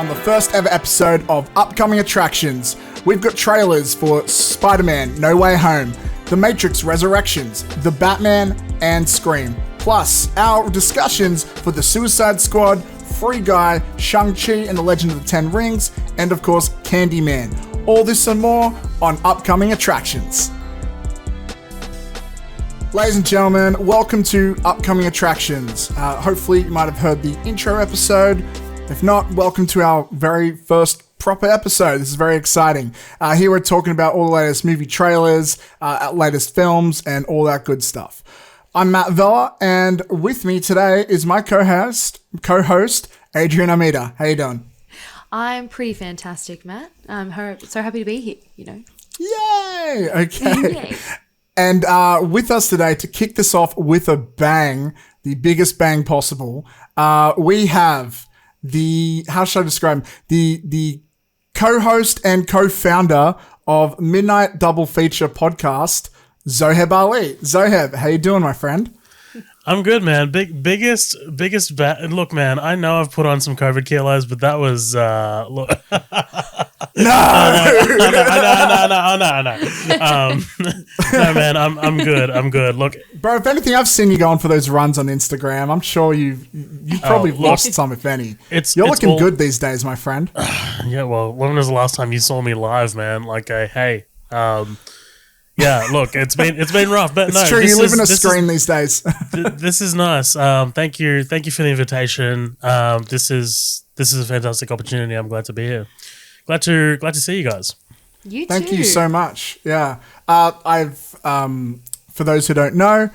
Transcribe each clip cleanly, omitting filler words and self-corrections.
the first ever episode of Upcoming Attractions. We've got trailers for Spider-Man No Way Home, The Matrix Resurrections, The Batman, and Scream. Plus, our discussions for The Suicide Squad, Free Guy, Shang-Chi and the Legend of the Ten Rings, and of course, Candyman. All this and more on Upcoming Attractions. Ladies and gentlemen, welcome to Upcoming Attractions. Hopefully you might have heard the intro episode. If not, welcome to our very first proper episode. This is very exciting. Here we're talking about all the latest movie trailers, latest films, and all that good stuff. I'm Matt Vella, and with me today is my co-host Adrian Amida. How you doing? I'm pretty fantastic, Matt. I'm so happy to be here, you know. Yay! Okay. Yay. And with us today to kick this off with a bang, the biggest bang possible, we have how should I describe him? The co-host and co-founder of Midnight Double Feature podcast, Zoheb Ali. Zoheb, how you doing, my friend? I'm good, man. Biggest look, man, I know I've put on some COVID kilos, but that was look. No, no, man, I'm good. Look, bro, if anything, I've seen you going for those runs on Instagram. I'm sure you've probably lost some, if any. You're looking good these days, my friend. Yeah, well, when was the last time you saw me live, man? Like, hey, yeah, look, it's been rough, but it's true. You live in a screen these days. This is nice. Thank you for the invitation. This is a fantastic opportunity. I'm glad to be here. Glad to see you guys. You too. Thank you so much. Yeah, for those who don't know,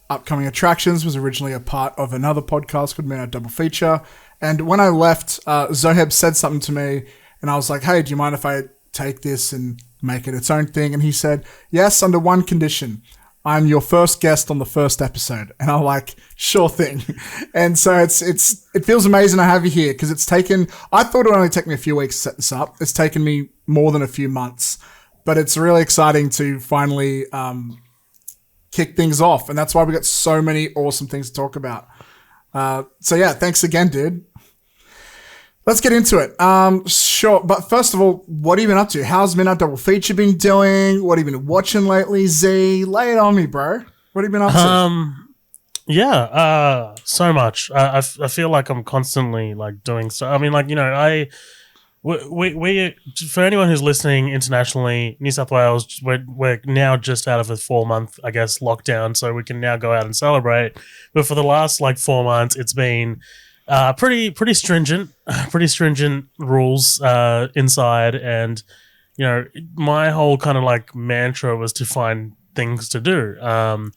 Upcoming Attractions was originally a part of another podcast called Midnight Double Feature, and when I left, Zoheb said something to me, and I was like, "Hey, do you mind if I take this and make it its own thing?" And he said, "Yes, under one condition. I'm your first guest on the first episode." And I'm like, "Sure thing." And so it feels amazing to have you here because I thought it would only take me a few weeks to set this up. It's taken me more than a few months, but it's really exciting to finally kick things off. And that's why we got so many awesome things to talk about. So yeah, thanks again, dude. Let's get into it. Sure. But first of all, what have you been up to? How's Midnight Double Feature been doing? What have you been watching lately, Z? Lay it on me, bro. What have you been up to? Yeah, so much. I feel like I'm constantly like doing so. I mean, like, you know, we for anyone who's listening internationally, New South Wales, we're now just out of a 4-month, I guess, lockdown, so we can now go out and celebrate. But for the last like 4 months, it's been pretty stringent rules inside, and you know, my whole kind of like mantra was to find things to do. You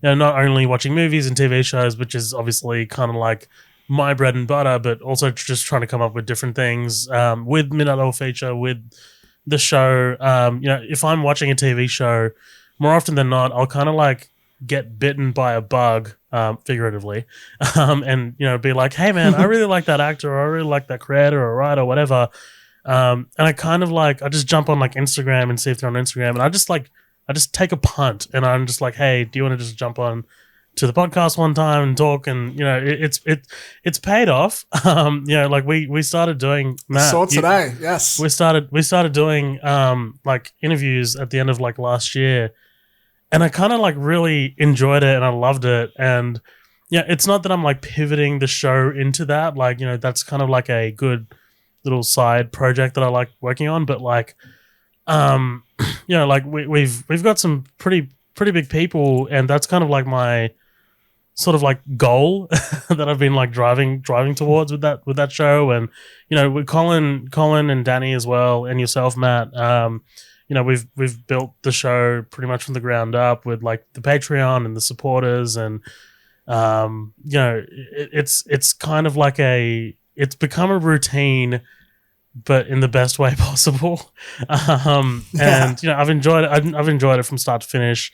know, not only watching movies and TV shows, which is obviously kind of like my bread and butter, but also just trying to come up with different things with Midnight Double Feature, with the show. You know, if I'm watching a TV show, more often than not, I'll kind of like get bitten by a bug, figuratively, and you know, be like, "Hey man, I really like that actor, or I really like that creator or writer or whatever," and I kind of like, I just jump on like Instagram and see if they're on Instagram, and I just take a punt, and I'm just like, "Hey, do you want to just jump on to the podcast one time and talk?" And you know, it's paid off. You know, like we started doing today. Yes, we started doing like interviews at the end of like last year. And I kind of like really enjoyed it and I loved it. And yeah, it's not that I'm like pivoting the show into that. Like, you know, that's kind of like a good little side project that I like working on. But like, you know, like we've got some pretty big people, and that's kind of like my sort of like goal that I've been like driving towards with that show. And, you know, with Colin and Danny as well, and yourself, Matt, you know, we've built the show pretty much from the ground up with like the Patreon and the supporters, and you know, it's kind of like it's become a routine, but in the best way possible. And you know, I've enjoyed it. I've enjoyed it from start to finish.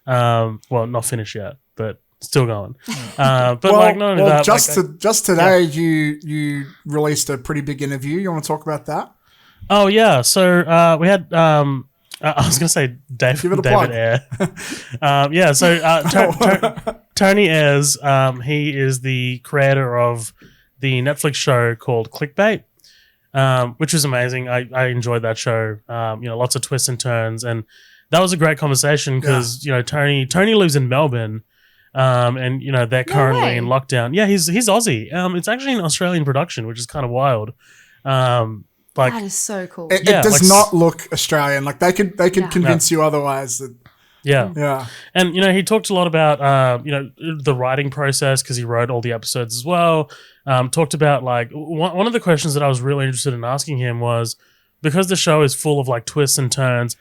Well, not finished yet, but still going. But well, like not only that, just today, yeah. you released a pretty big interview. You want to talk about that? Oh yeah, so we had I was gonna say David Ayres. Yeah, so Tony Ayres, he is the creator of the Netflix show called Clickbait, which was amazing. I enjoyed that show. Lots of twists and turns, and that was a great conversation because Tony lives in Melbourne, and they're currently in lockdown. Yeah, he's Aussie. It's actually an Australian production, which is kind of wild. That is so cool. It does not look Australian. Like they could convince you otherwise. That, yeah. And he talked a lot about the writing process because he wrote all the episodes as well. Talked about like one of the questions that I was really interested in asking him was, because the show is full of like twists and turns,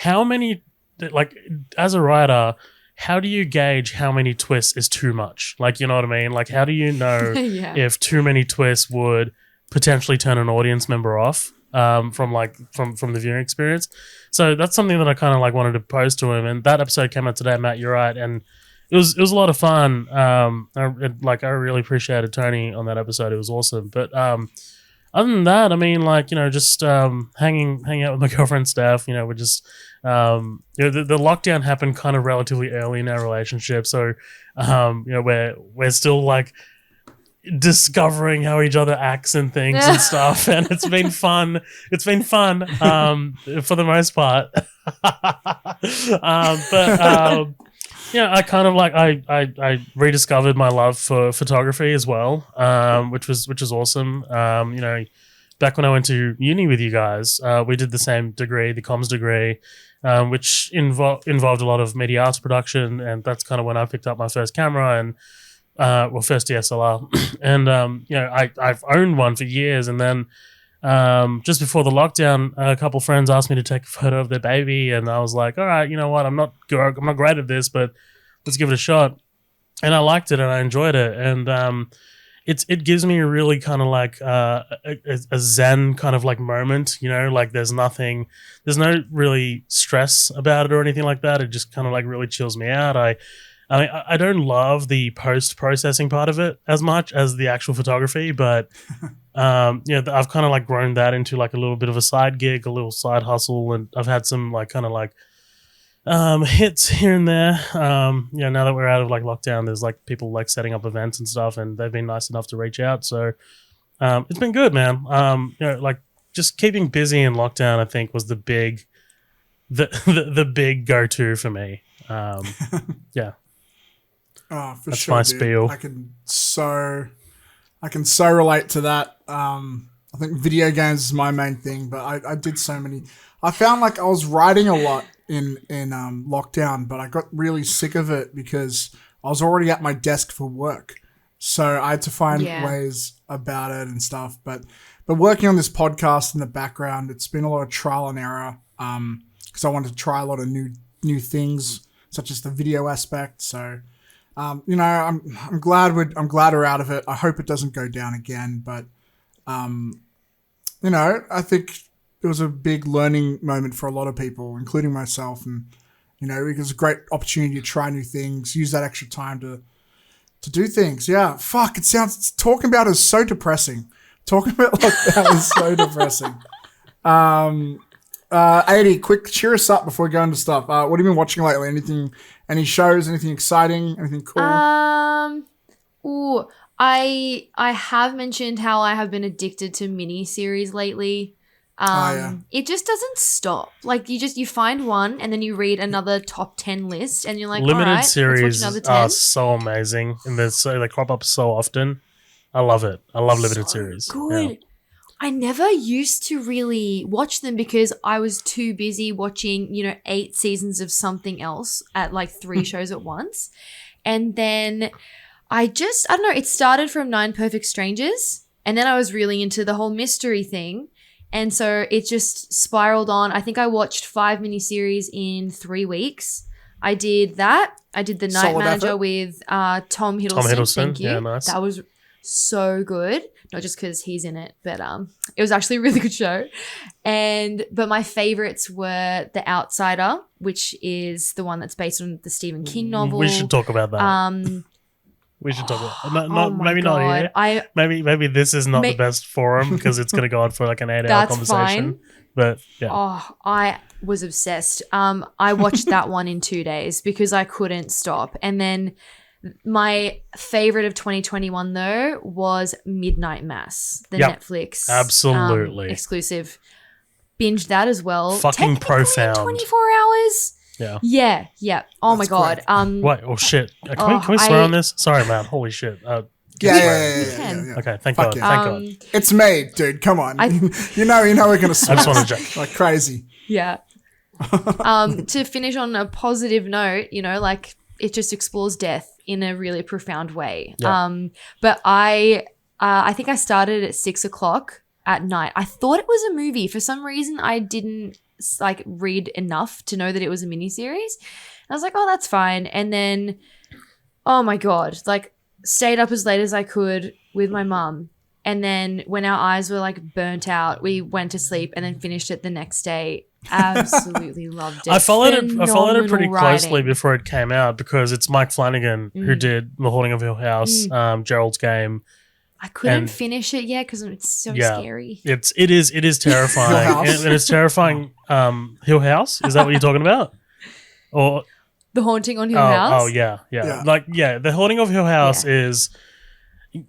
how many, like, as a writer, how do you gauge how many twists is too much? Like, you know what I mean? Like, how do you know if too many twists would potentially turn an audience member off from the viewing experience? So that's something that I kind of like wanted to pose to him. And that episode came out today, Matt. You're right, and it was a lot of fun. I really appreciated Tony on that episode. It was awesome. But other than that, I mean, like, just hanging out with my girlfriend Steph. We're just the lockdown happened kind of relatively early in our relationship, so we're still like discovering how each other acts and things and stuff, and it's been fun. It's been fun for the most part. I kind of like I rediscovered my love for photography as well, which was awesome. Back when I went to uni with you guys, we did the same degree, the comms degree, which involved a lot of media arts production, and that's kind of when I picked up my first camera and first DSLR, and I've owned one for years, and then just before the lockdown, a couple friends asked me to take a photo of their baby, and I was like, all right, you know what, I'm not great at this, but let's give it a shot. And I liked it and I enjoyed it, and it gives me a really kind of like a zen kind of like moment, like there's no really stress about it or anything like that. It just kind of like really chills me out. I don't love the post-processing part of it as much as the actual photography, but I've kind of like grown that into like a little bit of a side gig, a little side hustle, and I've had some like kind of like hits here and there. Now that we're out of like lockdown, there's like people like setting up events and stuff, and they've been nice enough to reach out. So it's been good, man. Like just keeping busy in lockdown, I think was the big go-to for me. Yeah. Oh, for That's sure, my dude. spiel. I can so relate to that. I think video games is my main thing, but I did so many. I found like I was writing a lot in lockdown, but I got really sick of it because I was already at my desk for work, so I had to find ways about it and stuff. But working on this podcast in the background, it's been a lot of trial and error. Because I wanted to try a lot of new things, such as the video aspect. So. I'm glad we're out of it. I hope it doesn't go down again, but I think it was a big learning moment for a lot of people, including myself, and it was a great opportunity to try new things, use that extra time to do things. Yeah, fuck, talking about it is so depressing. Talking about lockdown is so depressing. 80, quick cheer us up before we go into stuff. What have you been watching lately? Any shows, anything exciting, anything cool? I have mentioned how I have been addicted to mini series lately. It just doesn't stop. Like you find one and then you read another top 10 list and you're like, limited all right, series let's watch another 10. Are so amazing, and they crop up so often. I love it. I love limited series. Good. Yeah. I never used to really watch them because I was too busy watching, 8 seasons of something else at like 3 shows at once. And then I don't know, it started from 9 Perfect Strangers, and then I was really into the whole mystery thing. And so it just spiraled on. I think I watched 5 miniseries in 3 weeks. I did that. I did The Night Manager with Tom Hiddleston. Thank you. Yeah, nice. That was so good. Not just because he's in it, but it was actually a really good show. But my favorites were The Outsider, which is the one that's based on the Stephen King novel. We should talk about that. We should talk about maybe God. not here. Maybe this is not the best forum because it's going to go on for like an 8-hour conversation. Fine. But yeah. Oh, I was obsessed. I watched that one in 2 days because I couldn't stop. And then My favorite of 2021 though was Midnight Mass, the Yep. Netflix Absolutely. exclusive. Binged that as well. Fucking Technically profound. 24 hours. Yeah. Yeah. Oh That's my god. great. Wait, oh shit. Can we swear on this? Sorry, man. Holy shit. Yeah. Okay, thank Fuck God. yeah. Thank God. It's me, dude. Come on. you know we're gonna swear. I just want to joke. like crazy. Yeah. To finish on a positive note, like it just explores death in a really profound way. Yeah. But I think I started at 6:00 at night. I thought it was a movie. For some reason, I didn't read enough to know that it was a miniseries. I was like, oh, that's fine. And then, oh my God, stayed up as late as I could with my mum. And then when our eyes were burnt out, we went to sleep and then finished it the next day. Absolutely loved it. I followed it pretty Phenomenal closely writing. before it came out because it's Mike Flanagan who did The Haunting of Hill House, Gerald's Game. I couldn't and- finish it yet because it's so Yeah. scary. It is terrifying. House. and it's terrifying. Hill House? Is that what you're talking about? Or The Haunting on Hill House? Oh yeah. Yeah. The Haunting of Hill House is,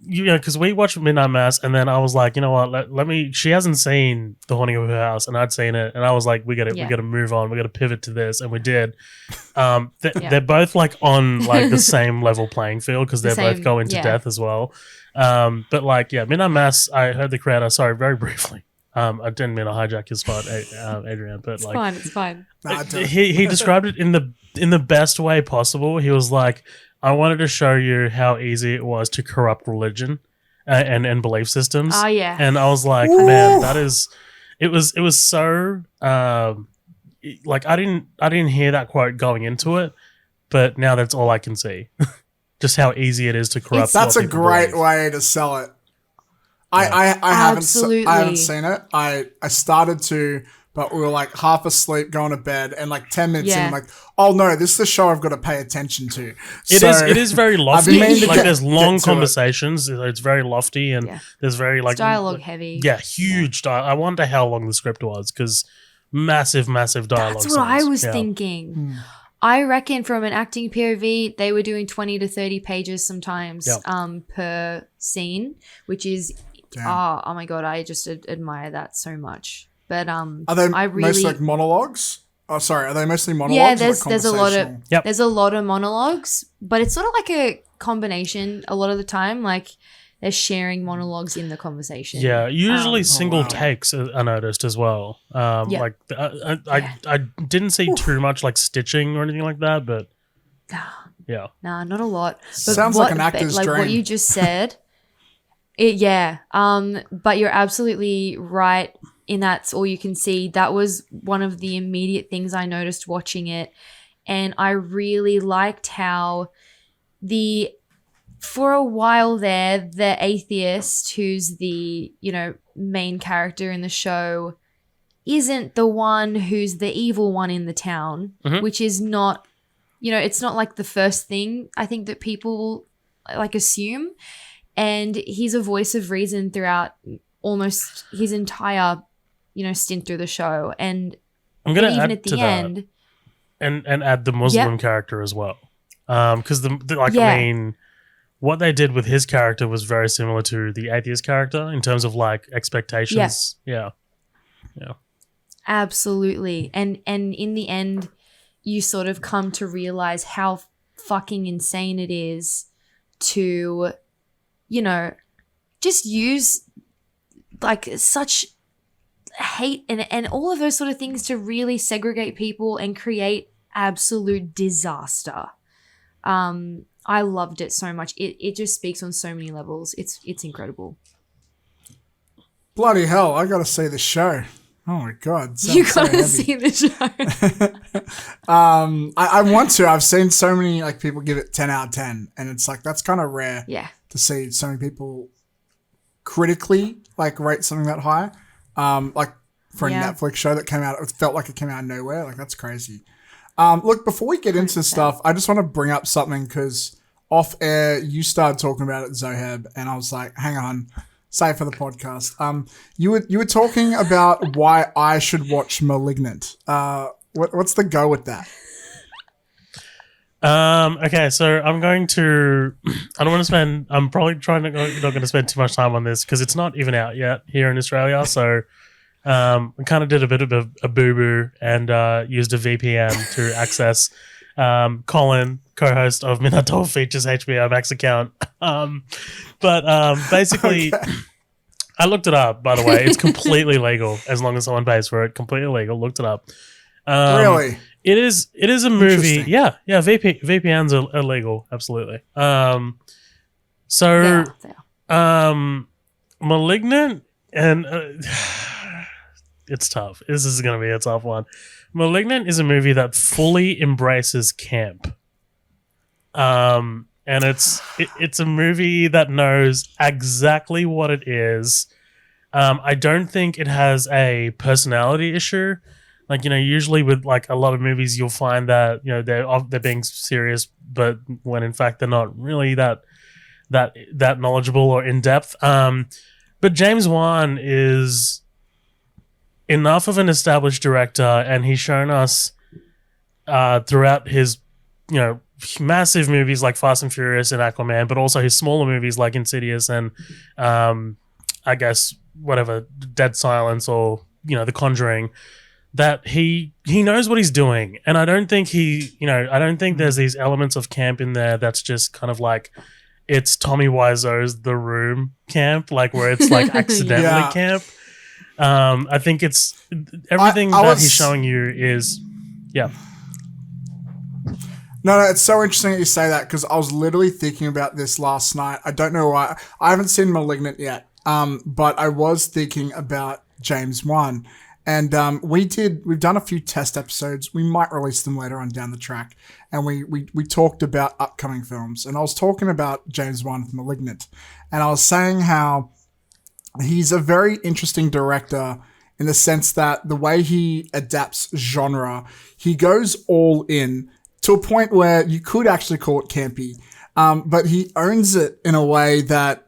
because we watched Midnight Mass, and then I was like, you know what? Let me. She hasn't seen The Haunting of Hill House, and I'd seen it, and I was like, we got to move on. We got to pivot to this, and we did. They're both on the same level playing field because they both go into death as well. But Midnight Mass. I heard the creator. Sorry, very briefly. I didn't mean to hijack your spot, Adrian, but It's fine. he described it in the best way possible. He was like, I wanted to show you how easy it was to corrupt religion and belief systems. Oh yeah. And I was like, man, it was so I didn't hear that quote going into it, but now that's all I can see. Just how easy it is to corrupt. That's what a people great believe. way to sell it. I Absolutely. haven't seen it. I started to, but we were half asleep going to bed, and 10 minutes in, I'm like, oh no, this is the show I've got to pay attention to. It is very lofty. meaning to There's long get to conversations. It's very lofty, and there's very It's dialogue heavy. Yeah, huge dialogue. I wonder how long the script was because massive dialogue. That's what I was Yeah. thinking. I reckon from an acting POV, they were doing 20 to 30 pages sometimes per scene, which is Damn. oh my God, I just admire that so much. But Are they mostly monologues? Oh, sorry. Are they mostly monologues? Yeah, or there's a lot of Yep. there's a lot of monologues, but it's sort of like a combination a lot of the time. They're sharing monologues in the conversation. Yeah, usually single wow. takes are noticed as well. I didn't see too much stitching or anything like that, but yeah. Nah, not a lot. But Sounds like an actor's dream. What you just said. But you're absolutely right in that's all you can see. That was one of the immediate things I noticed watching it. And I really liked how for a while there, the atheist who's the, main character in the show isn't the one who's the evil one in the town, which is not, it's not the first thing I think that people assume. And he's a voice of reason throughout almost his entire, stint through the show. And I'm going to even add at the to end, that and add the Muslim character as well. Because I mean, what they did with his character was very similar to the atheist character in terms of expectations. Yeah. Absolutely. And in the end, you sort of come to realize how fucking insane it is to, just use such hate and all of those sort of things to really segregate people and create absolute disaster. I loved it so much. It just speaks on so many levels. It's incredible. Bloody hell, I gotta see the show. Oh my God. You sounds gotta so see the show. I want to. I've seen so many people give it 10 out of 10, and it's that's kind of rare to see so many people critically rate something that high. For a Netflix show that came out, it felt like it came out of nowhere. That's crazy. Look, before we get into stuff, I just want to bring up something because off air you started talking about it, Zoheb, and I was like, hang on, say it for the podcast. You were talking about why I should watch Malignant. What's the go with that? Okay, so I'm going to. I don't want to spend. I'm probably not going to spend too much time on this because it's not even out yet here in Australia. So, I kind of did a bit of a boo boo and used a VPN to access Colin, co-host of Midnight Double Features HBO Max account. Basically, Okay. I looked it up. By the way, it's completely legal as long as someone pays for it. Completely legal. Looked it up. Really? It is a movie. Interesting. Yeah. VPNs are legal, absolutely. They are. Malignant and it's tough. This is going to be a tough one. Malignant is a movie that fully embraces camp. And it's a movie that knows exactly what it is. I don't think it has a personality issue. Like, usually with like a lot of movies, you'll find that they're being serious, but when in fact they're not really that knowledgeable or in depth. But James Wan is enough of an established director, and he's shown us throughout his massive movies like Fast and Furious and Aquaman, but also his smaller movies like Insidious and I guess whatever Dead Silence or The Conjuring. That he knows what he's doing, and I don't think I don't think there's these elements of camp in there that's just kind of like it's Tommy Wiseau's The Room camp, like where it's like accidentally Yeah. camp. I think it's everything he's showing you is No, it's so interesting that you say that because I was literally thinking about this last night. I don't know why. I haven't seen *Malignant* yet, but I was thinking about James Wan. And we've done a few test episodes. We might release them later on down the track. And we talked about upcoming films. And I was talking about James Wan with *Malignant*. And I was saying how he's a very interesting director in the sense that the way he adapts genre, he goes all in to a point where you could actually call it campy. But he owns it in a way that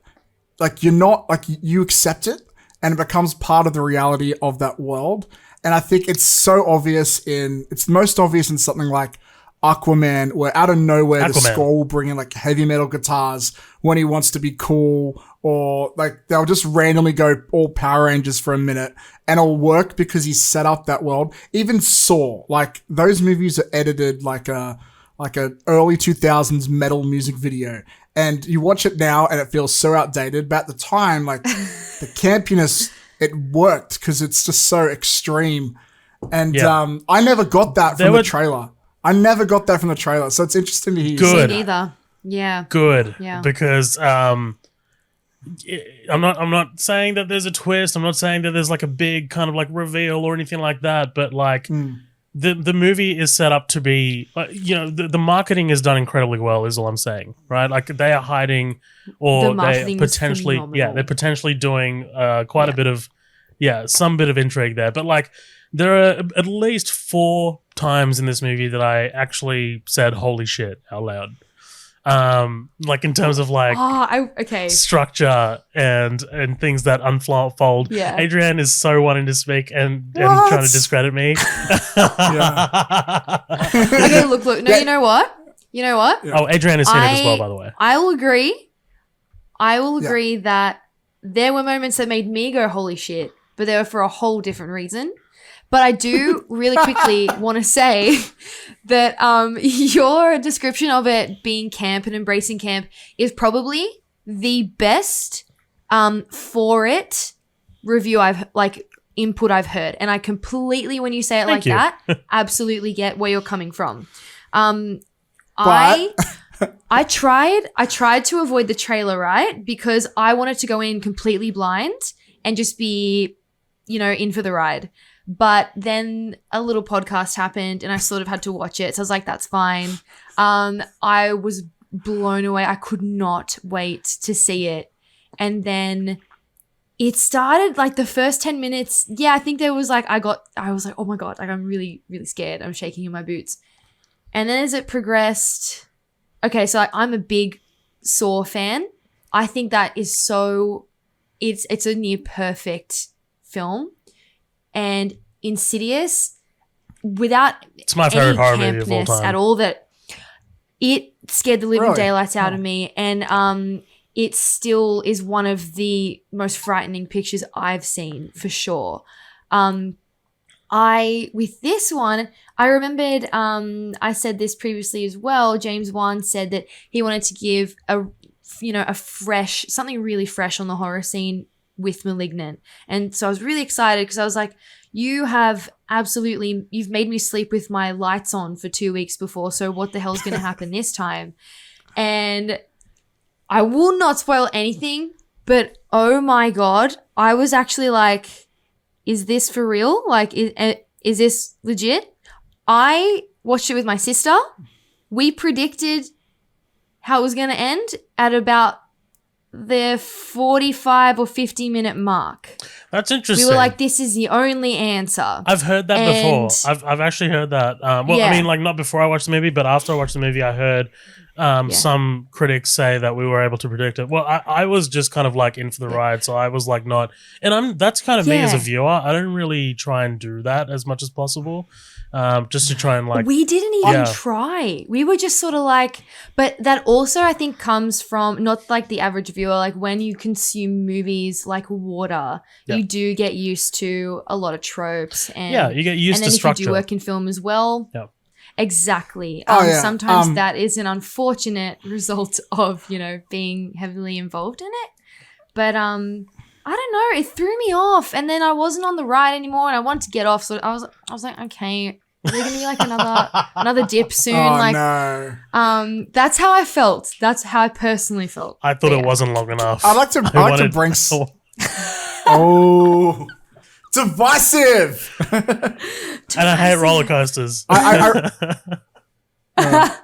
like you're not like you accept it. And it becomes part of the reality of that world. And I think it's so obvious it's most obvious in something like Aquaman, where out of nowhere the score will bring in like heavy metal guitars when he wants to be cool, or like they'll just randomly go all Power Rangers for a minute and it'll work because he's set up that world. Even Saw, like those movies are edited like a early 2000s metal music video. And you watch it now and it feels so outdated. But at the time, like the campiness, it worked because it's just so extreme. And I never got that from the trailer. So it's interesting to hear you say that. Me neither. Yeah. Good. Yeah. Because I'm not saying that there's a twist. I'm not saying that there's like a big kind of like reveal or anything like that. But like the movie is set up to be, the marketing is done incredibly well, is all I'm saying, right? Like they are hiding, or they potentially, they're potentially doing quite a bit of, some bit of intrigue there. But like there are at least 4 times in this movie that I actually said "holy shit" out loud. Like in terms of like structure and things that unfold. Yeah. Adrienne is so wanting to speak and trying to discredit me. Okay, look. No, you know what? Yeah. Oh, Adrienne has seen it as well, by the way. I will agree that there were moments that made me go holy shit, but they were for a whole different reason. But I do really quickly want to say that your description of it being camp and embracing camp is probably the best for it review input I've heard. And I completely, when you say it that, absolutely get where you're coming from. I tried to avoid the trailer, right? Because I wanted to go in completely blind and just be, in for the ride. But then a little podcast happened and I sort of had to watch it. So I was like, that's fine. I was blown away. I could not wait to see it. And then it started like the first 10 minutes. Yeah, I think there was like, I was like, oh my God, like I'm really, really scared. I'm shaking in my boots. And then as it progressed, okay, so I'm a big Saw fan. I think that is it's a near perfect film. And Insidious, without it's my favorite horror movie of all time at all, that it scared the living Really? daylights out of me, and it still is one of the most frightening pictures I've seen for sure. With this one, I remembered, I said this previously as well. James Wan said that he wanted to give something really fresh on the horror scene with Malignant. And so I was really excited because I was like, you've made me sleep with my lights on for 2 weeks before. So what the hell's going to happen this time? And I will not spoil anything, but oh my God, I was actually like, is this for real? Like, is this legit? I watched it with my sister. We predicted how it was going to end at about the 45 or 50-minute mark. That's interesting. We were like, this is the only answer. I've heard that before. I've actually heard that. I mean, like not before I watched the movie, but after I watched the movie, I heard some critics say that we were able to predict it. Well, I was just kind of like in for the ride, so I was like not. And that's kind of me as a viewer. I don't really try and do that as much as possible, just to try and like. We didn't even try. We were just sort of like, but that also I think comes from not like the average viewer. Like when you consume movies like water, you do get used to a lot of tropes, and you get used to structure. And if you do work in film as well. Yeah. Exactly. Sometimes that is an unfortunate result of, being heavily involved in it. But I don't know, it threw me off, and then I wasn't on the ride anymore and I wanted to get off, so I was like, okay, is there gonna be like another dip soon? No. That's how I felt. That's how I personally felt. I thought it wasn't long enough. I like to bring Oh, divisive. And I hate roller coasters. I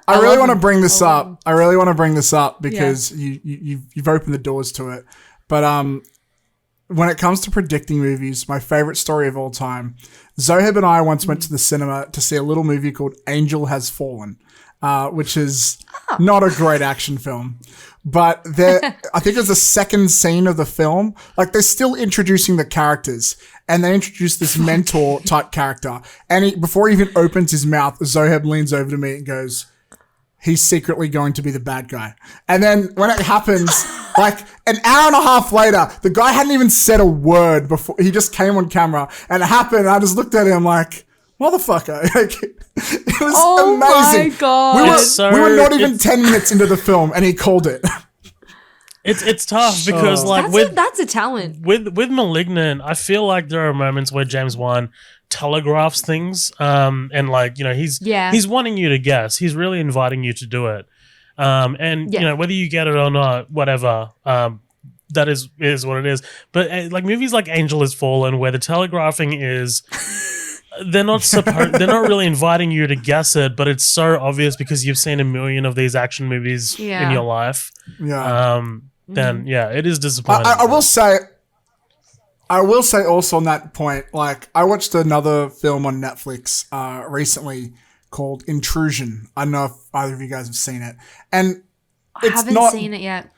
really want to bring this up. I really want to bring this up because you've opened the doors to it. But when it comes to predicting movies, my favorite story of all time, Zoheb and I once went to the cinema to see a little movie called Angel Has Fallen, which is not a great action film. But I think it was the second scene of the film. Like, they're still introducing the characters, and they introduce this mentor type character. And before he even opens his mouth, Zoheb leans over to me and goes, he's secretly going to be the bad guy. And then when it happens, like an hour and a half later, the guy hadn't even said a word before. He just came on camera, and it happened. And I just looked at him like, motherfucker. Like, it was amazing. My God. We were not even 10 minutes into the film, and he called it. It's tough because that's a talent. With Malignant, I feel like there are moments where James Wan telegraphs things, and like, he's wanting you to guess. He's really inviting you to do it. Whether you get it or not, whatever, that is what it is. But like movies like Angel Has Fallen, where the telegraphing is they're not really inviting you to guess it, but it's so obvious because you've seen a million of these action movies in your life. Yeah. Then it is disappointing. I will say also on that point, like, I watched another film on Netflix recently called Intrusion. I don't know if either of you guys have seen it, and I haven't seen it yet.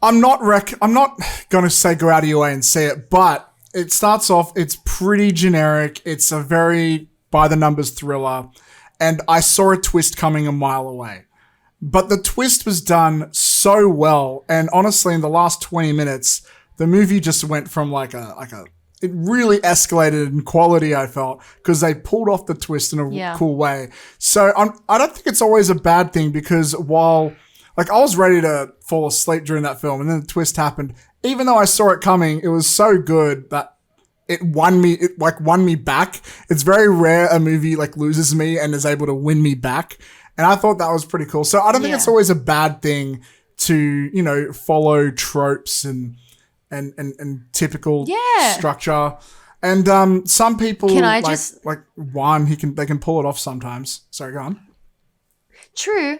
I'm not going to say go out of your way and see it, but it starts off, it's pretty generic. It's a very by-the-numbers thriller, and I saw a twist coming a mile away. But the twist was done so well, and honestly, in the last 20 minutes, the movie just went from it really escalated in quality, I felt, because they pulled off the twist in a cool way. So I don't think it's always a bad thing, because while, like, I was ready to fall asleep during that film, and then the twist happened. Even though I saw it coming, it was so good that it won me back. It's very rare a movie like loses me and is able to win me back. And I thought that was pretty cool. So I don't think it's always a bad thing to, follow tropes and typical structure. And some people they can pull it off sometimes. Sorry, go on. True.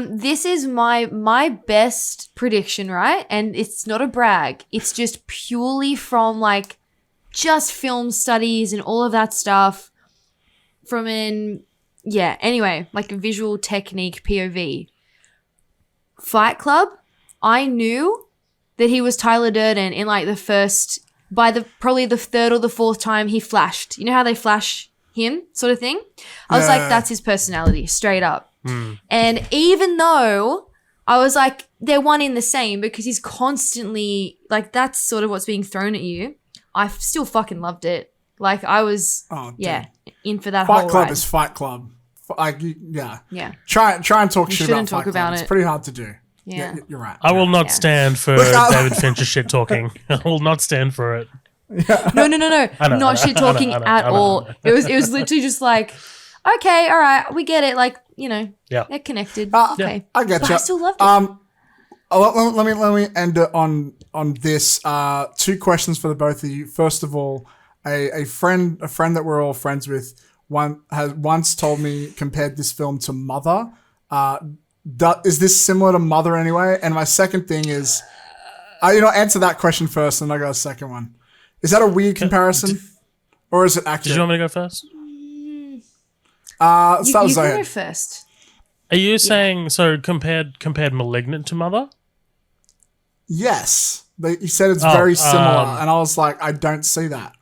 This is my best prediction, right? And it's not a brag. It's just purely from just film studies and all of that stuff anyway, like a visual technique POV. Fight Club, I knew that he was Tyler Durden in probably the third or the fourth time he flashed. You know how they flash him sort of thing? I was like, that's his personality, straight up. And even though I was like, they're one in the same because he's constantly, like, that's sort of what's being thrown at you. I still fucking loved it. Like, I was, in for that Fight whole Club ride. is Fight Club. Like, yeah. Yeah. Try and talk You shit shouldn't about talk Fight about Club. it. It's pretty hard to do. Yeah. You're right. I will not Yeah. stand for David Fincher shit talking. I will not stand for it. No. know, Not shit talking I know, at I know. all. It was literally just like, okay, all right, we get it. Like, you know, Yeah. they're connected. Yeah. Okay. I get But you. I still loved it. Let me end it on this. 2 questions for the both of you. First of all, a friend that we're all friends with has once told me, compared this film to Mother. Is this similar to Mother anyway? And my second thing is, answer that question first, and I got a second one. Is that a weird comparison, or is it accurate? Did you want me to go first? Let's start You with can Zoheb. go first. Are you saying so compared Malignant to Mother? Yes, he said it's very similar, and I was like, I don't see that.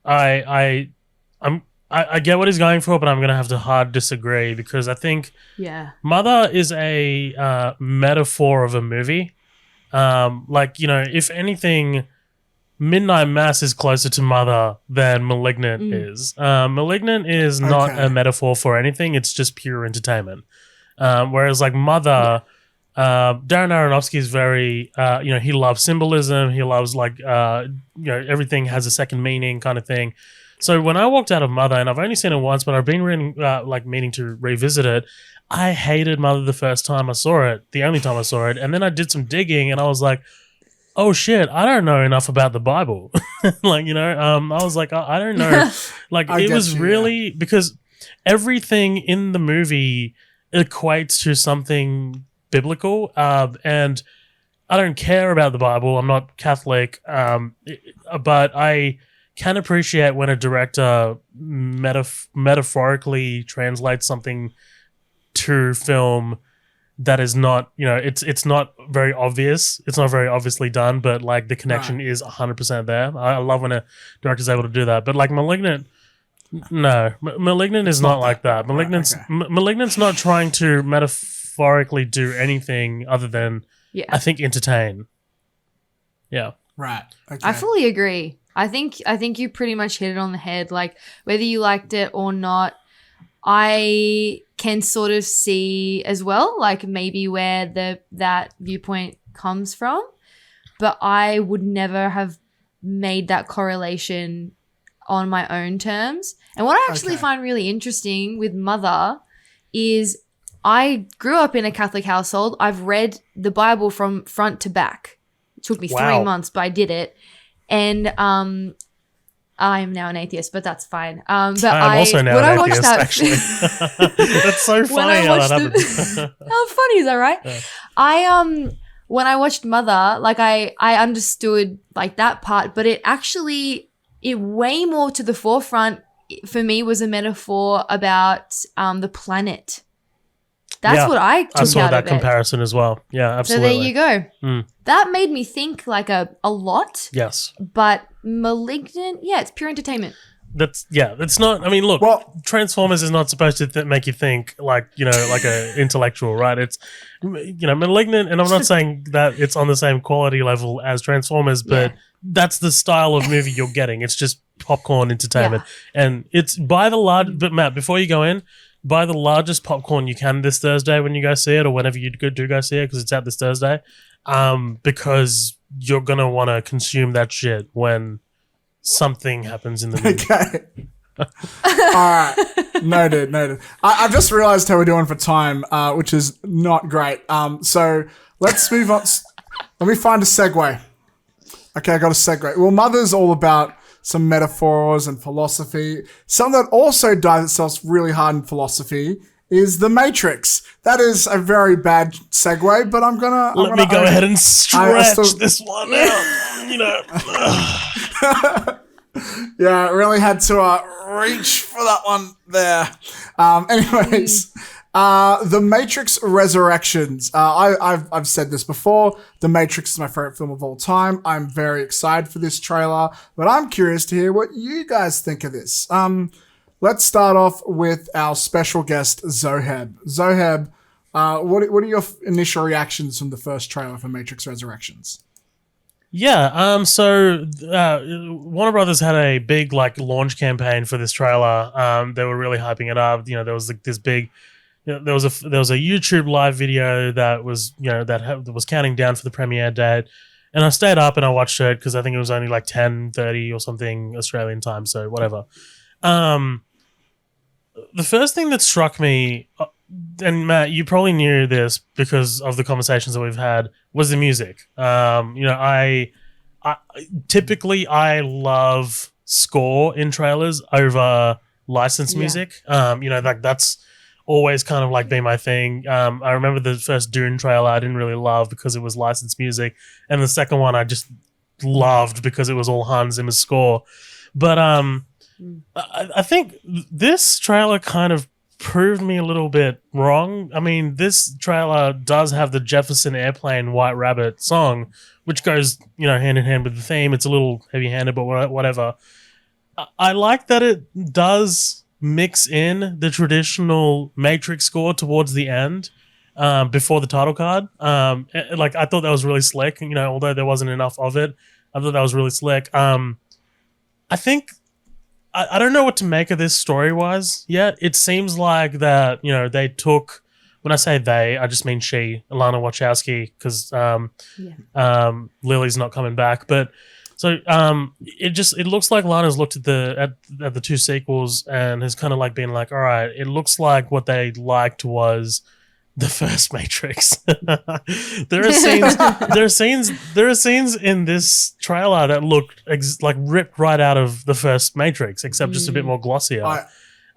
I get what he's going for, but I'm gonna have to hard disagree because I think Yeah. Mother is a metaphor of a movie. If anything, Midnight Mass is closer to Mother than Malignant is. Malignant is not Okay. a metaphor for anything; it's just pure entertainment. Whereas like Mother. Darren Aronofsky is very, he loves symbolism. He loves everything has a second meaning kind of thing. So when I walked out of Mother, and I've only seen it once, but I've been meaning to revisit it. I hated Mother the first time I saw it, the only time I saw it, and then I did some digging, and I was like, oh shit, I don't know enough about the Bible. I was like, I don't know. Like I it get was you, really because everything in the movie equates to something biblical, and I don't care about the Bible. I'm not Catholic, but I can appreciate when a director metaphorically translates something to film that is not, it's not very obvious. It's not very obviously done, but like the connection is 100% there. I love when a director's able to do that. But like Malignant, no, Malignant is not like that. Malignant's not trying to metaphorically do anything other than I think entertain. Yeah. Right. Okay. I fully agree. I think you pretty much hit it on the head. Like whether you liked it or not, I can sort of see as well, like maybe where that viewpoint comes from, but I would never have made that correlation on my own terms. And what I actually find really interesting with Mother is I grew up in a Catholic household. I've read the Bible from front to back. It took me 3 months, but I did it. And I'm now an atheist, but that's fine. But I'm also now an atheist, actually. That's so funny how that happened. How funny is that, right? Yeah. When I watched Mother, like I understood like that part, but it way more to the forefront for me was a metaphor about the planet. That's what I took out of it. I saw that comparison as well. Yeah, absolutely. So there you go. That made me think like a lot. Yes. But Malignant, it's pure entertainment. It's not. I mean, look, Transformers is not supposed to make you think like like a intellectual, right? It's Malignant, and I'm not saying that it's on the same quality level as Transformers, but that's the style of movie you're getting. It's just popcorn entertainment, and it's by the large. But Matt, before you go in, buy the largest popcorn you can this Thursday when you go see it, or whenever you do go see it, because it's out this Thursday. Because you're gonna want to consume that shit when something happens in the movie. Okay. All right. Noted. I've just realized how we're doing for time, which is not great. So let's move on. Let me find a segue. Okay, I got a segue. Well, Mother's all about some metaphors and philosophy. Something that also dives itself really hard in philosophy is The Matrix. That is a very bad segue, but I'm gonna let me go ahead and stretch this one out. Yeah, I really had to reach for that one there. Anyways, The Matrix Resurrections. I've said this before. The Matrix is my favorite film of all time. I'm very excited for this trailer, but I'm curious to hear what you guys think of this. let's start off with our special guest, Zoheb. Zoheb, what are your initial reactions from the first trailer for Matrix Resurrections? Yeah, so Warner Brothers had a big like launch campaign for this trailer. They were really hyping it up. You know, there was like this big, there was a YouTube live video that was that was counting down for the premiere date, and I stayed up and I watched it because I think it was only like 10:30 or something Australian time, so whatever. The first thing that struck me, and Matt, you probably knew this because of the conversations that we've had, was the music. I typically love score in trailers over licensed music. That's always kind of like been my thing. I remember the first Dune trailer I didn't really love because it was licensed music, and the second one I just loved because it was all Hans Zimmer's score. But I think this trailer kind of proved me a little bit wrong. I mean, this trailer does have the Jefferson Airplane White Rabbit song, which goes, hand in hand with the theme. It's a little heavy-handed, but whatever. I like that it does mix in the traditional Matrix score towards the end, before the title card. I thought that was really slick, although there wasn't enough of it. I thought that was really slick. I think I don't know what to make of this story-wise yet. It seems like that, they took... When I say they, I just mean she, Alana Wachowski, because Lily's not coming back. But so it looks like Lana's looked at the two sequels and has kind of like been like, all right, it looks like what they liked was the first Matrix. There are scenes in this trailer that look like ripped right out of the first Matrix, except just a bit more glossier.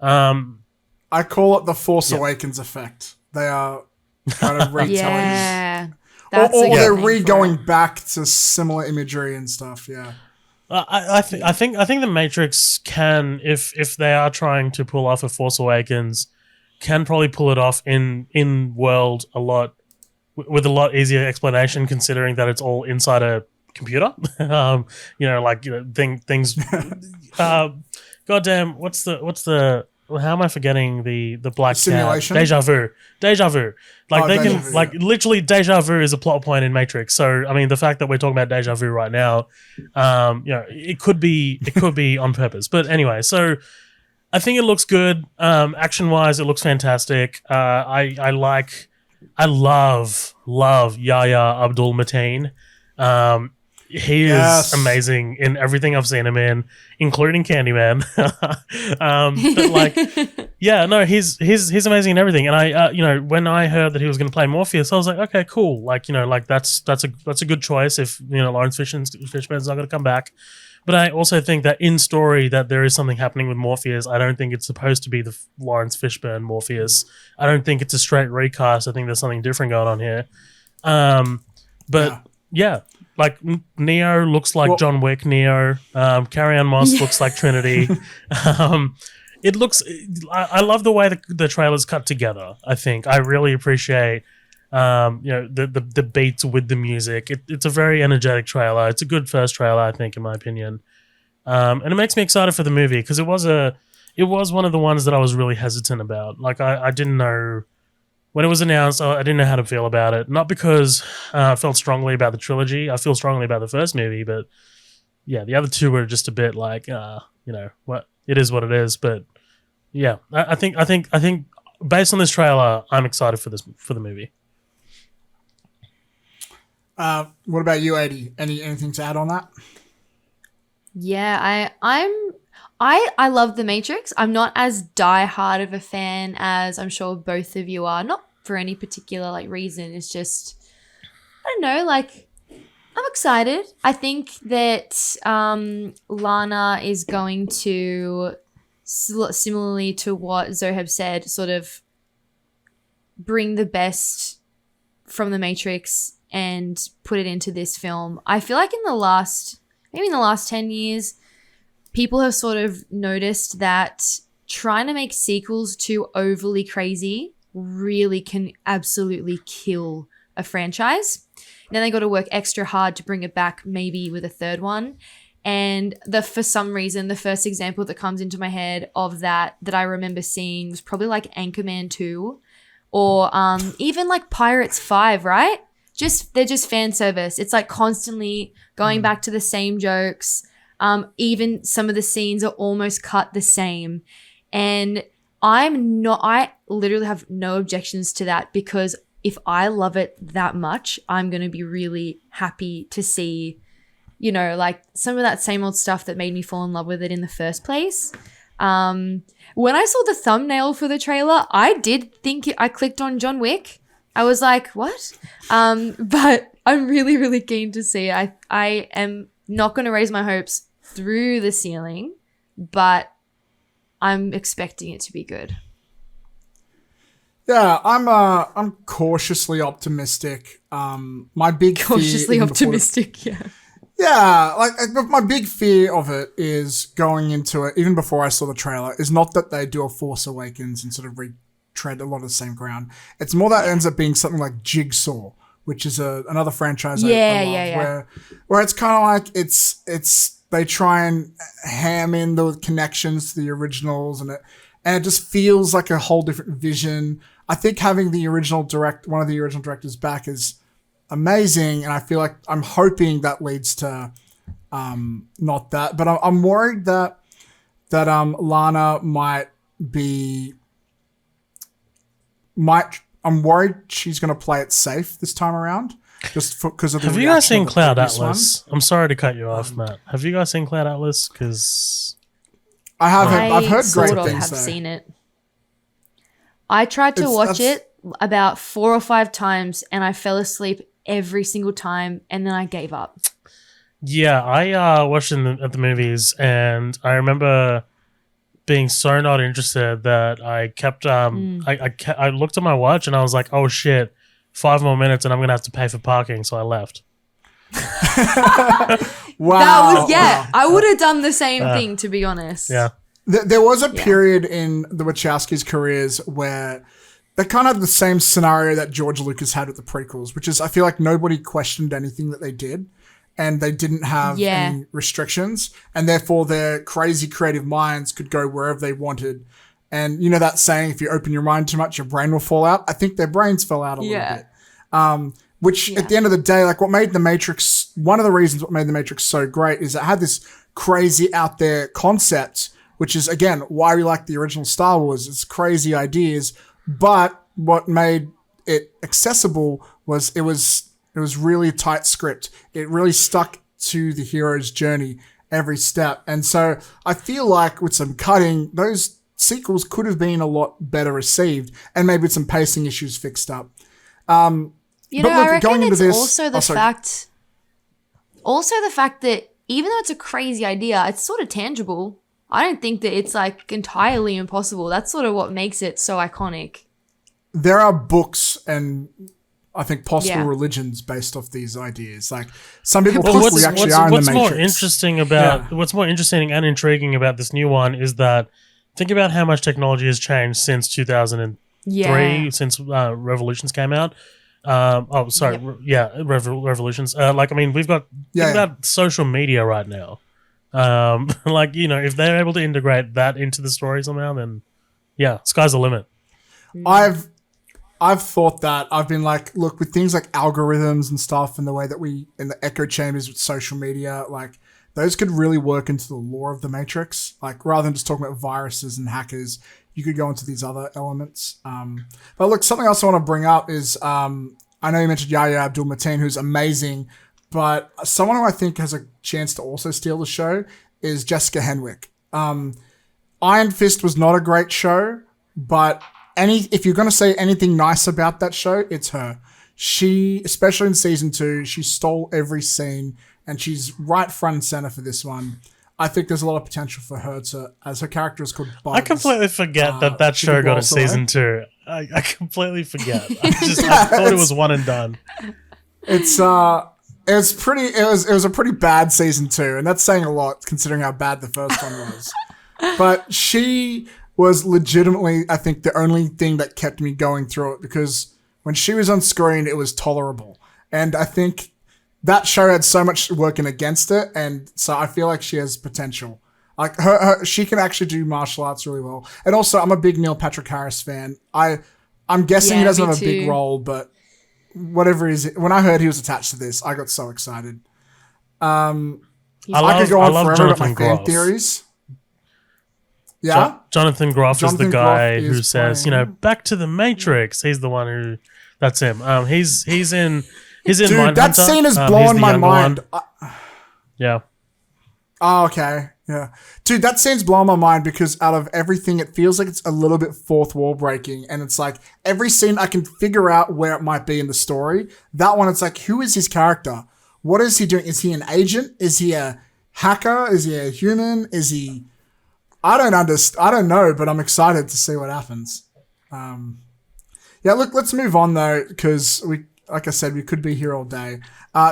I call it the Force Awakens effect. They are kind of retelling. Yeah. Or they're going back to similar imagery and stuff. Yeah. I think the Matrix can, if they are trying to pull off a Force Awakens, can probably pull it off in world a lot with a lot easier explanation, considering that it's all inside a computer. Things. Goddamn, what's the? How am I forgetting the black simulation? Deja vu. Like they can vu, like literally deja vu is a plot point in Matrix. So I mean, the fact that we're talking about deja vu right now, it could be on purpose. But anyway, so I think it looks good. Action wise, it looks fantastic. I love Yahya Abdul Mateen. He is amazing in everything I've seen him in, including Candyman. He's amazing in everything. And I, when I heard that he was going to play Morpheus, I was like, okay, cool. That's a good choice if Lawrence Fishburne's not going to come back. But I also think that in story that there is something happening with Morpheus. I don't think it's supposed to be the Lawrence Fishburne Morpheus. I don't think it's a straight recast. I think there's something different going on here. Like Neo looks like John Wick. Neo, Carrie-Anne Moss looks like Trinity. It looks. I love the way the trailer's cut together. I think I really appreciate. The beats with the music. It's a very energetic trailer. It's a good first trailer, I think, in my opinion. And it makes me excited for the movie because it was one of the ones that I was really hesitant about. Like I didn't know when it was announced. I didn't know how to feel about it. Not because I felt strongly about the trilogy. I feel strongly about the first movie, but yeah, the other two were just a bit like, what it is, what it is. But yeah, I think based on this trailer, I'm excited for the movie. What about you, Adi? Anything to add on that? Yeah, I love The Matrix. I'm not as diehard of a fan as I'm sure both of you are. Not for any particular reason. It's just, I don't know, I'm excited. I think that Lana is going to, similarly to what Zoheb said, sort of bring the best from The Matrix and put it into this film. I feel like in the last 10 years, people have sort of noticed that trying to make sequels too overly crazy really can absolutely kill a franchise. And then they got to work extra hard to bring it back, maybe with a third one. And for some reason, the first example that comes into my head of that I remember seeing was probably like Anchorman 2 or even like Pirates 5, right? They're just fan service. It's like constantly going back to the same jokes. Even some of the scenes are almost cut the same. And I literally have no objections to that, because if I love it that much, I'm going to be really happy to see, you know, like some of that same old stuff that made me fall in love with it in the first place. When I saw the thumbnail for the trailer, I did think I clicked on John Wick. I was like, what? But I'm really, really keen to see it. I am not going to raise my hopes through the ceiling, but I'm expecting it to be good. Yeah, I'm cautiously optimistic. My big cautiously fear optimistic, yeah. Yeah, like my big fear of it is going into it, even before I saw the trailer, is not that they do a Force Awakens and sort of retread a lot of the same ground. It's more that it ends up being something like Jigsaw, which is another franchise I love, where it's kind of like it's they try and ham in the connections to the originals, and it just feels like a whole different vision. I think having one of the original directors back is amazing, and I feel like I'm hoping that leads to not that, but I'm worried that Lana I'm worried she's going to play it safe this time around, just because of the. Have you guys seen Cloud Atlas? I'm sorry to cut you off, Matt. Have you guys seen Cloud Atlas? Because I haven't. I've heard sort great of things. Have seen it. I tried to watch it about 4 or 5 times, and I fell asleep every single time, and then I gave up. Yeah, I watched it at the movies, and I remember being so not interested that I kept I looked at my watch and I was like, oh shit, 5 more minutes and I'm gonna have to pay for parking, so I left. Wow. I would have done the same thing, to be honest. Yeah. There was a period in the Wachowskis' careers where they kind of had the same scenario that George Lucas had with the prequels, which is I feel like nobody questioned anything that they did, and they didn't have any restrictions, and therefore their crazy creative minds could go wherever they wanted. And you know that saying, if you open your mind too much, your brain will fall out? I think their brains fell out a little bit. Which at the end of the day, like one of the reasons what made The Matrix so great is it had this crazy out there concept, which is, again, why we like the original Star Wars. It's crazy ideas, but what made it accessible was it was really a tight script. It really stuck to the hero's journey every step. And so I feel like with some cutting, those sequels could have been a lot better received, and maybe with some pacing issues fixed up. I reckon it's also the fact that even though it's a crazy idea, it's sort of tangible. I don't think that it's like entirely impossible. That's sort of what makes it so iconic. There are books and I think possible religions based off these ideas. Like some people possibly actually are in the Matrix. What's more interesting and intriguing about this new one is that think about how much technology has changed since 2003, since Revolutions came out. Revolutions. We've got think about social media right now. If they're able to integrate that into the story somehow, then sky's the limit. I've thought that. I've been like, look, with things like algorithms and stuff and the way that in the echo chambers with social media, like those could really work into the lore of the Matrix. Like rather than just talking about viruses and hackers, you could go into these other elements. But look, something else I want to bring up is, I know you mentioned Yahya Abdul-Mateen, who's amazing, but someone who I think has a chance to also steal the show is Jessica Henwick. Iron Fist was not a great show, but if you're going to say anything nice about that show, it's her. She, especially in season 2, she stole every scene, and she's right front and center for this one. I think there's a lot of potential for her to, as her character is called Bugs. I completely forget that show got a season 2. I completely forget. I thought it was one and done. It was a pretty bad season 2, and that's saying a lot considering how bad the first one was. But she was legitimately, I think, the only thing that kept me going through it, because when she was on screen, it was tolerable. And I think that show had so much working against it, and so I feel like she has potential. Like she can actually do martial arts really well. And also, I'm a big Neil Patrick Harris fan. I'm guessing he doesn't have a big role, but whatever it is, when I heard he was attached to this, I got so excited. I could go on forever with my fan theories. Yeah, Jonathan Groff is the guy who says, back to the Matrix. He's the one who. That's him. He's in. Dude, Mindhunter. That scene is blowing my mind. Yeah. Oh, okay. Yeah. Dude, that scene's blowing my mind because out of everything, it feels like it's a little bit fourth wall breaking. And it's like every scene I can figure out where it might be in the story. That one, it's like, who is his character? What is he doing? Is he an agent? Is he a hacker? Is he a human? Is he... I don't know, but I'm excited to see what happens. Yeah, look, let's move on though, because like I said, we could be here all day.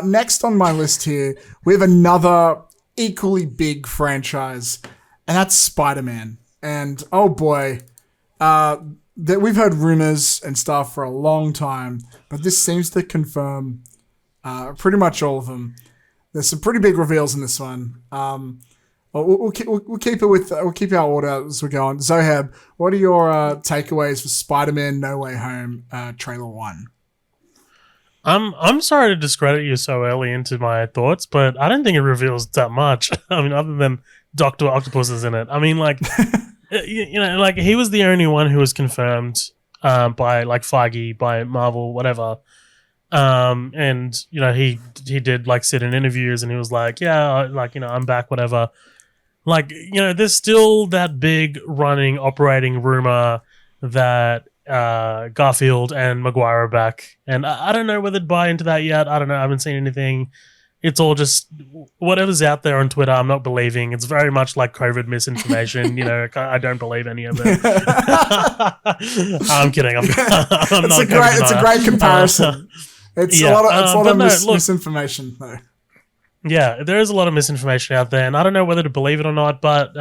Next on my list here, we have another equally big franchise, and that's Spider-Man. And oh boy, that we've heard rumors and stuff for a long time, but this seems to confirm pretty much all of them. There's some pretty big reveals in this one. We'll keep our order as we go on. Zoheb, what are your takeaways for Spider-Man No Way Home trailer 1? I'm sorry to discredit you so early into my thoughts, but I don't think it reveals that much. I mean, other than Dr. Octopus is in it. I mean, like, like he was the only one who was confirmed by like Feige, by Marvel, whatever. And he did like sit in interviews and he was like, yeah, like, I'm back, whatever. Like, there's still that big running operating rumor that Garfield and Maguire are back, and I don't know whether to buy into that yet. I don't know. I haven't seen anything. It's all just whatever's out there on Twitter. I'm not believing. It's very much like COVID misinformation. I don't believe any of it. I'm kidding. It's a great comparison. It's a lot of misinformation though. Yeah, there is a lot of misinformation out there, and I don't know whether to believe it or not. But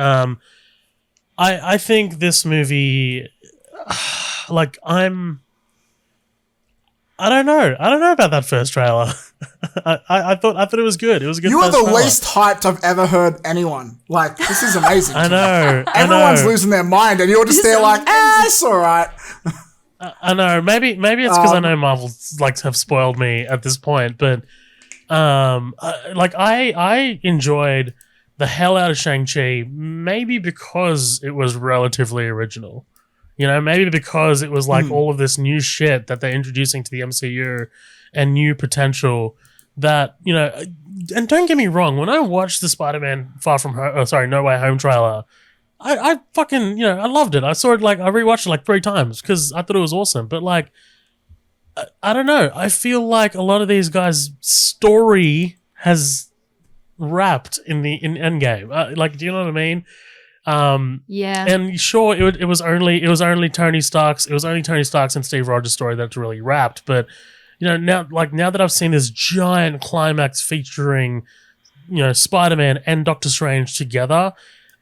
I think this movie. Like I don't know about that first trailer. I thought it was good. It was a good. You are the trailer. least hyped I've ever heard anyone. Like, this is amazing. I know. Everyone's losing their mind, and you're just there like, it's all right. I know. Maybe it's because I know Marvel have spoiled me at this point, but I enjoyed the hell out of Shang-Chi. Maybe because it was relatively original. Maybe because it was like all of this new shit that they're introducing to the MCU and new potential that, and don't get me wrong, when I watched the Spider-Man No Way Home trailer, I fucking, I loved it. I saw it I rewatched it like 3 times because I thought it was awesome. But like, I don't know. I feel like a lot of these guys' story has wrapped in Endgame. Do you know what I mean? Yeah, and sure, it was only Tony Stark's and Steve Rogers' story that's really wrapped. But now that I've seen this giant climax featuring Spider-Man and Doctor Strange together,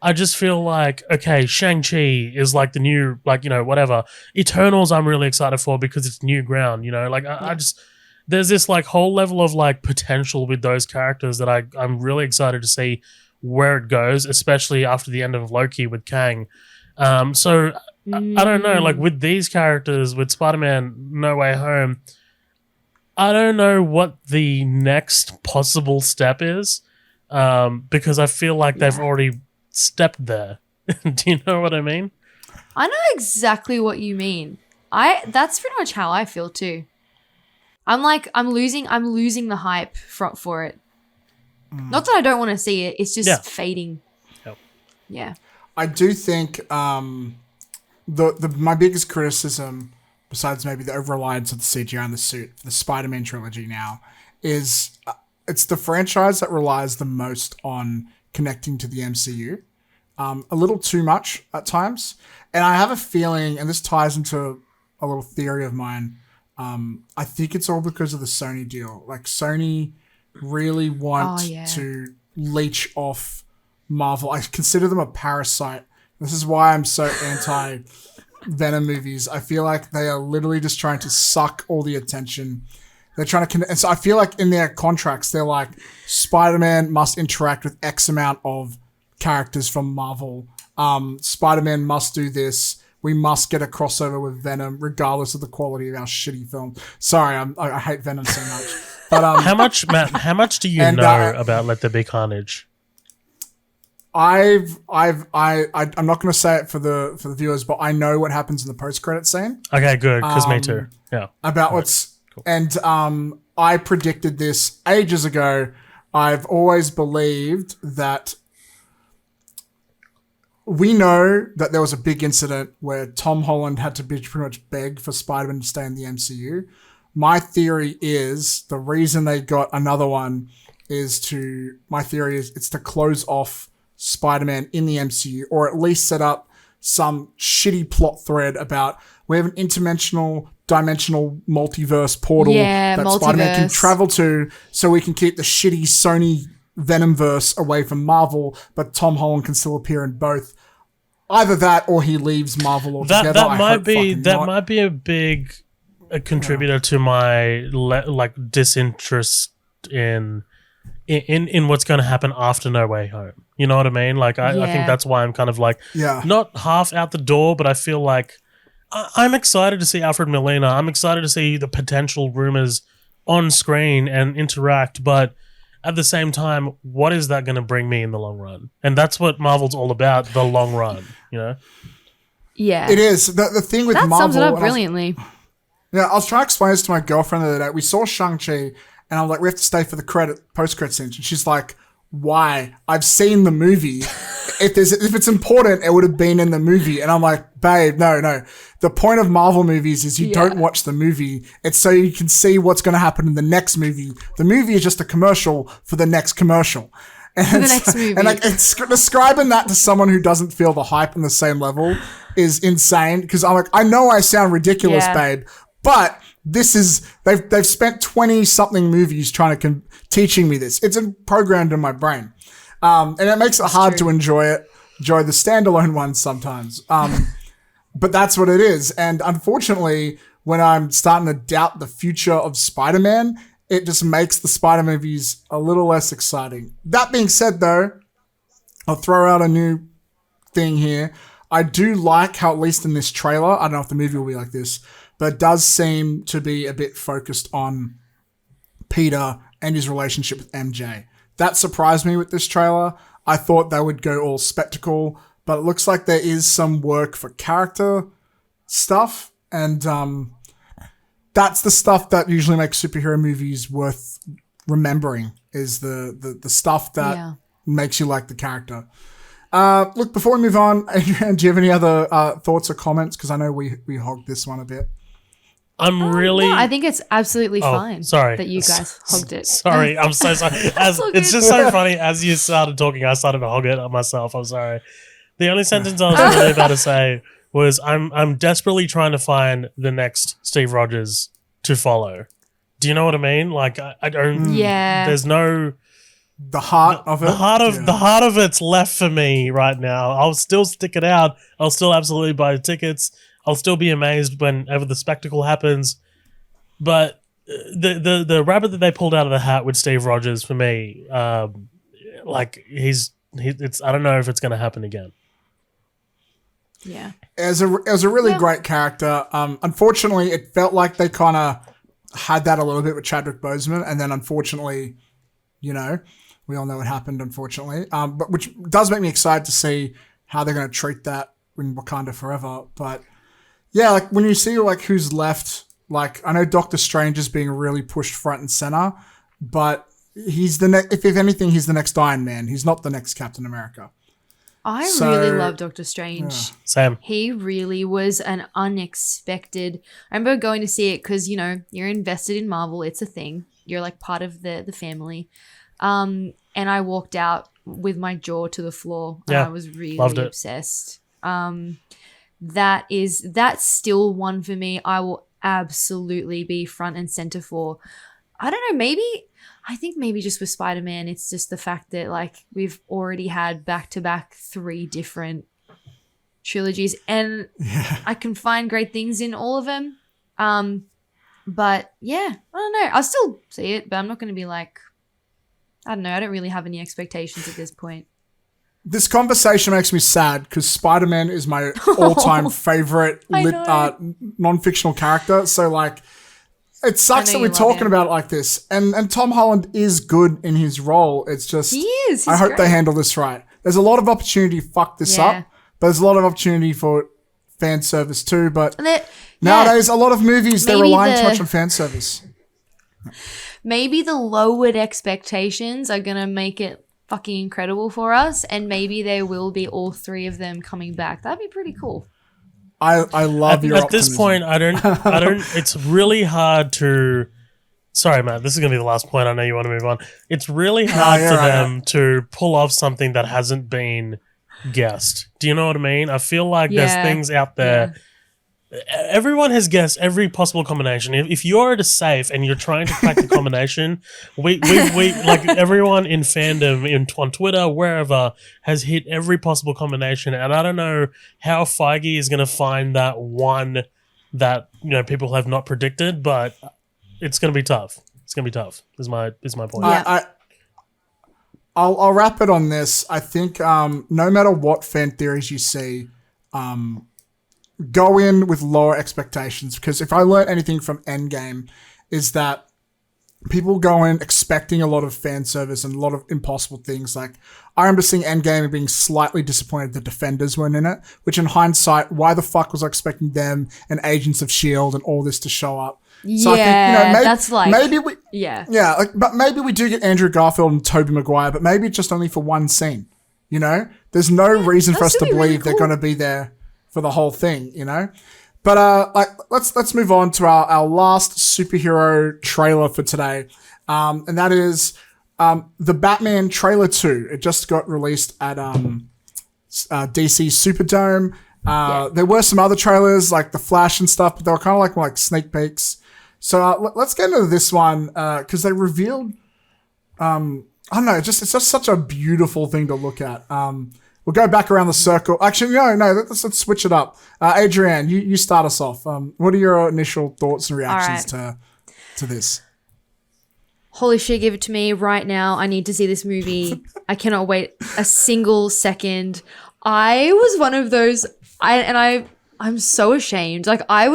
I just feel like, okay, Shang-Chi is like the new whatever. Eternals I'm really excited for because it's new ground. I just there's this like whole level of like potential with those characters that I'm really excited to see where it goes, especially after the end of Loki with Kang. I don't know, like with these characters, with Spider-Man No Way Home, I don't know what the next possible step is, because I feel like they've already stepped there. Do you know what I mean? I know exactly what you mean. That's pretty much how I feel too. I'm losing the hype for it. Not that I don't want to see it. It's just fading. Yep. Yeah. I do think my biggest criticism, besides maybe the over-reliance of the CGI and the suit for the Spider-Man trilogy now, is it's the franchise that relies the most on connecting to the MCU. A little too much at times. And I have a feeling, and this ties into a little theory of mine, I think it's all because of the Sony deal. Like, Sony really want to leech off Marvel. I consider them a parasite. This is why I'm so anti Venom movies. I feel like they are literally just trying to suck all the attention. They're trying to and so I feel like in their contracts, they're like, Spider-Man must interact with X amount of characters from Marvel. Spider-Man must do this. We must get a crossover with Venom, regardless of the quality of our shitty film. Sorry, I hate Venom so much. But how much, Matt? How much do you know about Let There Be Carnage? I'm not going to say it for the viewers, but I know what happens in the post-credit scene. Okay, good, because me too. Yeah. About what's cool. And I predicted this ages ago. I've always believed that we know that there was a big incident where Tom Holland had to pretty much beg for Spider-Man to stay in the MCU. My theory is the reason they got another one it's to close off Spider-Man in the MCU, or at least set up some shitty plot thread about we have an dimensional multiverse portal that Spider-Man can travel to, so we can keep the shitty Sony Venomverse away from Marvel, but Tom Holland can still appear in both. Either that, or he leaves Marvel altogether. That might be a big contributor to my disinterest in what's going to happen after No Way Home. You know what I mean? Like, I think that's why I'm kind of like, not half out the door, but I feel like I'm excited to see Alfred Molina. I'm excited to see the potential rumors on screen and interact, but at the same time, what is that going to bring me in the long run? And that's what Marvel's all about, the long run, you know? Yeah. It is. The thing with Marvel... That Marvel... sums it up brilliantly. I was trying to explain this to my girlfriend the other day. We saw Shang-Chi, and I was like, we have to stay for the post-credit scenes. And she's like, why? I've seen the movie. If it's important, it would have been in the movie. And I'm like, babe, no. The point of Marvel movies is you don't watch the movie. It's so you can see what's going to happen in the next movie. The movie is just a commercial for the next commercial. And for the next movie. And like, describing that to someone who doesn't feel the hype on the same level is insane. Because I'm like, I know I sound ridiculous, babe, but this is they've spent 20-something movies trying to teaching me this. It's programmed in my brain, and it makes it hard to enjoy the standalone ones sometimes. But that's what it is. And unfortunately, when I'm starting to doubt the future of Spider-Man, it just makes the Spider movies a little less exciting. That being said, though, I'll throw out a new thing here. I do like how, at least in this trailer, I don't know if the movie will be like this, but it does seem to be a bit focused on Peter and his relationship with MJ. That surprised me with this trailer. I thought they would go all spectacle, but it looks like there is some work for character stuff, and that's the stuff that usually makes superhero movies worth remembering, is the stuff that makes you like the character. Look, before we move on, Adrian, do you have any other thoughts or comments? Because I know we hogged this one a bit. No, I think it's absolutely fine. Sorry that you guys hogged it. Sorry, I'm so sorry. It's just so funny. As you started talking, I started to hog it myself. I'm sorry. The only sentence I was really about to say was, I'm desperately trying to find the next Steve Rogers to follow. Do you know what I mean? Like, I don't. Yeah. There's no. The heart of it. The heart of it's left for me right now. I'll still stick it out. I'll still absolutely buy the tickets. I'll still be amazed whenever the spectacle happens. But the rabbit that they pulled out of the hat with Steve Rogers, for me, like it's I don't know if it's going to happen again. Yeah. It was a really great character. Unfortunately, it felt like they kind of had that a little bit with Chadwick Boseman, and then unfortunately, you know, we all know what happened, unfortunately. But which does make me excited to see how they're going to treat that in Wakanda Forever. But yeah, like when you see like who's left, like I know Doctor Strange is being really pushed front and center, but he's the next. If anything, he's the next Iron Man. He's not the next Captain America. I really love Doctor Strange. Yeah. Same. He really was an unexpected. I remember going to see it because, you know, you're invested in Marvel. It's a thing. You're like part of the family. And I walked out with my jaw to the floor. Yeah, I was really obsessed. That's still one for me. I will absolutely be front and center for. I don't know, I think maybe just with Spider-Man, it's just the fact that like we've already had back-to-back 3 different trilogies, and I can find great things in all of them. But yeah, I don't know. I'll still see it, but I'm not going to be like, I don't know. I don't really have any expectations at this point. This conversation makes me sad because Spider-Man is my all-time favorite non-fictional character. So, like, it sucks that we're talking about it like this. And Tom Holland is good in his role. It's just, he is. I hope they handle this right. There's a lot of opportunity to fuck this up, but there's a lot of opportunity for fan service too. But nowadays, a lot of movies, they're relying too much on fan service. Maybe the lowered expectations are going to make it fucking incredible for us, and maybe there will be all three of them coming back. That'd be pretty cool. I love your optimism. At this point, I don't. It's really hard to. Sorry, Matt. This is gonna be the last point. I know you want to move on. It's really hard for them to pull off something that hasn't been guessed. Do you know what I mean? I feel like there's things out there. Everyone has guessed every possible combination. If you're at a safe and you're trying to crack the combination, we like everyone in fandom, on Twitter, wherever, has hit every possible combination. And I don't know how Feige is going to find that one that people have not predicted, but it's going to be tough. It's going to be tough. Is my point. Yeah. I'll wrap it on this. I think no matter what fan theories you see, go in with lower expectations, because if I learned anything from Endgame is that people go in expecting a lot of fan service and a lot of impossible things. Like, I remember seeing Endgame and being slightly disappointed the Defenders weren't in it, which in hindsight, why the fuck was I expecting them and Agents of S.H.I.E.L.D. and all this to show up? So I think, that's like... Maybe we... Yeah, but maybe we do get Andrew Garfield and Tobey Maguire, but maybe it's just only for one scene, There's no reason for us to believe they're going to be there for the whole thing, But let's move on to our last superhero trailer for today, and that is the Batman trailer 2. It just got released at DC Superdome. There were some other trailers like The Flash and stuff, but they were kind of like sneak peeks. So let's get into this one because they revealed. I don't know. It's just such a beautiful thing to look at. We'll go back around the circle. Actually, no. Let's switch it up. Adrienne, you start us off. What are your initial thoughts and reactions to this? Holy shit, give it to me right now. I need to see this movie. I cannot wait a single second. I was one of those, I'm so ashamed. Like, I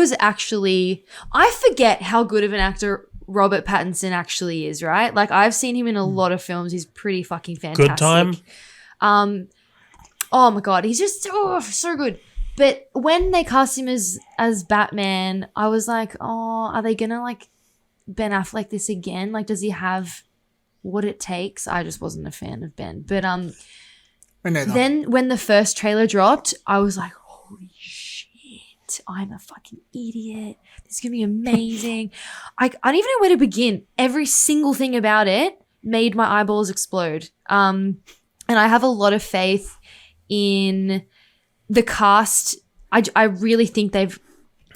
forget how good of an actor Robert Pattinson actually is, right? Like, I've seen him in a lot of films. He's pretty fucking fantastic. Good Time. Oh my God, he's just so good. But when they cast him as Batman, I was like, oh, are they gonna like Ben Affleck this again? Like, does he have what it takes? I just wasn't a fan of Ben. But then when the first trailer dropped, I was like, holy shit, I'm a fucking idiot. This is gonna be amazing. I don't even know where to begin. Every single thing about it made my eyeballs explode. And I have a lot of faith in the cast. I really think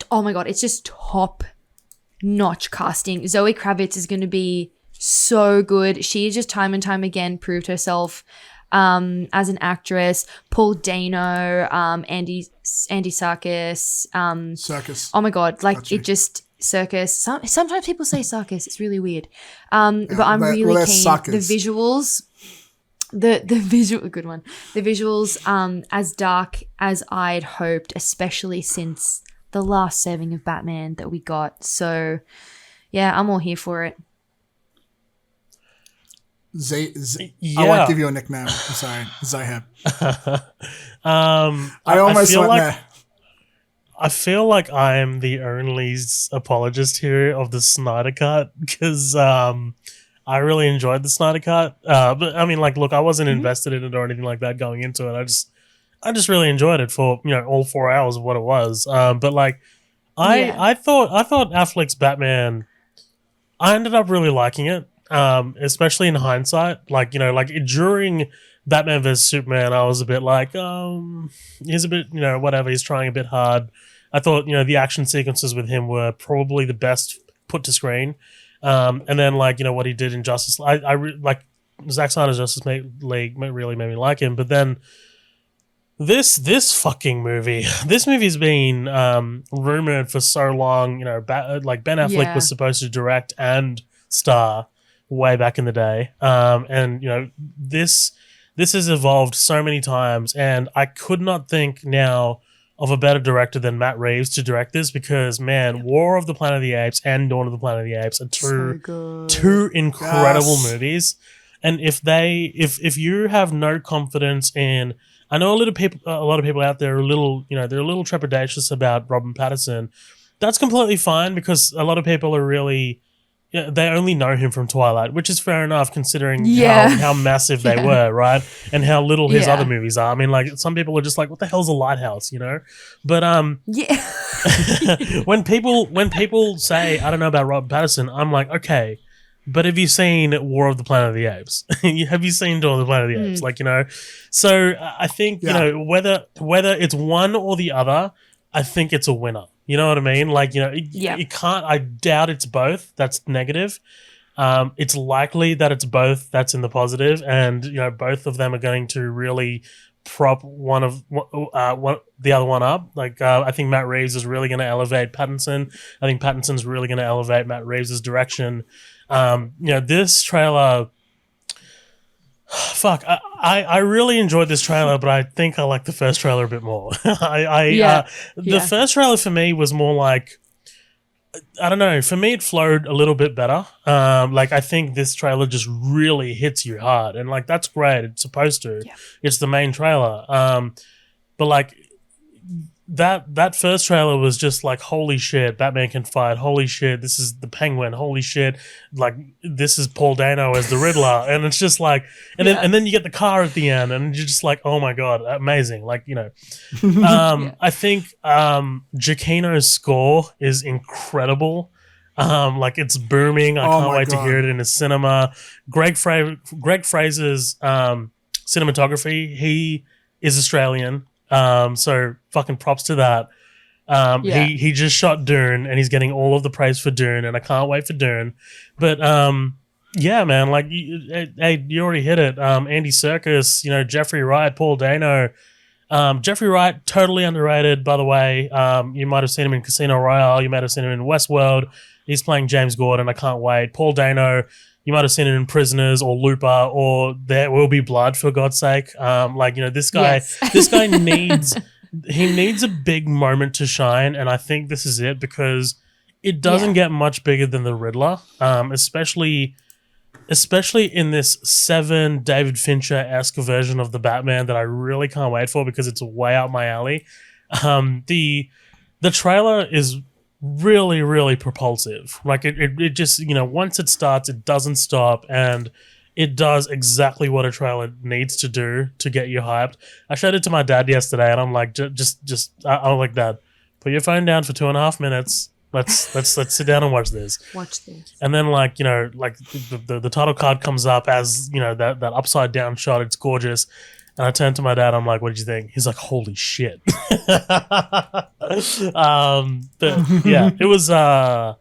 oh my God, it's just top notch casting. Zoe Kravitz is going to be so good. She just time and time again proved herself as an actress. Paul Dano, Andy Serkis. Circus. Oh my God, like it just Circus. Sometimes people say Circus. It's really weird. But I'm really keen. Suckers. The visuals. The visual, good one. The visuals, as dark as I'd hoped, especially since the last serving of Batman that we got. So, yeah, I'm all here for it. I won't give you a nickname. I'm sorry, Zoheb. I almost went there. I feel like I'm the only apologist here of the Snyder Cut because I really enjoyed the Snyder Cut. But I mean, like, look, I wasn't invested in it or anything like that going into it. I just really enjoyed it for, all 4 hours of what it was. But like, I thought Affleck's Batman, I ended up really liking it. Especially in hindsight, like during Batman vs Superman, I was a bit like, he's a bit, whatever. He's trying a bit hard. I thought, the action sequences with him were probably the best put to screen. And then what he did in Justice, I like Zack Snyder's Justice League really made me like him. But then This fucking movie. This movie's been rumored for so long. You know, like Ben Affleck Yeah. was supposed to direct and star way back in the day. And you know, this has evolved so many times, and I could not think now of a better director than Matt Reeves to direct this, because man, War of the Planet of the Apes and Dawn of the Planet of the Apes are So good. two incredible Yes. movies. And if you have no confidence in, I know a lot of people out there are a little, you know, they're a little trepidatious about Robert Pattinson. That's completely fine, because a lot of people are really, yeah, they only know him from Twilight, which is fair enough considering Yeah. how massive they Yeah. were, right? And how little his Yeah. other movies are. I mean, like, some people are just like, what the hell's a lighthouse, you know? But Yeah. when people say, I don't know about Robert Pattinson, I'm like, okay, but have you seen War of the Planet of the Apes? Have you seen Dawn of the Planet of the Apes? Like, you know, so I think, Yeah. you know, whether it's one or the other, I think it's a winner. You know what I mean? Like, you know, Yeah. it can't, I doubt it's both. That's negative. It's likely that it's both. That's in the positive. And, you know, both of them are going to really prop the other one up. Like, I think Matt Reeves is really going to elevate Pattinson. I think Pattinson's really going to elevate Matt Reeves' direction. You know, this trailer, fuck, I really enjoyed this trailer, but I think I like the first trailer a bit more. Yeah. The first trailer for me was more like, I don't know, for me it flowed a little bit better. Like, I think this trailer just really hits you hard, and like, that's great. It's supposed to. Yeah. It's the main trailer. But like, that first trailer was just like, holy shit, Batman can fight. Holy shit, this is the Penguin. Holy shit, like, this is Paul Dano as the Riddler. And it's just like, and then you get the car at the end, and you're just like, oh my god, amazing. Like, you know, I think Giacchino's score is incredible. Like, it's booming. I can't my wait to God. hear it in the cinema. Greg Fraser's cinematography. He is Australian. So fucking props to that. Yeah. He just shot Dune, and he's getting all of the praise for Dune, and I can't wait for Dune. But yeah, man, like, hey, you already hit it. Andy Serkis, you know, Jeffrey Wright, Paul Dano. Jeffrey Wright, totally underrated, by the way. You might have seen him in Casino Royale. You might have seen him in Westworld. He's playing James Gordon. I can't wait. Paul Dano, you might have seen him in Prisoners or Looper or There Will Be Blood, for God's sake. Like, you know, this guy, Yes. this guy needs a big moment to shine, and I think this is it, because it doesn't get much bigger than the Riddler, especially in this Seven David Fincher-esque version of the Batman that I really can't wait for, because it's way up my alley. The trailer is really, really propulsive. Like, it just, you know, once it starts, it doesn't stop, and it does exactly what a trailer needs to do to get you hyped. I showed it to my dad yesterday, and I'm like, I'm like, Dad, put your phone down for 2.5 minutes. Let's sit down and watch this. Watch this. And then, like, you know, like the title card comes up as, you know, that upside down shot. It's gorgeous. And I turned to my dad. I'm like, what did you think? He's like, holy shit. But yeah, it was, I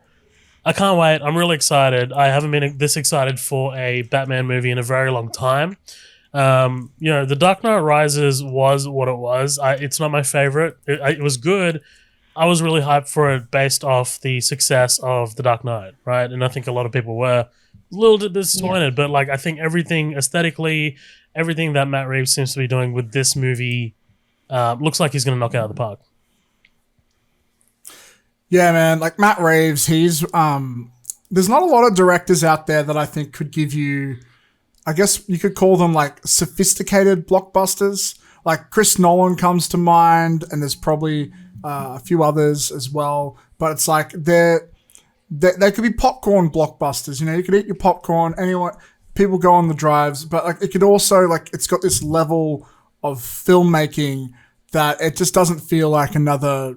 can't wait. I'm really excited. I haven't been this excited for a Batman movie in a very long time. You know, The Dark Knight Rises was what it was. It's not my favorite. It was good. I was really hyped for it based off the success of The Dark Knight, right? And I think a lot of people were a little bit disappointed, but like, I think everything aesthetically, everything that Matt Reeves seems to be doing with this movie looks like he's going to knock it out of the park. Yeah, man. Like, Matt Reeves, he's there's not a lot of directors out there that I think could give you, I guess you could call them like sophisticated blockbusters. Like, Chris Nolan comes to mind, and there's probably a few others as well. But it's like they could be popcorn blockbusters. You know, you could eat your popcorn. Anyone, people go on the drives, but like, it could also, like, it's got this level of filmmaking that it just doesn't feel like another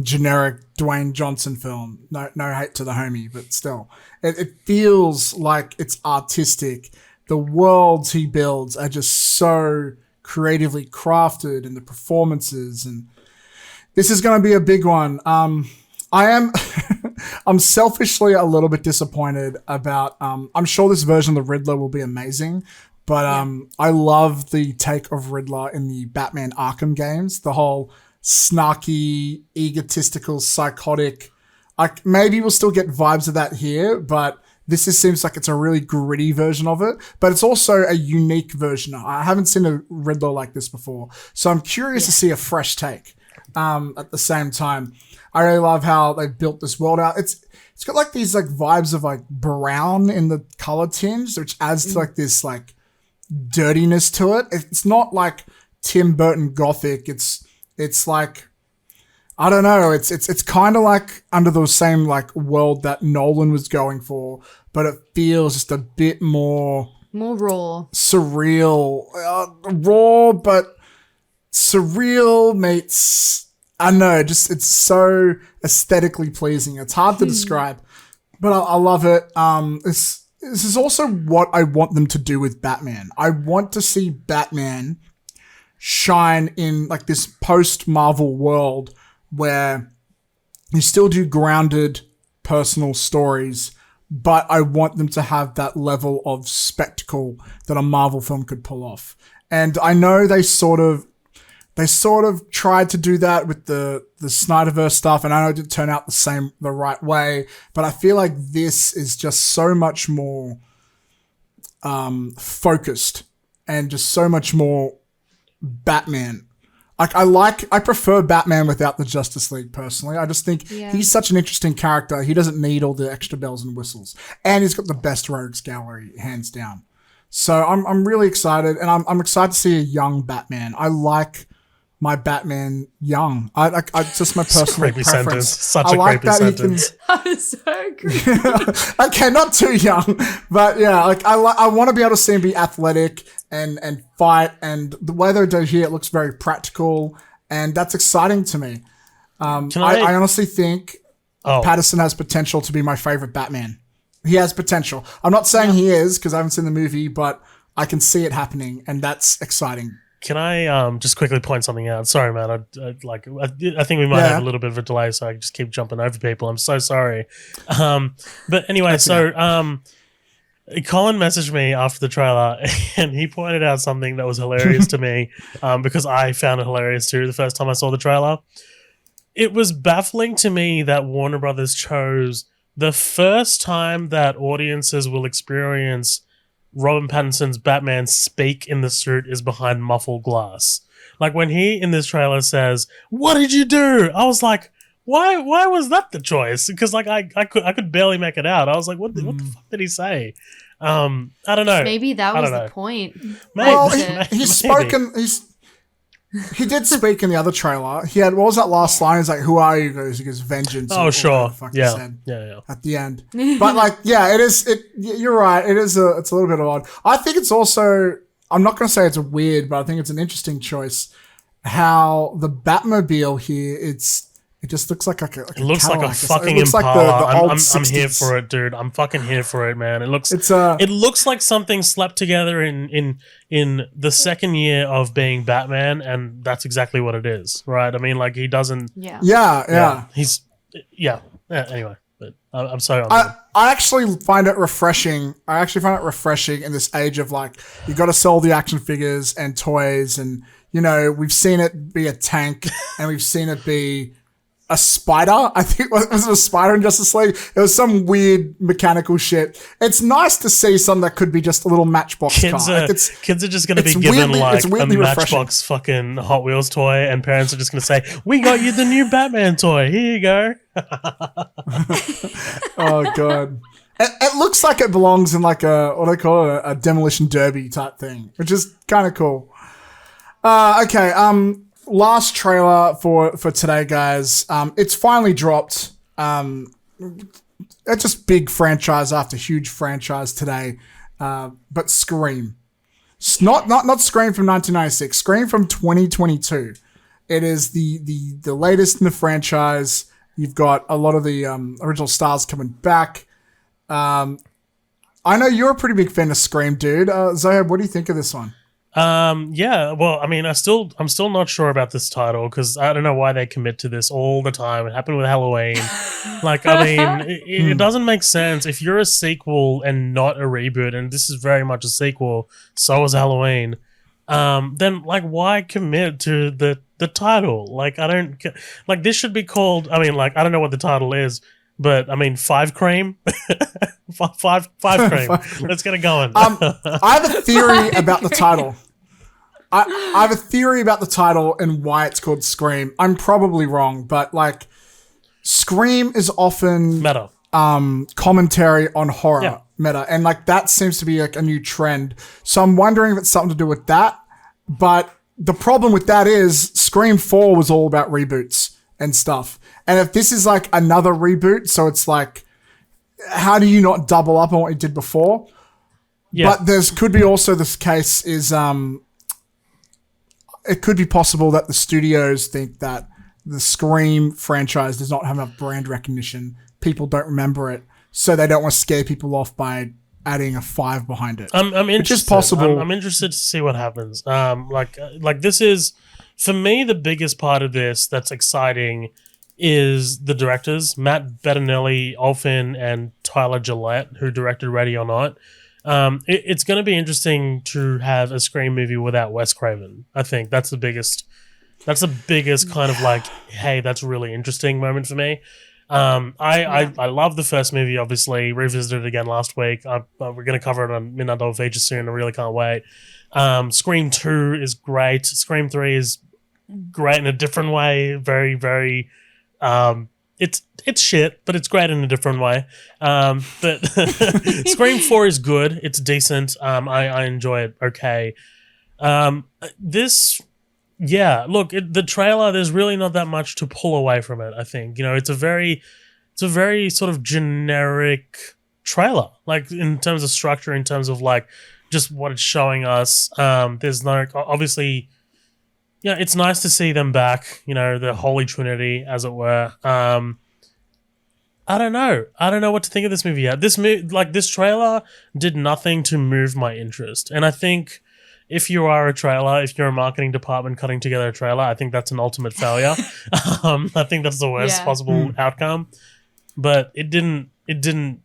generic Dwayne Johnson film. No hate to the homie, but still, it feels like it's artistic. The worlds he builds are just so creatively crafted, and the performances, and this is going to be a big one. I'm selfishly a little bit disappointed about, I'm sure this version of the Riddler will be amazing, But I love the take of Riddler in the Batman Arkham games. The whole snarky, egotistical, psychotic. Maybe we'll still get vibes of that here, but this seems like it's a really gritty version of it. But it's also a unique version. I haven't seen a Riddler like this before, so I'm curious to see a fresh take. At the same time, I really love how they built this world out. It's got like these like vibes of like brown in the color tinge, which adds to like this like dirtiness to it. It's not like Tim Burton Gothic. It's like, I don't know. It's kind of like under the same like world that Nolan was going for, but it feels just a bit more raw, surreal, raw, but surreal meets, I don't know, just it's so aesthetically pleasing. It's hard to describe, but I love it. This is also what I want them to do with Batman. I want to see Batman shine in like this post-Marvel world where you still do grounded personal stories, but I want them to have that level of spectacle that a Marvel film could pull off. And I know they sort of tried to do that with the Snyderverse stuff, and I know it didn't turn out the right way, but I feel like this is just so much more focused and just so much more Batman. I prefer Batman without the Justice League personally. I just think he's such an interesting character. He doesn't need all the extra bells and whistles, and he's got the best rogues gallery hands down. So I'm really excited, and I'm excited to see a young Batman. I like my Batman young. It's just my personal preference. Such a creepy sentence. That is so creepy. Okay, not too young, but yeah, like I want to be able to see him be athletic and fight, and the way they do here, it looks very practical, and that's exciting to me. I honestly think Pattinson has potential to be my favorite Batman. He has potential. I'm not saying he is because I haven't seen the movie, but I can see it happening, and that's exciting. Can I just quickly point something out? Sorry, man. I think we might have a little bit of a delay, so I just keep jumping over people. I'm so sorry. But anyway, Colin messaged me after the trailer, and he pointed out something that was hilarious to me because I found it hilarious too the first time I saw the trailer. It was baffling to me that Warner Brothers chose the first time that audiences will experience Robert Pattinson's Batman speak in the suit is behind muffled glass. Like when he in this trailer says, "What did you do?" I was like, why was that the choice? Because like I could barely make it out. I was like, what the fuck did he say? I don't know. Maybe that was the point. Maybe. Well, he did speak in the other trailer. He had, what was that last line? He's like, "Who are you?" He goes, "Vengeance." Oh, sure. Yeah. At the end. But like, yeah, you're right. It's a little bit odd. I think it's also, I'm not going to say it's weird, but I think it's an interesting choice how the Batmobile here, it just looks like a it looks Cadillac. like a fucking looks Impala. like the old I'm here 60s. for it, dude. I'm fucking here for it, man. It looks like something slapped together in the second year of being Batman, and that's exactly what it is, right? I mean, like he doesn't. Yeah. Anyway, but I'm sorry. I actually find it refreshing. In this age of like, you got to sell the action figures and toys, and you know we've seen it be a tank, and we've seen it be a spider. I think was it a spider in Justice League? It was some weird mechanical shit. It's nice to see something that could be just a little Matchbox car. Kids are just going to be given like a Matchbox fucking Hot Wheels toy, and parents are just going to say, "We got you the new Batman toy. Here you go." Oh god. It looks like it belongs in like a demolition derby type thing, which is kind of cool. Okay. Last trailer for today, guys. It's finally dropped. It's just big franchise after huge franchise today. But Scream. It's not Scream from 1996. Scream from 2022. It is the latest in the franchise. You've got a lot of the original stars coming back. I know you're a pretty big fan of Scream, dude. Zoheb, what do you think of this one? Yeah, well, I mean, I'm still not sure about this title because I don't know why they commit to this all the time. It happened with Halloween. Like, I mean, it doesn't make sense if you're a sequel and not a reboot, and this is very much a sequel. So is Halloween. Then like, why commit to the title? Like, I don't like this should be called. I mean, like, I don't know what the title is, but I mean, Five Cream, five Cream. Let's get it going. I have a theory about the title. I have a theory about the title and why it's called Scream. I'm probably wrong, but like, Scream is often Meta. Commentary on horror. Yeah. Meta, and like that seems to be like a new trend. So I'm wondering if it's something to do with that. But the problem with that is Scream 4 was all about reboots and stuff. And if this is like another reboot, so it's like, how do you not double up on what you did before? Yeah. But there's could be also this case is it could be possible that the studios think that the Scream franchise does not have enough brand recognition. People don't remember it, so they don't want to scare people off by adding a 5 behind it. I'm interested. Which is possible. I'm interested to see what happens. Like this is, for me, the biggest part of this that's exciting is the directors, Matt Bettinelli, Olfin, and Tyler Gillette, who directed Ready or Not. It's going to be interesting to have a Scream movie without Wes Craven. I think that's the biggest kind of like, hey, that's a really interesting moment for me. I love the first movie, obviously, revisited it again last week. We're going to cover it on Midnight Double Feature soon. I really can't wait. Scream 2 is great. Scream 3 is great in a different way. Very, very, it's shit, but it's great in a different way. But Scream 4 is good. It's decent. I enjoy it. Okay. Yeah, look, the trailer, there's really not that much to pull away from it, I think. You know, it's a very sort of generic trailer, like in terms of structure, in terms of like just what it's showing us. There's no, obviously, yeah, it's nice to see them back, you know, the Holy Trinity, as it were. I don't know. I don't know what to think of this movie yet. This trailer did nothing to move my interest. And I think if you are a trailer, if you're a marketing department cutting together a trailer, I think that's an ultimate failure. I think that's the worst possible outcome. But it didn't, you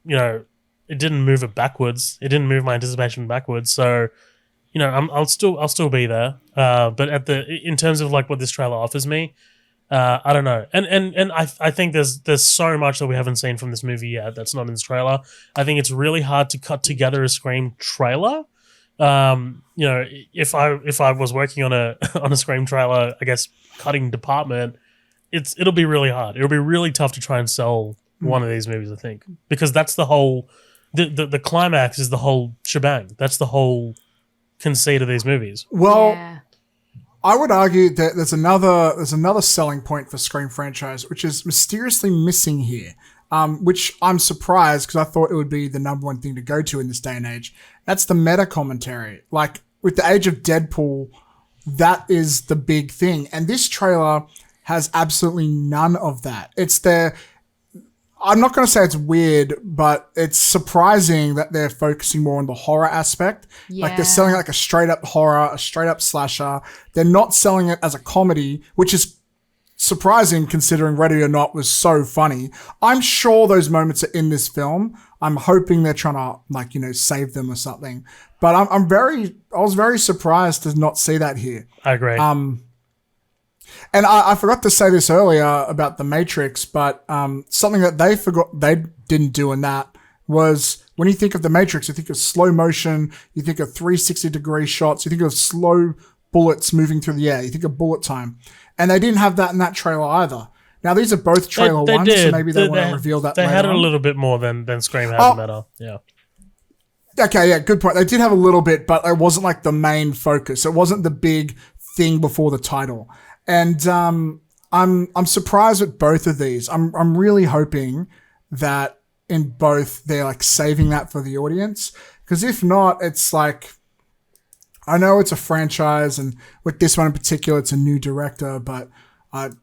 know, it didn't move it backwards. It didn't move my anticipation backwards. So, you know, I'll still be there. But in terms of like what this trailer offers me, I don't know. And I think there's so much that we haven't seen from this movie yet that's not in this trailer. I think it's really hard to cut together a Scream trailer. You know, if I was working on a Scream trailer, I guess cutting department, it'll be really hard. It'll be really tough to try and sell one of these movies, I think, because that's the whole the climax is the whole shebang. That's the whole conceit of these movies. Well, yeah. I would argue that there's another selling point for Scream franchise, which is mysteriously missing here. Which I'm surprised because I thought it would be the number one thing to go to in this day and age. That's the meta commentary. Like with the age of Deadpool, that is the big thing. And this trailer has absolutely none of that. I'm not going to say it's weird, but it's surprising that they're focusing more on the horror aspect. Yeah. Like they're selling it like a straight up horror, a straight up slasher. They're not selling it as a comedy, which is surprising considering Ready or Not was so funny. I'm sure those moments are in this film. I'm hoping they're trying to, like, you know, save them or something. But I was very surprised to not see that here. I agree. And I forgot to say this earlier about The Matrix, but something that they didn't do in that was when you think of The Matrix, you think of slow motion, you think of 360-degree shots, you think of slow bullets moving through the air, you think of bullet time. And they didn't have that in that trailer either. Now, these are both trailer they ones, did. so maybe they want to reveal that later. They had it a little bit more than Scream has meta. Yeah. Okay, yeah, good point. They did have a little bit, but it wasn't like the main focus. It wasn't the big thing before the title. And I'm surprised with both of these. I'm really hoping that in both they're like saving that for the audience. Because if not, it's like, I know it's a franchise, and with this one in particular, it's a new director, but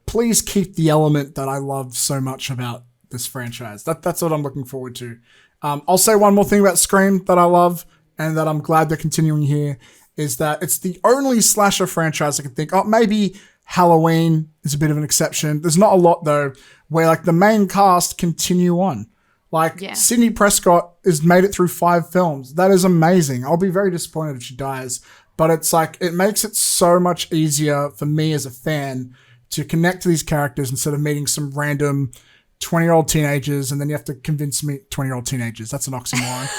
please keep the element that I love so much about this franchise. That's what I'm looking forward to. I'll say one more thing about Scream that I love and that I'm glad they're continuing here is that it's the only slasher franchise I can think. Oh, maybe Halloween is a bit of an exception. There's not a lot though, where like the main cast continue on. Like Sydney Prescott has made it through 5 films. That is amazing. I'll be very disappointed if she dies, but it's like it makes it so much easier for me as a fan to connect to these characters instead of meeting some random 20-year-old teenagers, and then you have to convince me 20-year-old teenagers. That's an oxymoron.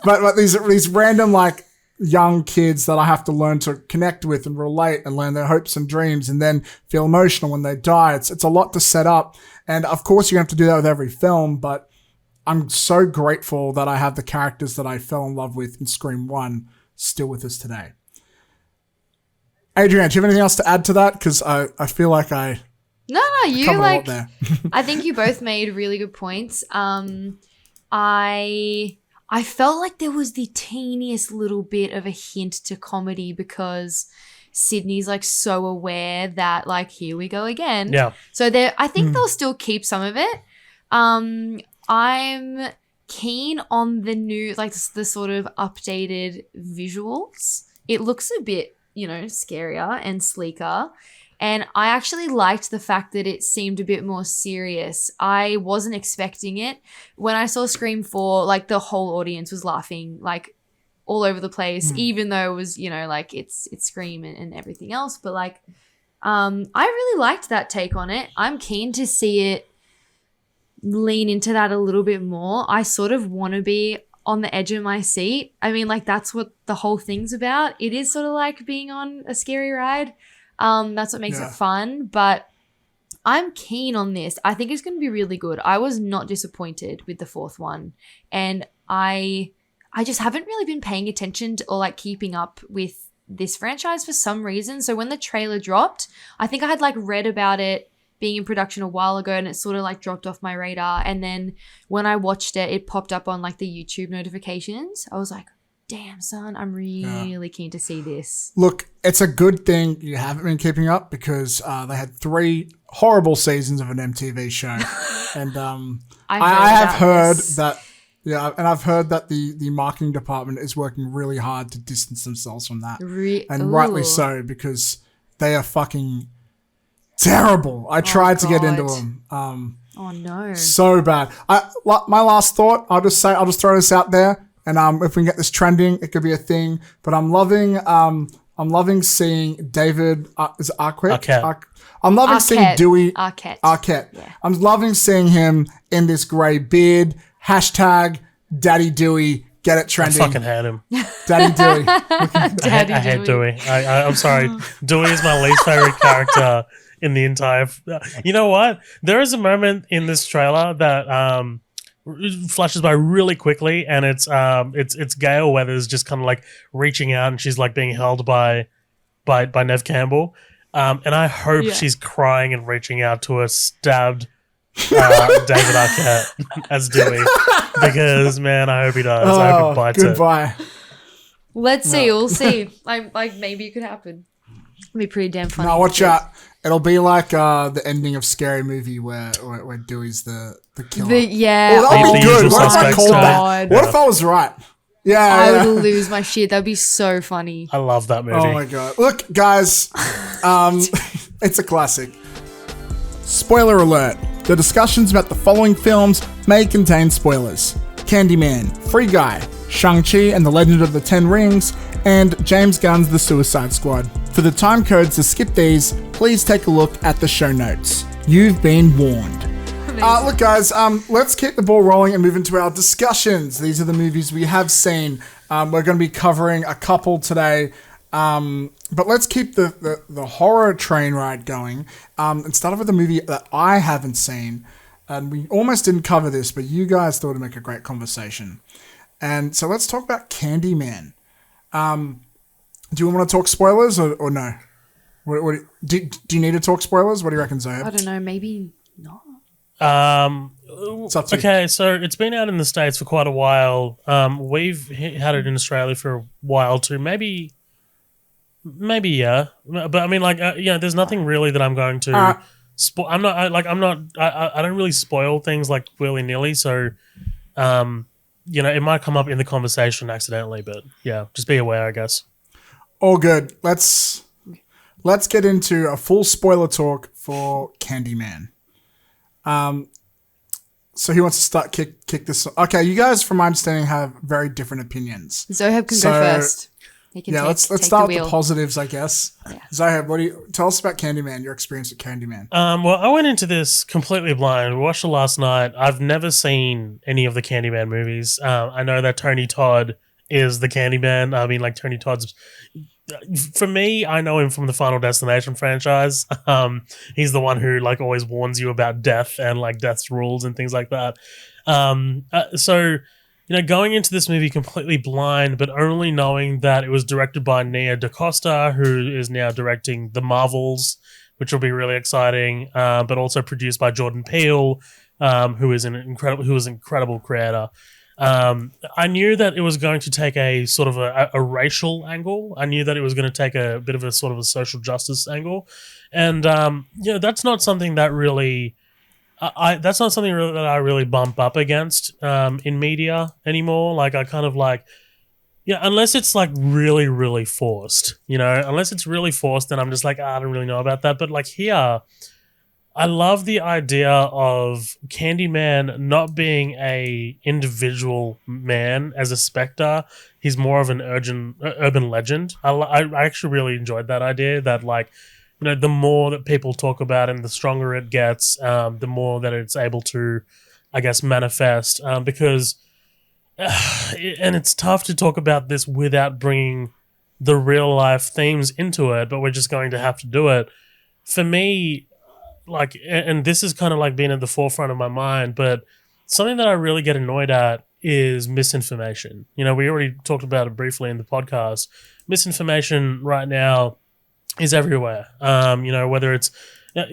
But these random like young kids that I have to learn to connect with and relate and learn their hopes and dreams, and then feel emotional when they die. It's a lot to set up, and of course you have to do that with every film. But I'm so grateful that I have the characters that I fell in love with in Scream 1 still with us today. Adrienne, do you have anything else to add to that? Because I feel like I you covered like a lot there. I think you both made really good points. I felt like there was the teeniest little bit of a hint to comedy because Sydney's like so aware that like here we go again. Yeah. So I think they'll still keep some of it. I'm keen on the new like the sort of updated visuals. It looks a bit, scarier and sleeker. And I actually liked the fact that it seemed a bit more serious. I wasn't expecting it. When I saw Scream 4, like the whole audience was laughing like all over the place, even though it was, like it's Scream and everything else. But like, I really liked that take on it. I'm keen to see it lean into that a little bit more. I sort of want to be on the edge of my seat. I mean, like that's what the whole thing's about. It is sort of like being on a scary ride. That's what makes it fun, but I'm keen on this. I think it's going to be really good. I was not disappointed with the 4th one, and I just haven't really been paying attention to, or like keeping up with this franchise for some reason. So when the trailer dropped, I think I had like read about it being in production a while ago, and it sort of like dropped off my radar. And then when I watched it, it popped up on like the YouTube notifications. I was like, damn, son, I'm really keen to see this. Look, it's a good thing you haven't been keeping up because they had 3 horrible seasons of an MTV show. And I have heard that, and I've heard that the marketing department is working really hard to distance themselves from that. And rightly so, because they are fucking terrible. I tried to get into them. Oh, no. So bad. My last thought, I'll just throw this out there. And if we can get this trending, it could be a thing. But I'm loving seeing David. Is it Arquette? I'm loving seeing Dewey. Arquette. Yeah. I'm loving seeing him in this grey beard. Hashtag Daddy Dewey. Get it trending. I fucking hate him. Daddy Dewey. I hate Dewey. I'm sorry. Dewey is my least favorite character in the entire. You know what? There is a moment in this trailer that flashes by really quickly, and it's Gail Weathers just kind of like reaching out, and she's like being held by Nev Campbell, and I hope she's crying and reaching out to a stabbed David Arquette as Dewey, because man, I hope he does. I hope he bites goodbye. Let's see. We'll see. Like maybe it could happen. It'll be pretty damn funny. No, watch out. It'll be like the ending of Scary Movie where Dewey's the killer. That'll be good. What if I called that? What if I was right? I would lose my shit. That'd be so funny. I love that movie. Oh my god. Look, guys, it's a classic. Spoiler alert. The discussions about the following films may contain spoilers. Candyman, Free Guy, Shang-Chi and the Legend of the Ten Rings, and James Gunn's The Suicide Squad. For the time codes to skip these, please take a look at the show notes. You've been warned. Look, guys, let's keep the ball rolling and move into our discussions. These are the movies we have seen. We're going to be covering a couple today, but let's keep the horror train ride going and start off with a movie that I haven't seen. And we almost didn't cover this, but you guys thought it'd make a great conversation. And so let's talk about Candyman. Do you want to talk spoilers or no? Do you need to talk spoilers? What do you reckon, Zoheb? I don't know. Maybe not. It's up to you. So it's been out in the States for quite a while. We've had it in Australia for a while too. Maybe yeah. But I mean, like, there's nothing really that I'm going to. I don't really spoil things like willy nilly. So, it might come up in the conversation accidentally, but yeah, just be aware, I guess. All good. Let's get into a full spoiler talk for Candyman. So who wants to start kick this? Okay, you guys, from my understanding, have very different opinions. Zoheb can go first. He can let's start with the positives, I guess. Yeah. Zoheb, tell us about Candyman, your experience with Candyman. Well, I went into this completely blind. We watched it last night. I've never seen any of the Candyman movies. I know that Tony Todd is the Candyman. I mean, like, Tony Todd's... For me, I know him from the Final Destination franchise. He's the one who, like, always warns you about death and, like, death's rules and things like that. So... going into this movie completely blind, but only knowing that it was directed by Nia DaCosta, who is now directing The Marvels, which will be really exciting, but also produced by Jordan Peele, who is an incredible creator. I knew that it was going to take a sort of a racial angle. I knew that it was going to take a bit of a sort of a social justice angle. And, that's not something that really... that's not something that I really bump up against in media anymore. Like, I kind of like, unless it's like really, really forced, unless it's really forced, then I'm just like, I don't really know about that. But like here, I love the idea of Candyman not being a individual man as a specter. He's more of an urban legend. I actually really enjoyed that idea that, like, the more that people talk about it, the stronger it gets, the more that it's able to, I guess, manifest. Because, and it's tough to talk about this without bringing the real life themes into it, but we're just going to have to do it. For me, like, and this is kind of like being at the forefront of my mind, but something that I really get annoyed at is misinformation. We already talked about it briefly in the podcast. Misinformation right now is everywhere. Whether it's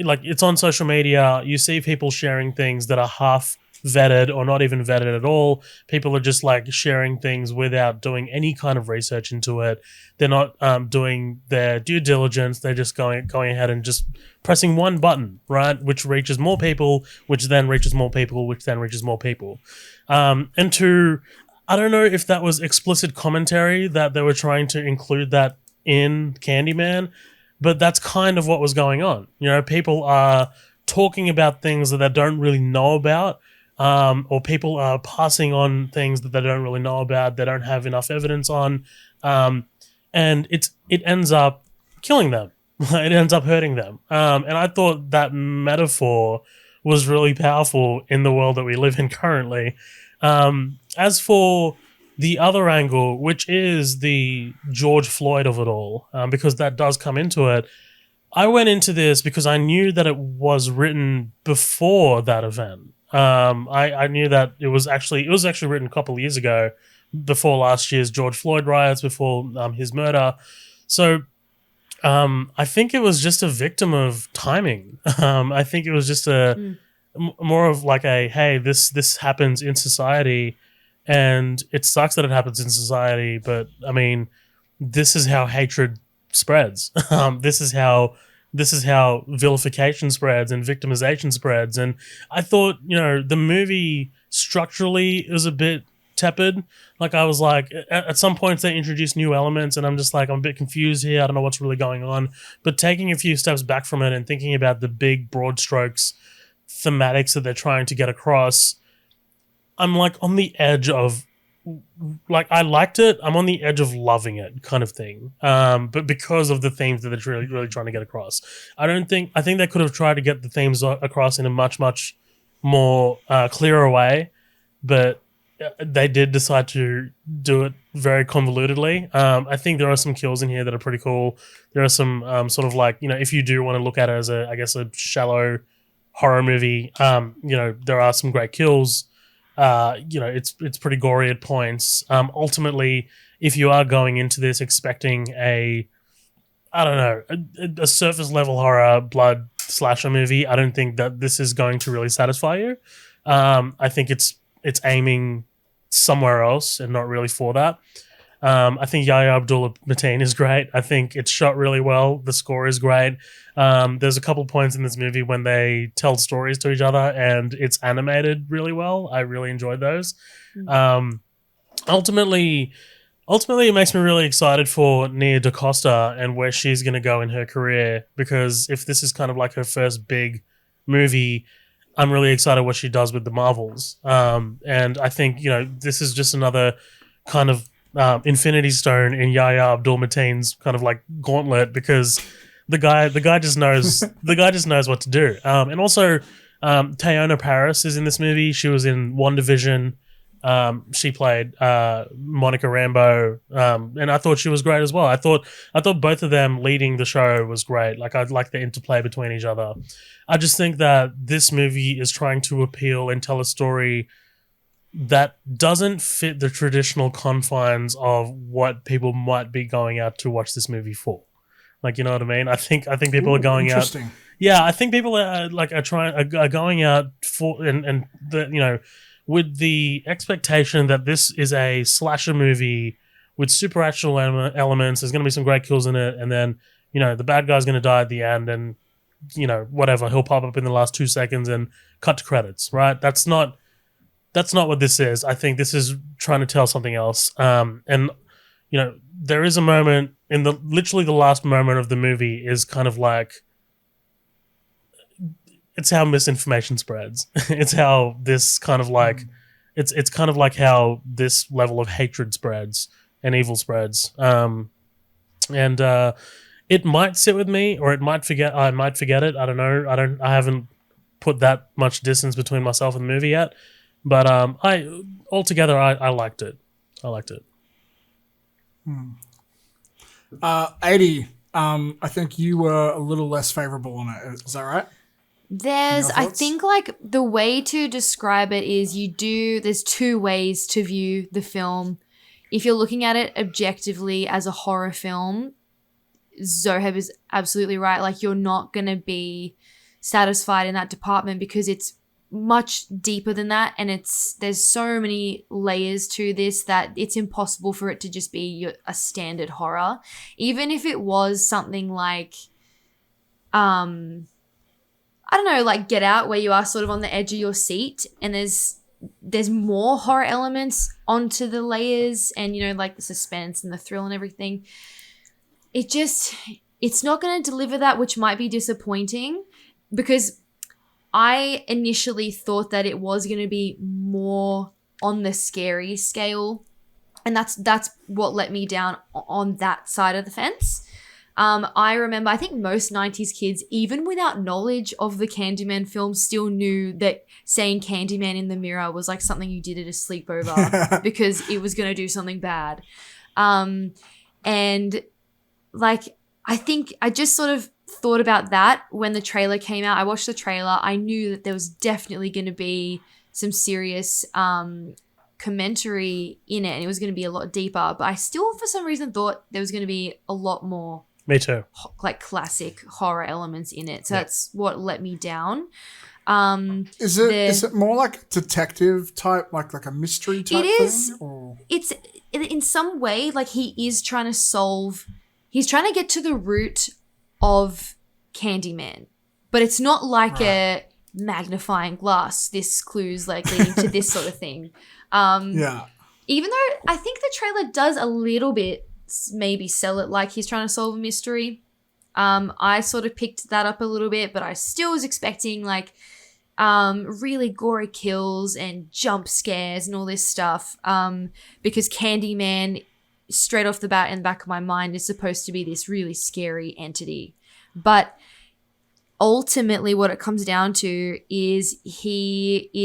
like it's on social media, you see people sharing things that are half vetted or not even vetted at all. People are just like sharing things without doing any kind of research into it. They're not doing their due diligence. They're just going ahead and just pressing one button, right? Which reaches more people, which then reaches more people, which then reaches more people. I don't know if that was explicit commentary that they were trying to include that in Candyman, but that's kind of what was going on. People are talking about things that they don't really know about, or people are passing on things that they don't really know about, they don't have enough evidence on, and it ends up killing them. It ends up hurting them. And I thought that metaphor was really powerful in the world that we live in currently. As for the other angle, which is the George Floyd of it all, because that does come into it, I went into this because I knew that it was written before that event. I knew that it was actually written a couple of years ago, before last year's George Floyd riots, before his murder. So I think it was just a victim of timing. I think it was just more of like hey, this happens in society. And it sucks that it happens in society, but I mean, this is how hatred spreads. This is how vilification spreads and victimization spreads. And I thought, the movie structurally is a bit tepid. Like, I was like, at some points they introduce new elements, and I'm just like, I'm a bit confused here. I don't know what's really going on. But taking a few steps back from it and thinking about the big broad strokes thematics that they're trying to get across, I'm like on the edge of, like, I liked it. I'm on the edge of loving it, kind of thing. But because of the themes that they're really, really trying to get across, I think they could have tried to get the themes across in a much, much more clearer way. But they did decide to do it very convolutedly. I think there are some kills in here that are pretty cool. There are some sort of like, if you do want to look at it as a shallow horror movie, there are some great kills. It's pretty gory at points. Ultimately, if you are going into this expecting a surface level horror blood slasher movie, I don't think that this is going to really satisfy you. I think it's aiming somewhere else and not really for that. I think Yahya Abdul-Mateen is great. I think it's shot really well. The score is great. There's a couple points in this movie when they tell stories to each other and it's animated really well. I really enjoyed those. ultimately, it makes me really excited for Nia DaCosta and where she's going to go in her career, because if this is kind of like her first big movie, I'm really excited what she does with the Marvels. And I think, this is just another kind of Infinity Stone in Yahya Abdul-Mateen's kind of like gauntlet, because the guy just knows what to do. And also, Teyonah Parris is in this movie. She was in WandaVision. She played Monica Rambeau, and I thought she was great as well. I thought both of them leading the show was great. Like, I like the interplay between each other. I just think that this movie is trying to appeal and tell a story that doesn't fit the traditional confines of what people might be going out to watch this movie for. Like, you know what I mean? I think people are going out. Interesting. Yeah, I think people are going out for and the with the expectation that this is a slasher movie with supernatural elements. There's going to be some great kills in it, and then the bad guy's going to die at the end, and whatever, he'll pop up in the last 2 seconds and cut to credits. Right? That's not what this is. I think this is trying to tell something else. And there is a moment in literally the last moment of the movie is kind of like, it's how misinformation spreads. It's how this kind of like, it's kind of like how this level of hatred spreads and evil spreads. And it might sit with me, or I might forget it. I don't know. I haven't put that much distance between myself and the movie yet. But I liked it. I liked it. 80. I think you were a little less favorable on it. Is that right? I think like the way to describe it is there's two ways to view the film. If you're looking at it objectively as a horror film, Zoheb is absolutely right. Like, you're not going to be satisfied in that department because it's much deeper than that, and there's so many layers to this that it's impossible for it to just be a standard horror. Even if it was something like I don't know, like Get Out, where you are sort of on the edge of your seat and there's more horror elements onto the layers, and like the suspense and the thrill and everything. It's not going to deliver that, which might be disappointing, because I initially thought that it was going to be more on the scary scale, and that's what let me down on that side of the fence. I remember, I think most 90s kids, even without knowledge of the Candyman film, still knew that saying Candyman in the mirror was like something you did at a sleepover because it was going to do something bad. And like, I think I just sort of thought about that when the trailer came out. I watched the trailer. I knew that there was definitely going to be some serious commentary in it, and it was going to be a lot deeper. But I still, for some reason, thought there was going to be a lot more. Me too. Like classic horror elements in it. So that's what let me down. Is it more like detective type, like a mystery type thing? It is. Or? It's in some way like he's trying to get to the root of Candyman, but it's not like a magnifying glass. This clue's like leading to this sort of thing. Yeah. Even though I think the trailer does a little bit maybe sell it like he's trying to solve a mystery. I sort of picked that up a little bit, but I still was expecting like really gory kills and jump scares and all this stuff, because Candyman, straight off the bat in the back of my mind, is supposed to be this really scary entity. But ultimately what it comes down to is he's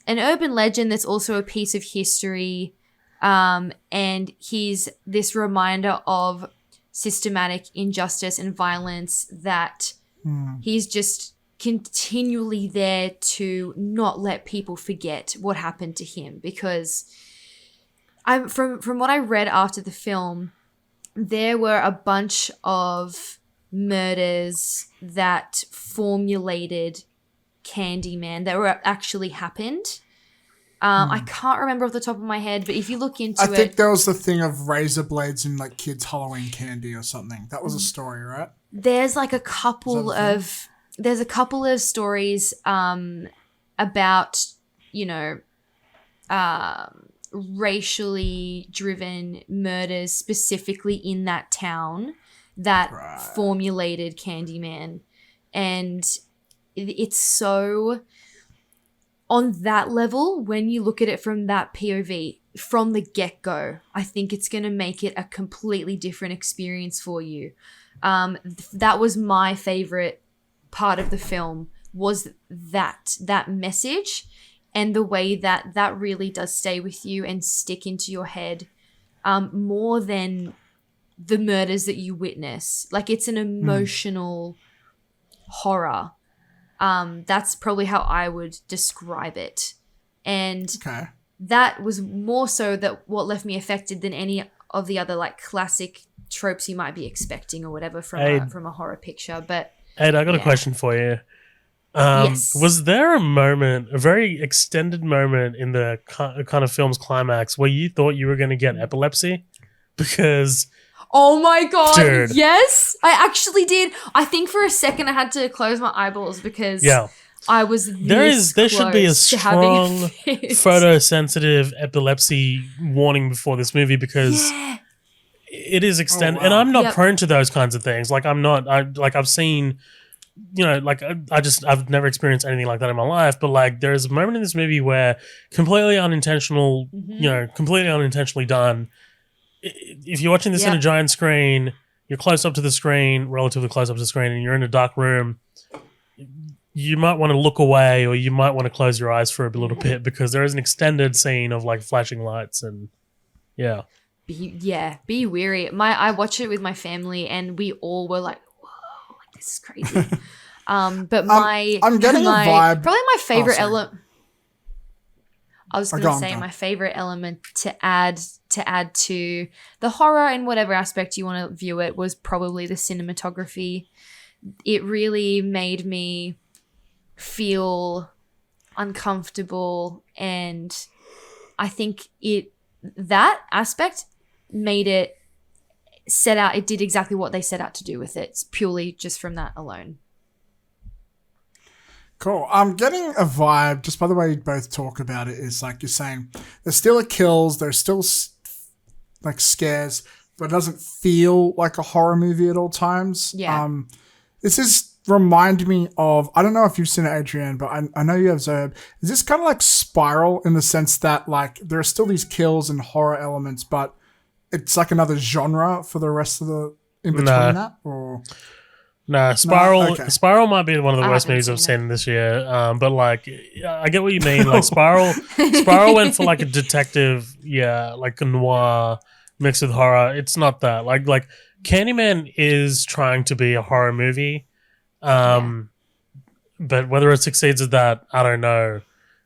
an urban legend that's also a piece of history, and he's this reminder of systematic injustice and violence that he's just continually there to not let people forget what happened to him. Because from what I read after the film, there were a bunch of murders that formulated Candyman that were actually happened. I can't remember off the top of my head, but if you look into it... I think there was the thing of razor blades in like kids' Halloween candy or something. That was a story, right? There's like a couple of... There's a couple of stories about, racially driven murders specifically in that town that formulated Candyman. And it's so, on that level, when you look at it from that POV, from the get-go, I think it's going to make it a completely different experience for you. That was my favorite part of the film, was that message and the way that really does stay with you and stick into your head, more than the murders that you witness. Like, it's an emotional horror. That's probably how I would describe it. And that was more so that what left me affected than any of the other like classic tropes you might be expecting or whatever from a horror picture. But Ed, I got a question for you. Yes. Was there a moment, a very extended moment in the kind of film's climax where you thought you were going to get epilepsy? Because... Oh my God, dude. Yes, I actually did. I think for a second I had to close my eyeballs because I was there should be a strong photosensitive epilepsy warning before this movie because it is extended. And I'm not prone to those kinds of things. Like I've seen, I've never experienced anything like that in my life, but like there's a moment in this movie where completely unintentional, completely unintentionally done. If you're watching this in a giant screen, you're close up to the screen, relatively close up to the screen, and you're in a dark room, you might want to look away or you might want to close your eyes for a little bit because there is an extended scene of like flashing lights and be wary. I watched it with my family and we all were like, whoa, like this is crazy. But I'm getting a vibe. Probably my favorite element. I was going to say my favorite element to add to the horror in whatever aspect you want to view it was probably the cinematography. It really made me feel uncomfortable, and I think that aspect made it it did exactly what they set out to do with it. It's purely just from that alone. Cool. I'm getting a vibe, just by the way you both talk about it, is like you're saying there's still kills, there's still like scares, but it doesn't feel like a horror movie at all times. Yeah. This is remind me of, I don't know if you've seen it, Adrienne, but I know you have, Zoheb. Is this kind of like Spiral in the sense that like there are still these kills and horror elements, but it's like another genre for the rest of the in between that? Or... Nah, Spiral might be one of the worst movies I've seen this year. But like, I get what you mean. Like Spiral went for like a detective, like a noir mixed with horror. It's not that. Like Candyman is trying to be a horror movie, but whether it succeeds at that, I don't know.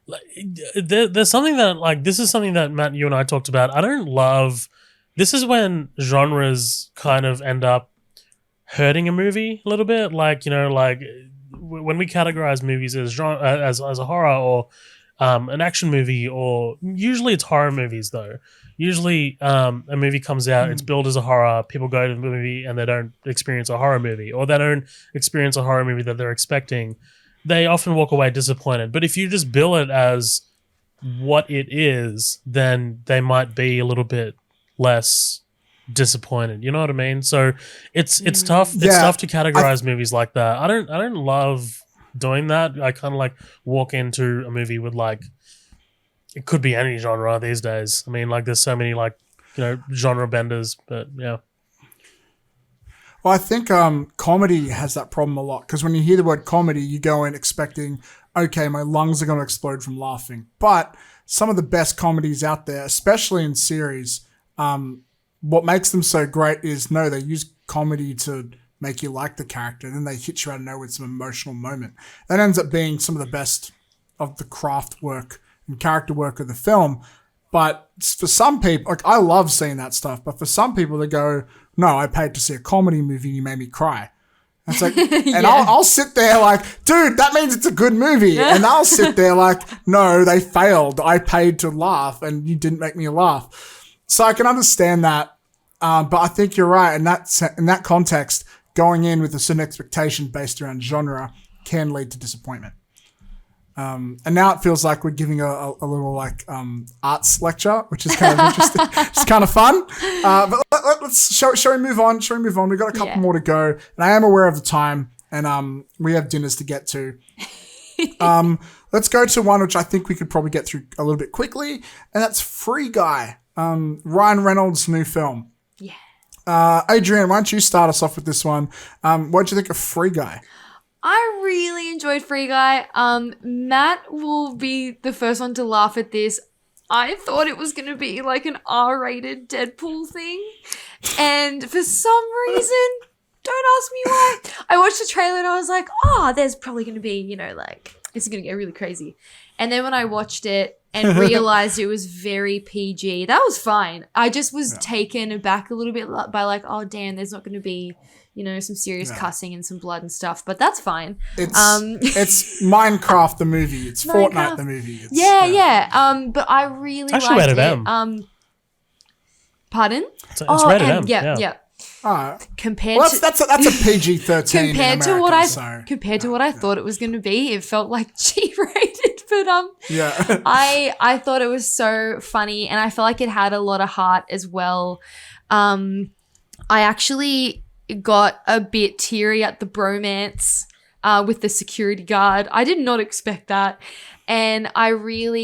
Like, there's something that like this is something that Matt, you and I talked about. I don't love. This is when genres kind of end up hurting a movie a little bit, like like when we categorize movies as genre, as a horror or an action movie, or usually it's horror movies though. Usually a movie comes out, it's billed as a horror, people go to the movie and they don't experience a horror movie, or they don't experience a horror movie that they're expecting. They often walk away disappointed. But if you just bill it as what it is, then they might be a little bit less disappointed, you know what I mean? So it's tough. It's tough to categorize movies like that. I don't love doing that. I kind of like walk into a movie with like it could be any genre these days. I mean, like there's so many like genre benders, but yeah. Well, I think comedy has that problem a lot because when you hear the word comedy, you go in expecting, okay, my lungs are going to explode from laughing. But some of the best comedies out there, especially in series, what makes them so great is, they use comedy to make you like the character, and then they hit you out of nowhere with some emotional moment. That ends up being some of the best of the craft work and character work of the film. But for some people, like I love seeing that stuff, but for some people they go, no, I paid to see a comedy movie and you made me cry. And it's like, and I'll sit there like, dude, that means it's a good movie. And I'll sit there like, no, they failed. I paid to laugh and you didn't make me laugh. So I can understand that, but I think you're right. In that context, going in with a certain expectation based around genre can lead to disappointment. And now it feels like we're giving a little like arts lecture, which is kind of interesting. It's kind of fun. But let's shall we move on? Shall we move on? We've got a couple more to go, and I am aware of the time, and we have dinners to get to. Let's go to one which I think we could probably get through a little bit quickly, and that's Free Guy, Ryan Reynolds' new film. Yeah. Adrienne, why don't you start us off with this one? What did you think of Free Guy? I really enjoyed Free Guy. Matt will be the first one to laugh at this. I thought it was going to be like an R-rated Deadpool thing. And for some reason, don't ask me why, I watched the trailer and I was like, oh, there's probably going to be, you know, like, this is going to get really crazy. And then when I watched it and realized it was very PG, that was fine. I just was taken aback a little bit by like, oh, damn, there's not going to be, you know, some serious cussing and some blood and stuff, but that's fine. It's Minecraft the movie. It's Fortnite the movie. But I really actually liked rated it. M. Pardon? It's rated M. Yeah. Compared to that's a PG-13 compared in America, to what I thought it was going to be, it felt like G-rated. But I thought it was so funny, and I felt like it had a lot of heart as well. I actually got a bit teary at the bromance with the security guard. I did not expect that, and I was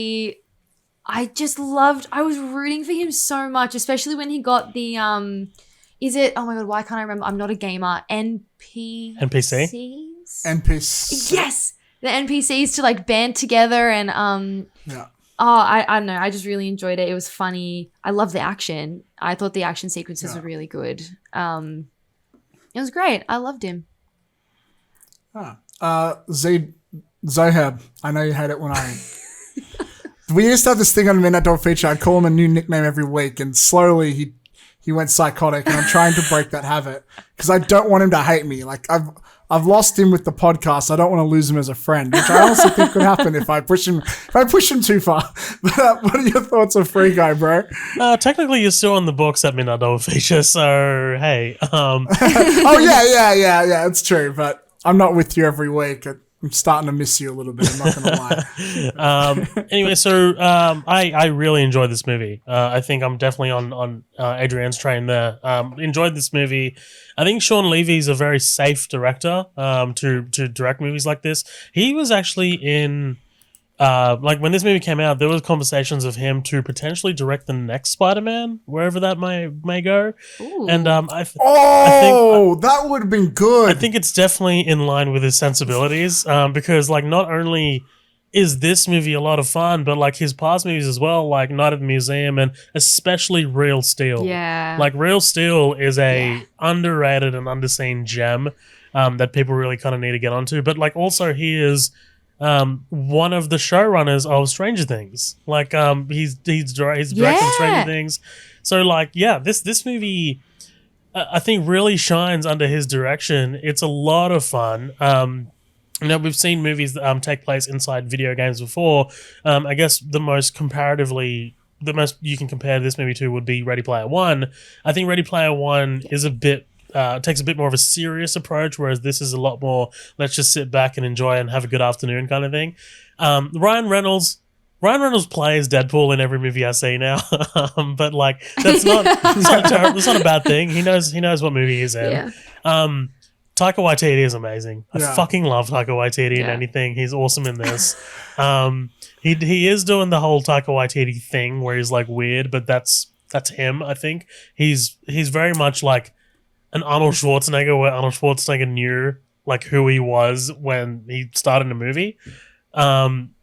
rooting for him so much, especially when he got the oh my god, why can't I remember? I'm not a gamer. NPCs? NPCs. Yes, the NPCs to like band together and I don't know. I just really enjoyed it. It was funny. I love the action. I thought the action sequences were really good. It was great. I loved him. Zoheb, I know you hate it when we used to have this thing on Midnight Dog Feature. I'd call him a new nickname every week, and slowly he went psychotic, and I'm trying to break that habit because I don't want him to hate me. Like I've lost him with the podcast. I don't want to lose him as a friend, which I also think could happen if I push him too far. But what are your thoughts on Free Guy, bro? Technically, you're still on the books at Midnight Dog Feature, so hey. Oh yeah, it's true. But I'm not with you every week. I'm starting to miss you a little bit. I'm not going to lie. Anyway, so I really enjoyed this movie. I think I'm definitely on Adrienne's train there. Enjoyed this movie. I think Sean Levy's a very safe director to direct movies like this. He was actually in like when this movie came out, there was conversations of him to potentially direct the next Spider-Man, wherever that may go. Ooh. And I think that would have been good. I think it's definitely in line with his sensibilities because like not only is this movie a lot of fun, but like his past movies as well, like Night at the Museum and especially Real Steel. Yeah. Like Real Steel is a underrated and underseen gem that people really kind of need to get onto. But like also he is one of the showrunners of Stranger Things. Like he's directed Stranger Things. So like this movie I think really shines under his direction. It's a lot of fun. You know, we've seen movies that take place inside video games before. I guess the most you can compare this movie to would be Ready Player One. I think Ready Player One is takes a bit more of a serious approach, whereas this is a lot more, let's just sit back and enjoy and have a good afternoon kind of thing. Ryan Reynolds plays Deadpool in every movie I see now, but like that's not a bad thing. He knows what movie he's in. Yeah. Taika Waititi is amazing. I fucking love Taika Waititi in anything. He's awesome in this. He is doing the whole Taika Waititi thing where he's like weird, but that's him. I think he's very much like an Arnold Schwarzenegger, where Arnold Schwarzenegger knew like who he was when he started the movie. Someone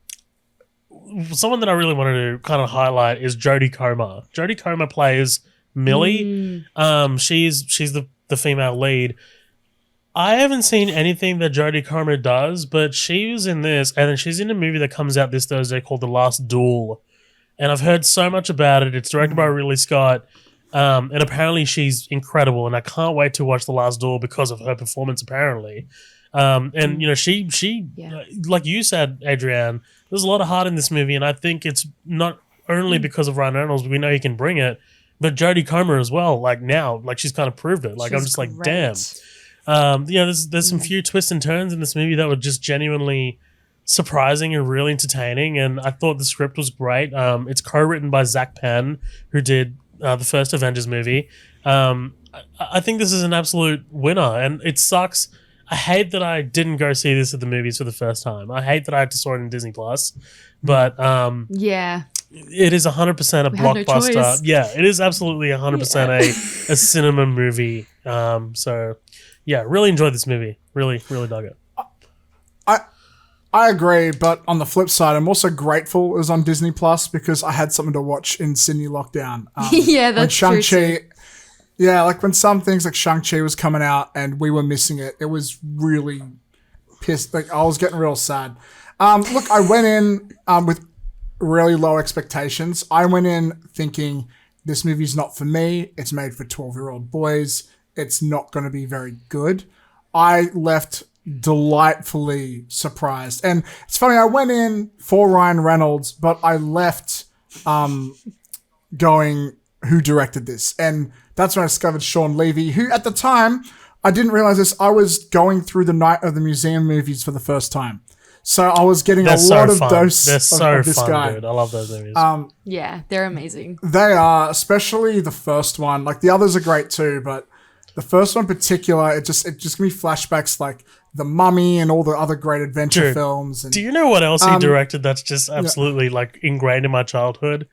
that I really wanted to kind of highlight is Jodie Comer. Jodie Comer plays Millie. She's the female lead. I haven't seen anything that Jodie Comer does, but she was in this, and then she's in a movie that comes out this Thursday called The Last Duel. And I've heard so much about it. It's directed by Ridley Scott. And apparently she's incredible, and I can't wait to watch The Last Duel because of her performance, apparently. And, you know, she like you said, Adrienne, there's a lot of heart in this movie, and I think it's not only because of Ryan Reynolds, we know he can bring it, but Jodie Comer as well, like now, like she's kind of proved it. Like I'm just like, damn. There's some few twists and turns in this movie that were just genuinely surprising and really entertaining, and I thought the script was great. It's co-written by Zach Penn, who did the first Avengers movie. I think this is an absolute winner, and it sucks. I hate that I didn't go see this at the movies for the first time. I hate that I had to saw it in Disney Plus, but Yeah. it is 100% a We had no blockbuster. choice. Yeah, it is absolutely 100% a cinema movie. So yeah, really enjoyed this movie. Really, really dug it. I agree, but on the flip side, I'm also grateful it was on Disney Plus because I had something to watch in Sydney lockdown. Yeah, when that's true Shang-Chi, too. yeah, like when some things like Shang-Chi was coming out and we were missing it, it was really pissed. Like I was getting real sad. Look, I went in with really low expectations. I went in thinking this movie's not for me. It's made for 12-year-old boys. It's not going to be very good. I left delightfully surprised. And it's funny, I went in for Ryan Reynolds, but I left going, who directed this? And that's when I discovered Sean Levy, who at the time, I didn't realize this, I was going through the Night of the Museum movies for the first time. So I was getting a lot of dose of this guy. Dude. I love those movies. Yeah, they're amazing. They are, especially the first one. Like the others are great too, but the first one in particular, it just gives me flashbacks like The Mummy and all the other great adventure Dude, films. And, do you know what else he directed that's just absolutely like ingrained in my childhood?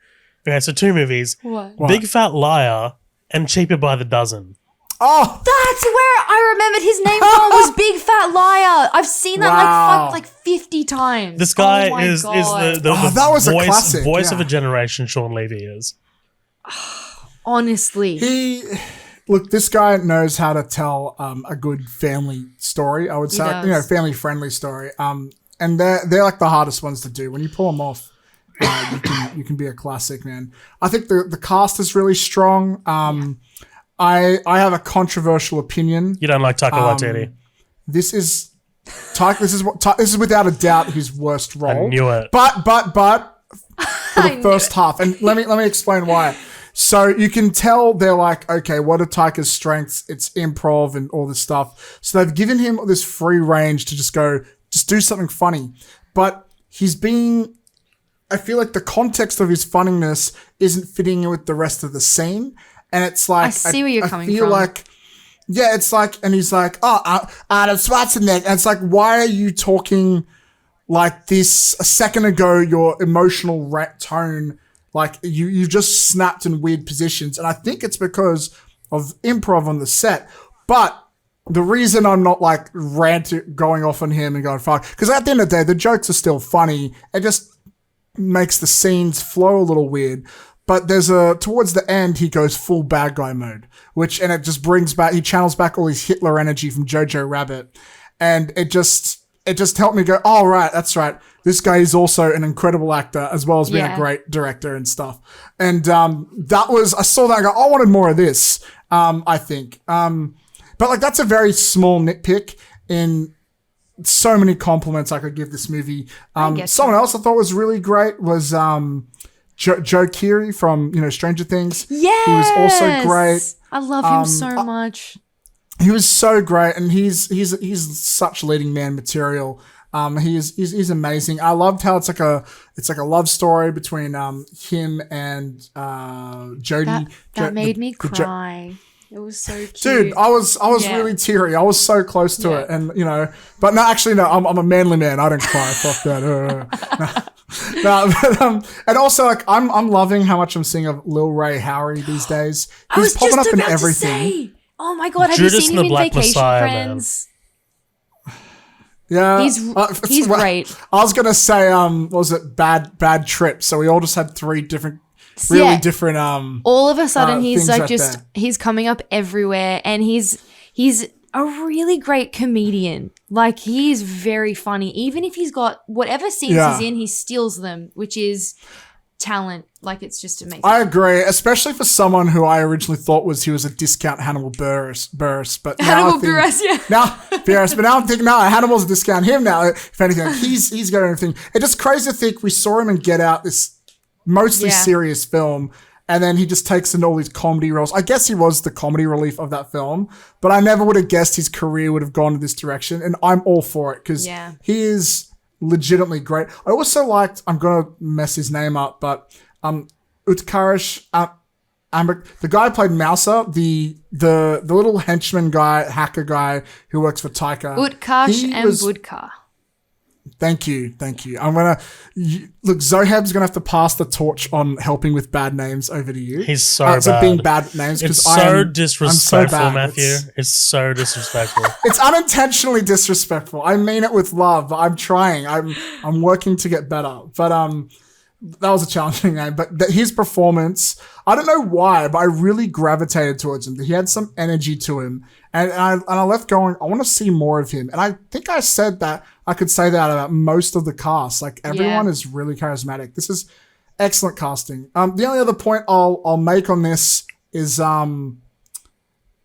Okay, so 2 movies. What? Big Fat Liar and Cheaper by the Dozen. Oh, That's where I remembered his name from was Big Fat Liar. I've seen that Wow. like 50 times. This guy Oh my is God. the that was a classic, voice of yeah. a generation. Sean Levy is. Honestly. Look, this guy knows how to tell a good family story. I would say, does. family friendly story. And they're like the hardest ones to do. When you pull them off, you can be a classic, man. I think the cast is really strong. I have a controversial opinion. You don't like Taika Waititi. This is this is without a doubt his worst role. I knew it. But for the first half, and let me explain why. So you can tell they're like, okay, what are Taika's strengths? It's improv and all this stuff. So they've given him this free range to just do something funny. But I feel like the context of his funniness isn't fitting in with the rest of the scene. And it's like, I see where you're coming feel from. like, yeah, it's like, and he's like, Arnold Schwarzenegger. And it's like, why are you talking like this a second ago? Your emotional tone, like you just snapped in weird positions. And I think it's because of improv on the set. But the reason I'm not like going off on him and going fuck, because at the end of the day, the jokes are still funny. It just makes the scenes flow a little weird. But towards the end, he goes full bad guy mode, and it just he channels back all his Hitler energy from Jojo Rabbit. And it just helped me go, oh, right, that's right. This guy is also an incredible actor as well as being a great director and stuff. And I saw that and I wanted more of this, I think. But like that's a very small nitpick in so many compliments I could give this movie. Someone else I thought was really great was Joe Keery from Stranger Things. Yes, he was also great. I love him so much. He was so great, and he's such leading man material. He's amazing. I loved how it's like a love story between him and Jodie. That made me cry. It was so cute. Dude, I was really teary. I was so close to it, and but no, actually no. I'm a manly man. I don't cry. Fuck that. No, but, and also like I'm loving how much I'm seeing of Lil Ray Howery these days. He's popping up in everything. Oh my God, have Judas you seen and him the in Black Vacation Messiah, Friends? Yeah, he's great. I was gonna say, what was it Bad Trip? So we all just had 3 different, really different. All of a sudden, he's things like he's coming up everywhere, and he's a really great comedian. Like he's very funny. Even if he's got whatever scenes he's in, he steals them, which is talent. Like it's just amazing. I agree, especially for someone who I originally thought he was a discount Hannibal Buress, but Hannibal Buress, but now I'm thinking, no, Hannibal's a discount him now. If anything, he's got everything. It's just crazy to think we saw him in Get Out, this mostly serious film, and then he just takes in all these comedy roles. I guess he was the comedy relief of that film, but I never would have guessed his career would have gone in this direction, and I'm all for it because he is legitimately great. I also liked, I'm going to mess his name up, but Utkarish the guy who played Mouser, the little henchman guy, hacker guy who works for Taika. Utkarsh and Budkar. Thank you. I'm going to... Look, Zoheb's going to have to pass the torch on helping with bad names over to you. He's so bad. So being bad names. It's so disrespectful, so Matthew. It's so disrespectful. It's unintentionally disrespectful. I mean it with love, but I'm trying. I'm working to get better. But that was a challenging name. But his performance, I don't know why, but I really gravitated towards him. He had some energy to him. And I left going, I want to see more of him. And I think I said that I could say that about most of the cast. Like, everyone is really charismatic. This is excellent casting. The only other point I'll make on this is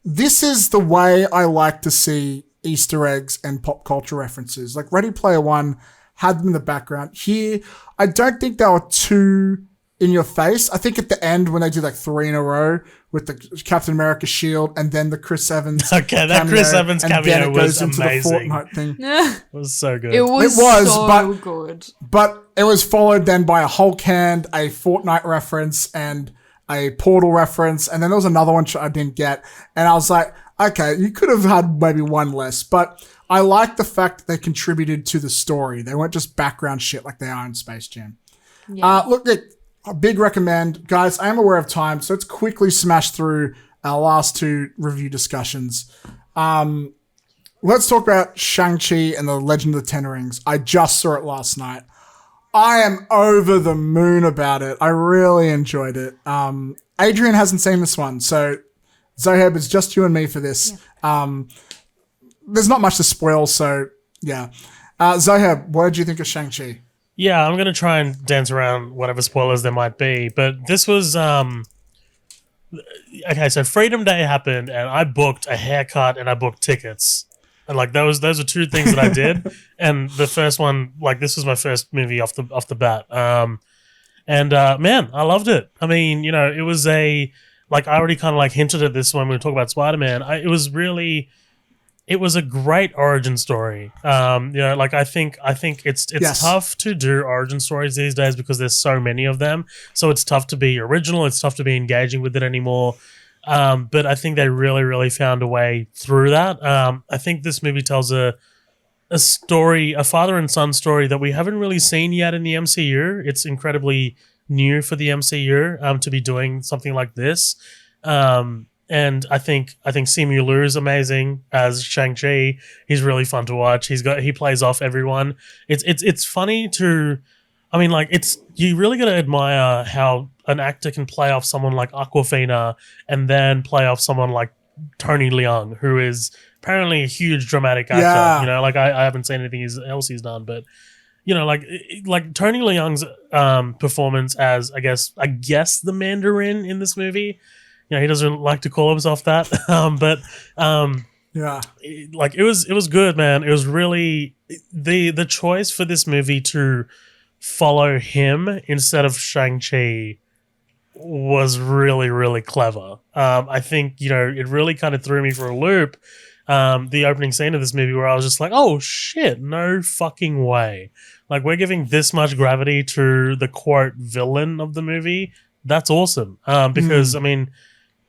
this is the way I like to see Easter eggs and pop culture references. Like, Ready Player One had them in the background. Here, I don't think they were too in your face. I think at the end when they do like 3 in a row with the Captain America shield and then the Chris Evans Chris Evans cameo was amazing. It was so good. It was so good. But it was followed then by a Hulk hand, a Fortnite reference, and a Portal reference, and then there was another one I didn't get, and I was like, okay, you could have had maybe one less, but I like the fact that they contributed to the story. They weren't just background shit like they are in Space Jam. Yeah. Look, Nick, a big recommend. Guys, I am aware of time, so let's quickly smash through our last 2 review discussions. Let's talk about Shang-Chi and the Legend of the Ten Rings. I just saw it last night. I am over the moon about it. I really enjoyed it. Adrian hasn't seen this one, so Zoheb, it's just you and me for this. Yeah. There's not much to spoil, so yeah. Zoheb, what did you think of Shang-Chi? Yeah, I'm going to try and dance around whatever spoilers there might be, but this was... Okay, so Freedom Day happened, and I booked a haircut and I booked tickets. And like those are 2 things that I did. And the first one, like this was my first movie off the bat. Man, I loved it. I mean, you know, it was I already kind of like hinted at this when we were talking about Spider-Man. It was a great origin story. You know, like I think it's yes. tough to do origin stories these days because there's so many of them. So it's tough to be original. It's tough to be engaging with it anymore. But I think they really, really found a way through that. I think this movie tells a story, a father and son story that we haven't really seen yet in the MCU. It's incredibly new for the MCU to be doing something like this. And I think Simu Liu is amazing as Shang-Chi. He's really fun to watch. He plays off everyone. It's funny to, I mean, like you really got to admire how an actor can play off someone like Awkwafina and then play off someone like Tony Leung, who is apparently a huge dramatic actor. Yeah. You know, like I haven't seen anything else he's done, but you know, like Tony Leung's performance as I guess the Mandarin in this movie. You know, he doesn't like to call himself that, but yeah, like it was good, man. It was really the choice for this movie to follow him instead of Shang-Chi was really, really clever. I think, you know, it really kind of threw me for a loop. The opening scene of this movie where I was just like, oh shit, no fucking way. Like we're giving this much gravity to the quote villain of the movie. That's awesome. Because I mean,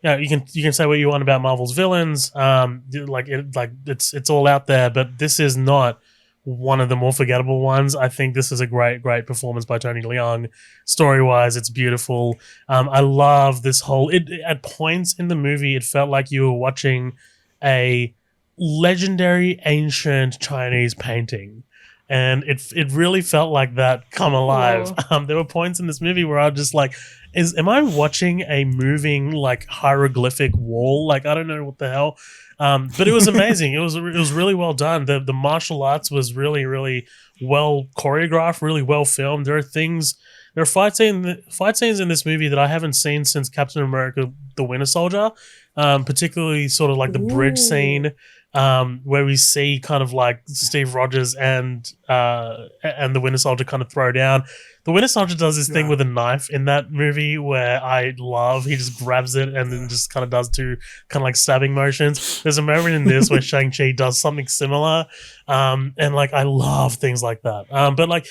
yeah, you can say what you want about Marvel's villains. It's all out there, but this is not one of the more forgettable ones. I think this is a great performance by Tony Leung. Story-wise, it's beautiful. I love this whole... At points in the movie, it felt like you were watching a legendary ancient Chinese painting. And it really felt like that come alive. There were points in this movie where I was just like, am I watching a moving like hieroglyphic wall? Like, I don't know what the hell. But it was amazing. It was really well done. The martial arts was really, really well choreographed, really well filmed. There are fight scenes in this movie that I haven't seen since Captain America: The Winter Soldier. Particularly sort of like the bridge scene, where we see kind of like Steve Rogers and the Winter Soldier kind of throw down. The Winter Soldier does this thing Yeah. with a knife in that movie where I love. He just grabs it and then just kind of does two kind of like stabbing motions. There's a moment in this where Shang-Chi does something similar, and like I love things like that. But like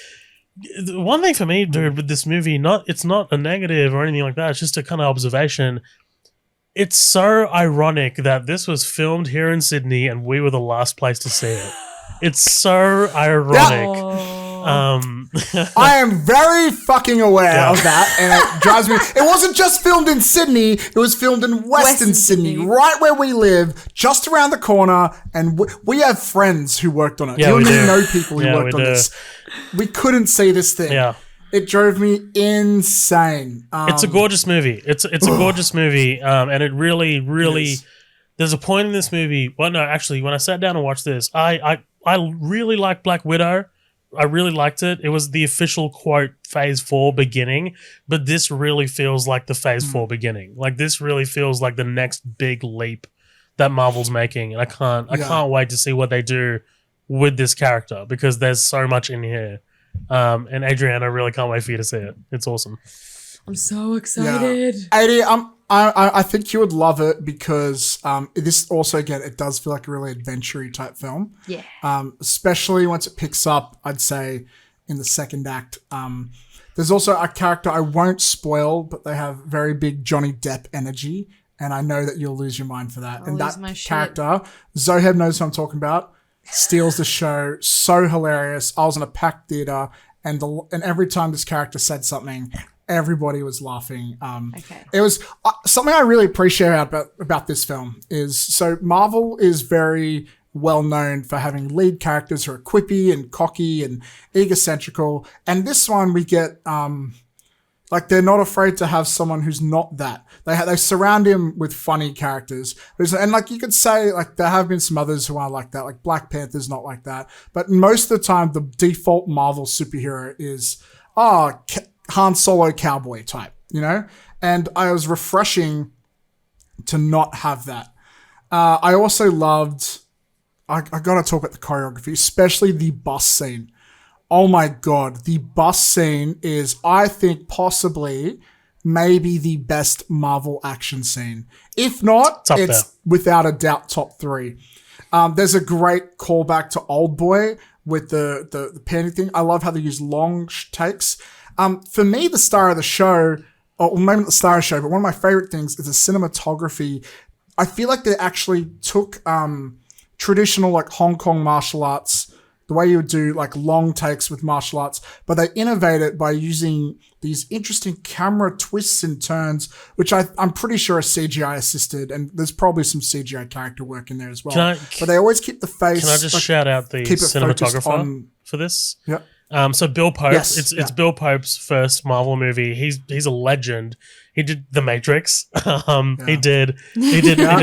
the one thing for me, dude, with this movie, it's not a negative or anything like that. It's just a kind of observation. It's so ironic that this was filmed here in Sydney and we were the last place to see it. It's so ironic. I am very fucking aware of that, and it drives me. It wasn't just filmed in Sydney; it was filmed in Western Sydney, right where we live, just around the corner. And we have friends who worked on it. Yeah, we we do. know people who worked on this. We couldn't see this thing. Yeah. It drove me insane. It's a gorgeous movie. It's a gorgeous movie, and it really. There's a point in this movie. Well, no, actually, when I sat down and watched this, I really liked Black Widow. I really liked it. It was the official quote Phase 4 beginning, but this really feels like the Phase 4 beginning. Like this really feels like the next big leap that Marvel's making, and I can't wait to see what they do with this character because there's so much in here. And Adriana, I really can't wait for you to see it. It's awesome. I'm so excited. Yeah. 80, I think you would love it because this also, again, it does feel like a really adventure-y type film. Yeah. Especially once it picks up, I'd say, in the second act. There's also a character I won't spoil, but they have very big Johnny Depp energy, and I know that you'll lose your mind for that. And that character, Zoheb knows who I'm talking about, steals the show. So hilarious. I was in a packed theater, and every time this character said something, everybody was laughing. It was something I really appreciate about this film is, so Marvel is very well known for having lead characters who are quippy and cocky and egocentrical. And this one we get, like they're not afraid to have someone who's not that. They surround him with funny characters. And like you could say, like there have been some others who are like that, like Black Panther's not like that. But most of the time, the default Marvel superhero is, Han Solo cowboy type, you know? And I was refreshing to not have that. I also loved, I gotta talk about the choreography, especially the bus scene. Oh my God, the bus scene is, I think, possibly maybe the best Marvel action scene. If not, it's without a doubt top 3. There's a great callback to Old Boy with the panty thing. I love how they use long takes. For me, the star of the show, or maybe not the star of the show, but one of my favorite things is the cinematography. I feel like they actually took traditional like Hong Kong martial arts, the way you would do like long takes with martial arts, but they innovate it by using these interesting camera twists and turns, which I'm pretty sure are CGI assisted, and there's probably some CGI character work in there as well. But they always keep the face. Can I just shout out the cinematographer for this? Yep. So Bill Pope, Yes, it's Bill Pope's first Marvel movie. He's a legend. He did The Matrix. He did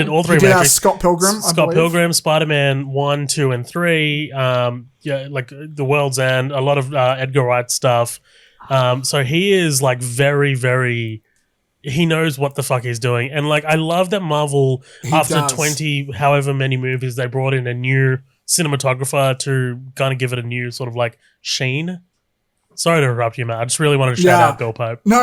all 3 Matrix. Scott Pilgrim, Spider-Man 1, 2, and 3. Like The World's End, a lot of Edgar Wright stuff. So he is like very, very. He knows what the fuck he's doing, and like I love that Marvel after 20 however many movies they brought in a new cinematographer to kind of give it a new sort of like sheen. Sorry to interrupt you, man. I just really wanted to shout out Bill Pope. No.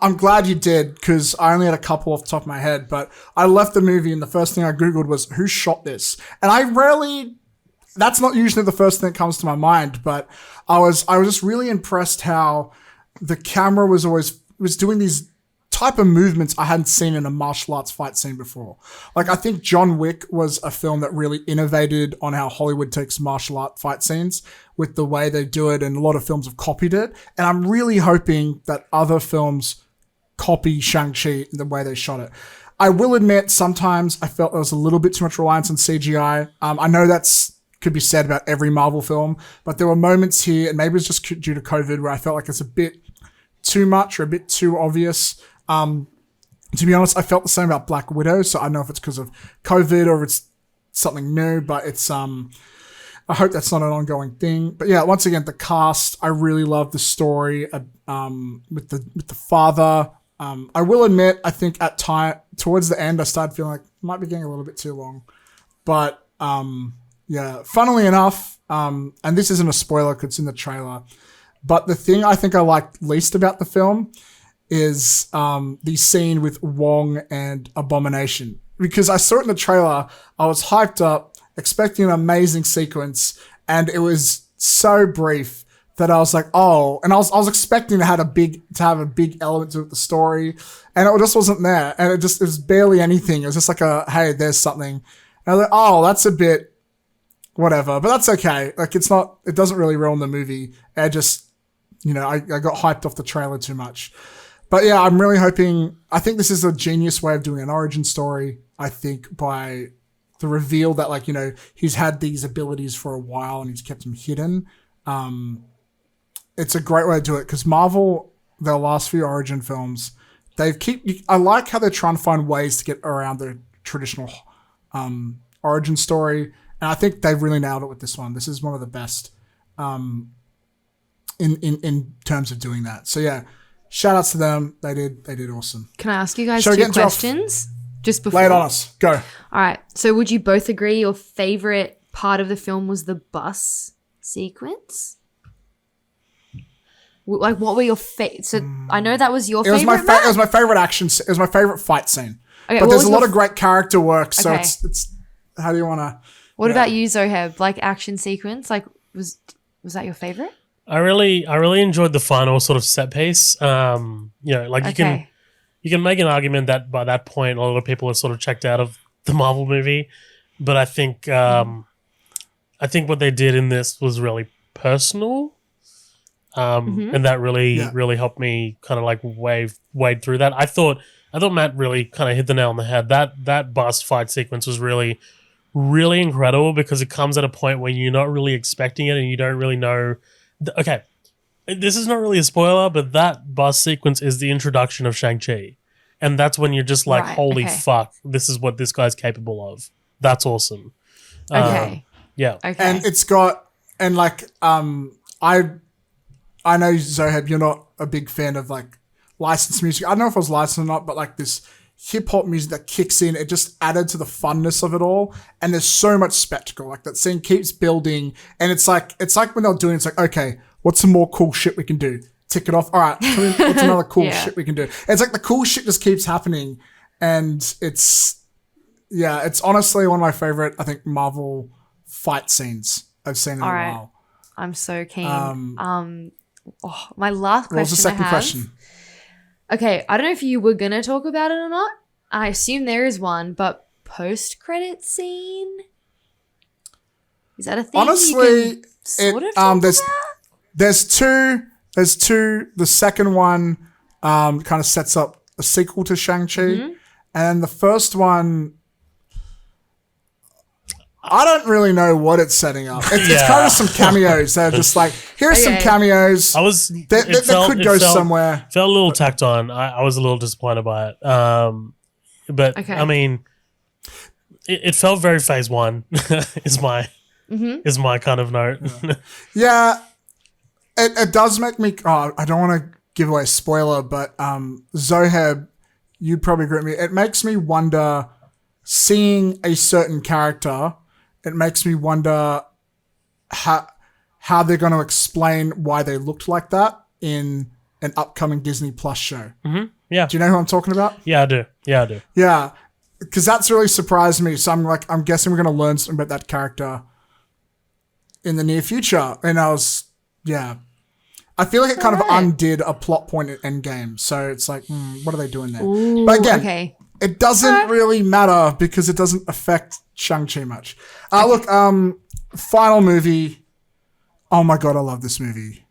I'm glad you did, because I only had a couple off the top of my head, but I left the movie and the first thing I Googled was, who shot this? And that's not usually the first thing that comes to my mind, but I was just really impressed how the camera was doing these type of movements I hadn't seen in a martial arts fight scene before. Like, I think John Wick was a film that really innovated on how Hollywood takes martial art fight scenes with the way they do it, and a lot of films have copied it. And I'm really hoping that other films copy Shang-Chi the way they shot it. I will admit, sometimes I felt there was a little bit too much reliance on CGI. I know could be said about every Marvel film, but there were moments here, and maybe it's just due to COVID, where I felt like it's a bit too much or a bit too obvious. To be honest, I felt the same about Black Widow, so I don't know if it's because of COVID or if it's something new, but it's, I hope that's not an ongoing thing. But yeah, once again, the cast, I really love the story, with the father. I will admit, I think towards the end, I started feeling like it might be getting a little bit too long, but, yeah, funnily enough, and this isn't a spoiler because it's in the trailer, But the thing I think I liked least about the film is the scene with Wong and Abomination. Because I saw it in the trailer, I was hyped up, expecting an amazing sequence, and it was so brief that I was like, oh, and I was expecting to have a big element to the story, and it just wasn't there, and it was barely anything. It was just like hey, there's something. And I was like, oh, that's a bit whatever, but that's okay. Like it doesn't really ruin the movie. I just, I got hyped off the trailer too much. But yeah, I'm really hoping, I think this is a genius way of doing an origin story. I think by the reveal that he's had these abilities for a while and he's kept them hidden. It's a great way to do it because Marvel, their last few origin films, I like how they're trying to find ways to get around the traditional origin story. And I think they've really nailed it with this one. This is one of the best in terms of doing that. So yeah, shout outs to them. They did awesome. Can I ask you guys 2 questions? Just before. Lay it on us. Go. All right. So would you both agree your favorite part of the film was the bus sequence? Like, what were your So I know that was your favorite. It was my favorite action. It was my favorite fight scene. Okay, but there's a lot of great character work. So it's how do you want to? What about you, Zoheb? Like action sequence? Like was that your favorite? I really enjoyed the final sort of set piece. You can make an argument that by that point a lot of people are sort of checked out of the Marvel movie, but I think what they did in this was really personal, and that really helped me kind of like wade through that. I thought Matt really kind of hit the nail on the head. That bus fight sequence was really, really incredible because it comes at a point where you're not really expecting it and you don't really know. Okay, this is not really a spoiler, but that bus sequence is the introduction of Shang-Chi. And that's when you're just like, holy fuck, this is what this guy's capable of. That's awesome. Okay. Yeah. Okay. And it's got, and like, I know, Zoheb, you're not a big fan of like licensed music. I don't know if it was licensed or not, but like this hip-hop music that kicks in, it just added to the funness of it all. And there's so much spectacle. Like that scene keeps building. And it's like when they're doing, it's like, okay, what's some more cool shit we can do? Tick it off. All right, what's another cool shit we can do? It's like the cool shit just keeps happening. And it's honestly one of my favorite, I think, Marvel fight scenes I've seen in a while. I'm so keen. My last question what was the second question? Okay, I don't know if you were going to talk about it or not. I assume there is one, but post-credit scene? Is that a thing? Honestly, there's two. There's two. The second one kind of sets up a sequel to Shang-Chi. And the first one, I don't really know what it's setting up. It's kind of some cameos. They're just like, here's some cameos. That could go somewhere. Felt a little tacked on. I was a little disappointed by it. But I mean, it felt very phase one. is my kind of note. Yeah, it does make me. Oh, I don't want to give away a spoiler, but Zoheb, you'd probably agree with me. It makes me wonder, seeing a certain character. It makes me wonder how they're going to explain why they looked like that in an upcoming Disney Plus show. Mm-hmm. Yeah. Do you know who I'm talking about? Yeah, I do. Yeah, because that's really surprised me. So I'm guessing we're going to learn something about that character in the near future. And I feel like it kind of undid a plot point at Endgame. So it's like, what are they doing there? Ooh, but again, it doesn't really matter because it doesn't affect Shang-Chi much. Look, final movie. Oh my God, I love this movie.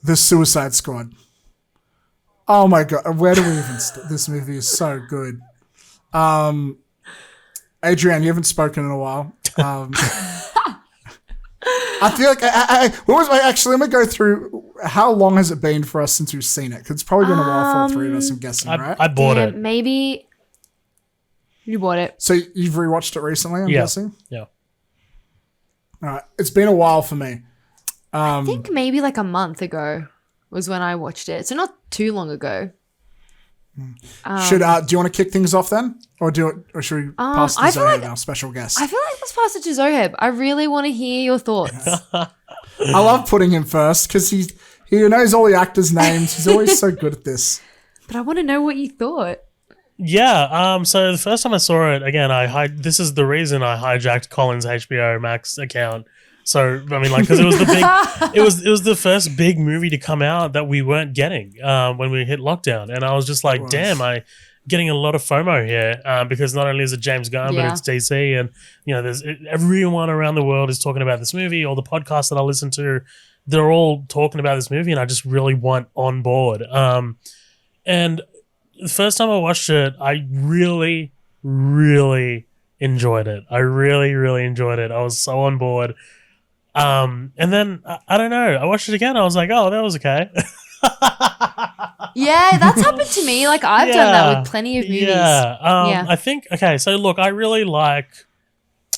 The Suicide Squad. Oh my God, where do we even this movie is so good. Adrian, you haven't spoken in a while. I feel like actually, let me go through how long has it been for us since we've seen it? Because it's probably been a while for all three of us, I'm guessing, right? I bought it. Maybe you bought it. So you've rewatched it recently, I'm guessing? Yeah. All right. It's been a while for me. I think maybe like a month ago was when I watched it. So not too long ago. Do you want to kick things off then? Or should we pass to Zoheb, our special guest? I feel like let's pass it to Zoheb. I really want to hear your thoughts. I love putting him first because he knows all the actors' names. He's always so good at this. But I want to know what you thought. Yeah. So the first time I saw it, again, this is the reason I hijacked Colin's HBO Max account. So I mean, like, because it was the big, it was the first big movie to come out that we weren't getting when we hit lockdown, and I was just like, damn, I getting a lot of FOMO here because not only is it James Gunn, but it's DC, and you know, there's everyone around the world is talking about this movie. All the podcasts that I listen to, they're all talking about this movie, and I just really want on board. And the first time I watched it, I really, really enjoyed it. I really, really enjoyed it. I was so on board. And then I don't know. I watched it again. I was like, oh, that was okay. Yeah, that's happened to me. Like I've done that with plenty of movies. Yeah. I think okay. So look, I really like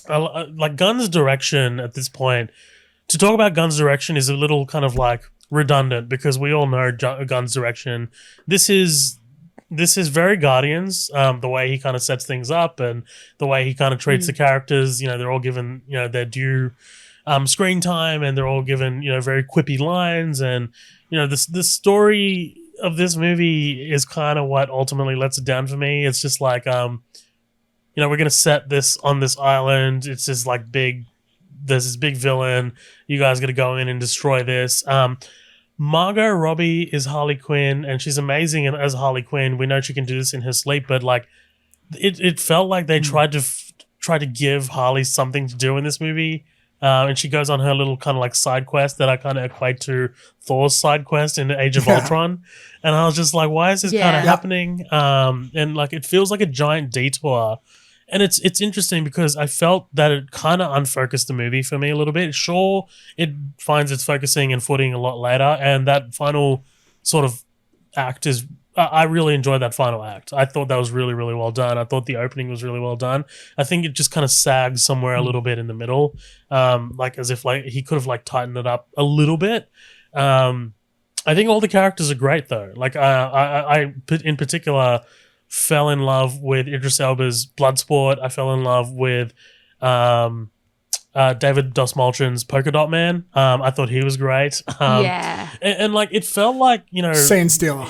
Gunn's direction at this point. To talk about Gunn's direction is a little kind of like redundant because we all know Gunn's direction. This is very Guardians. The way he kind of sets things up and the way he kind of treats the characters. You know, they're all given their due screen time, and they're all given very quippy lines, and the story of this movie is kind of what ultimately lets it down for me. It's just like we're gonna set this on this island. It's just like there's this big villain. You guys gotta go in and destroy this. Margot Robbie is Harley Quinn, and she's amazing as Harley Quinn. We know she can do this in her sleep, but like it felt like they tried to give Harley something to do in this movie. And she goes on her little kind of like side quest that I kind of equate to Thor's side quest in Age of Ultron. And I was just like, why is this kind of happening? And like, it feels like a giant detour. And it's interesting because I felt that it kind of unfocused the movie for me a little bit. Sure, it finds its focusing and footing a lot later. And that final sort of act is... I really enjoyed that final act. I thought that was really, really well done. I thought the opening was really well done. I think it just kind of sags somewhere a little bit in the middle, like as if like he could have like tightened it up a little bit. I think all the characters are great though. Like I in particular fell in love with Idris Elba's Bloodsport. I fell in love with David Dastmalchian's Polka Dot Man. I thought he was great. And like it felt like Scene stealer.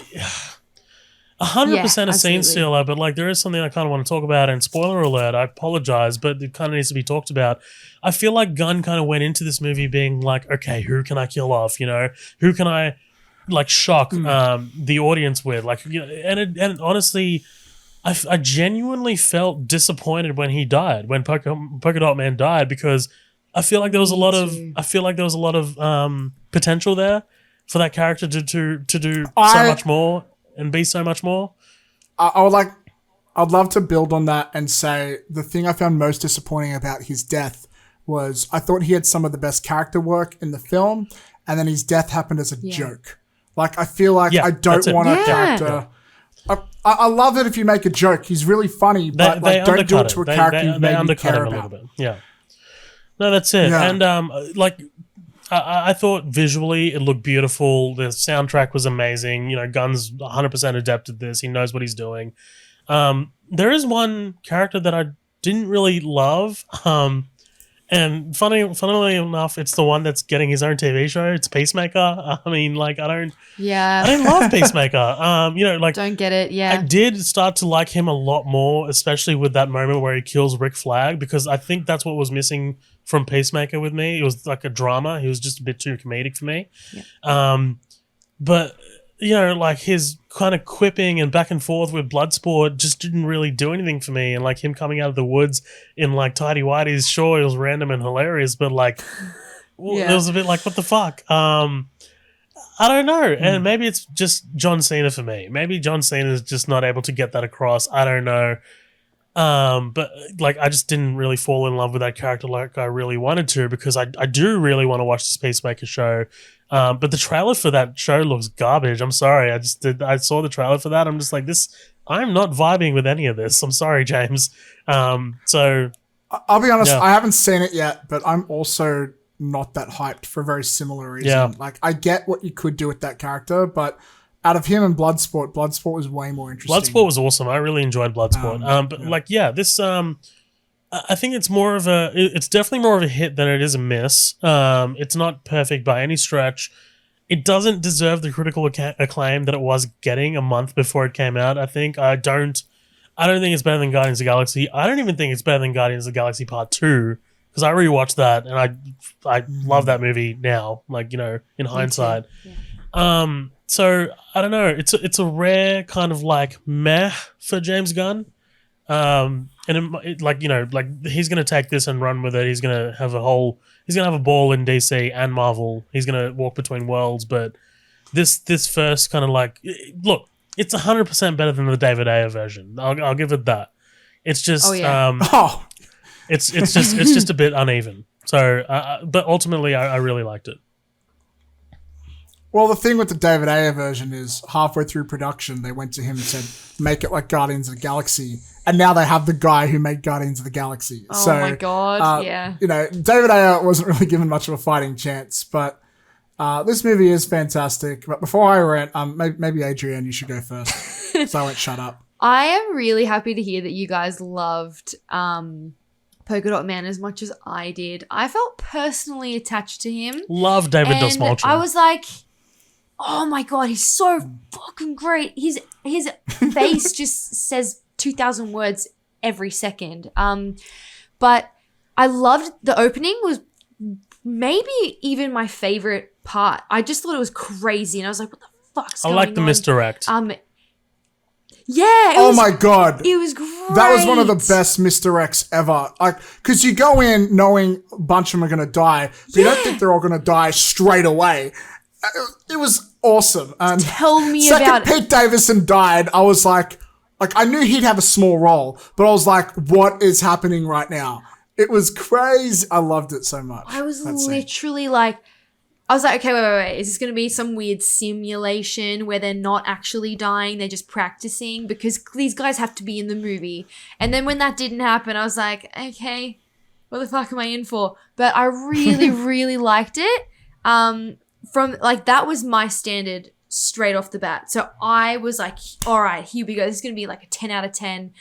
100% a scene stealer, but like there is something I kind of want to talk about, and spoiler alert, I apologize, but it kind of needs to be talked about. I feel like Gunn kind of went into this movie being like, okay, who can I kill off? Who can I like shock the audience with? Like, and honestly, I genuinely felt disappointed when he died, when Polka Dot Man died, because I feel like there was a lot of potential there for that character to do so much more. And be so much more. I'd love to build on that and say the thing I found most disappointing about his death was I thought he had some of the best character work in the film, and then his death happened as a joke. Like, I feel like I don't want a character. I love it if you make a joke. He's really funny, but don't do it to a character you maybe care about. A little bit. Yeah. No, that's it. Yeah. And I thought visually it looked beautiful. The soundtrack was amazing. Gunn's 100% adept at this. He knows what he's doing. There is one character that I didn't really love. And funnily enough, it's the one that's getting his own TV show. It's Peacemaker. I mean, like, I don't love Peacemaker. Don't get it. Yeah. I did start to like him a lot more, especially with that moment where he kills Rick Flag, because I think that's what was missing from Peacemaker with me. It was like a drama. He was just a bit too comedic for me. Yeah. But like his kind of quipping and back and forth with Bloodsport just didn't really do anything for me. And like him coming out of the woods in like tidy whities, sure, it was random and hilarious, but like it was a bit like, what the fuck? I don't know. And maybe it's just John Cena for me. Maybe John Cena is just not able to get that across. I don't know. But like I just didn't really fall in love with that character like I really wanted to, because I do really want to watch this Peacemaker show. But the trailer for that show looks garbage. I'm sorry. I saw the trailer for that. I'm just like, I'm not vibing with any of this. I'm sorry, James. So I'll be honest, I haven't seen it yet, but I'm also not that hyped for a very similar reason. Yeah. Like, I get what you could do with that character, but out of him and Bloodsport was way more interesting. Bloodsport was awesome. I really enjoyed Bloodsport. But like, this I think it's more of it's definitely more of a hit than it is a miss. It's not perfect by any stretch. It doesn't deserve the critical acclaim that it was getting a month before it came out. I don't think it's better than Guardians of the Galaxy. I don't even think it's better than Guardians of the Galaxy Part 2 because I rewatched that and I love that movie now, like, in hindsight. Yeah. So I don't know. It's a rare kind of like meh for James Gunn. And he's gonna take this and run with it. He's gonna have a ball in DC and Marvel. He's gonna walk between worlds. But this first kind of like, look, it's 100% better than the David Ayer version. I'll give it that. It's just it's just a bit uneven. So, but ultimately, I really liked it. Well, the thing with the David Ayer version is halfway through production, they went to him and said, make it like Guardians of the Galaxy. And now they have the guy who made Guardians of the Galaxy. Oh my God, yeah. David Ayer wasn't really given much of a fighting chance, but this movie is fantastic. But before I rant, maybe Adrienne, you should go first. So I won't shut up. I am really happy to hear that you guys loved Polka Dot Man as much as I did. I felt personally attached to him. Love David and Dastmalchian. I was like, oh my God, he's so fucking great. His face just says 2,000 words every second. But I loved the opening was maybe even my favorite part. I just thought it was crazy. And I was like, what the fuck's going on? I like the misdirect. Yeah. Oh my God. It was great. That was one of the best misdirects ever. Like, because you go in knowing a bunch of them are going to die, but you don't think they're all going to die straight away. It was awesome. And tell me second about it. Pete Davidson died, I was like I knew he'd have a small role, but I was like, what is happening right now? It was crazy. I loved it so much. I was literally like, I was like, okay, wait. Is this going to be some weird simulation where they're not actually dying? They're just practicing because these guys have to be in the movie. And then when that didn't happen, I was like, okay, what the fuck am I in for? But I really, really liked it. From like, that was my standard straight off the bat. So I was like, all right, here we go. This is going to be like a 10 out of 10.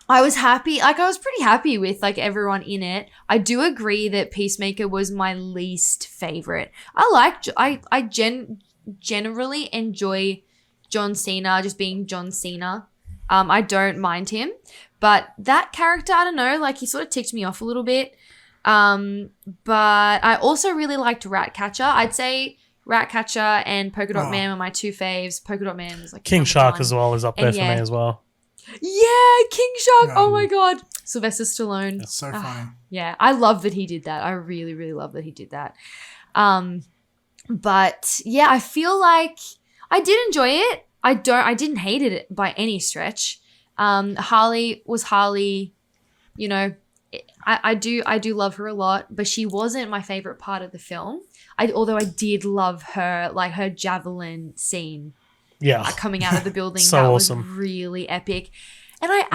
I was happy. Like, I was pretty happy with like everyone in it. I do agree that Peacemaker was my least favorite. I generally enjoy John Cena just being John Cena. I don't mind him, but that character, I don't know, like he sort of ticked me off a little bit. But I also really liked Ratcatcher. I'd say Ratcatcher and Polka Dot Man were my two faves. Polka Dot Man was like King Shark one. as well is up there for me as well. Yeah, King Shark. Oh my God. Sylvester Stallone. It's so funny. Yeah, I love that he did that. I really, really love that he did that. But yeah, I feel like I did enjoy it. I didn't hate it by any stretch. Harley was Harley, I do love her a lot, but she wasn't my favorite part of the film. Although I did love her, like her javelin scene. Yeah. Coming out of the building. So that awesome. was really epic. And I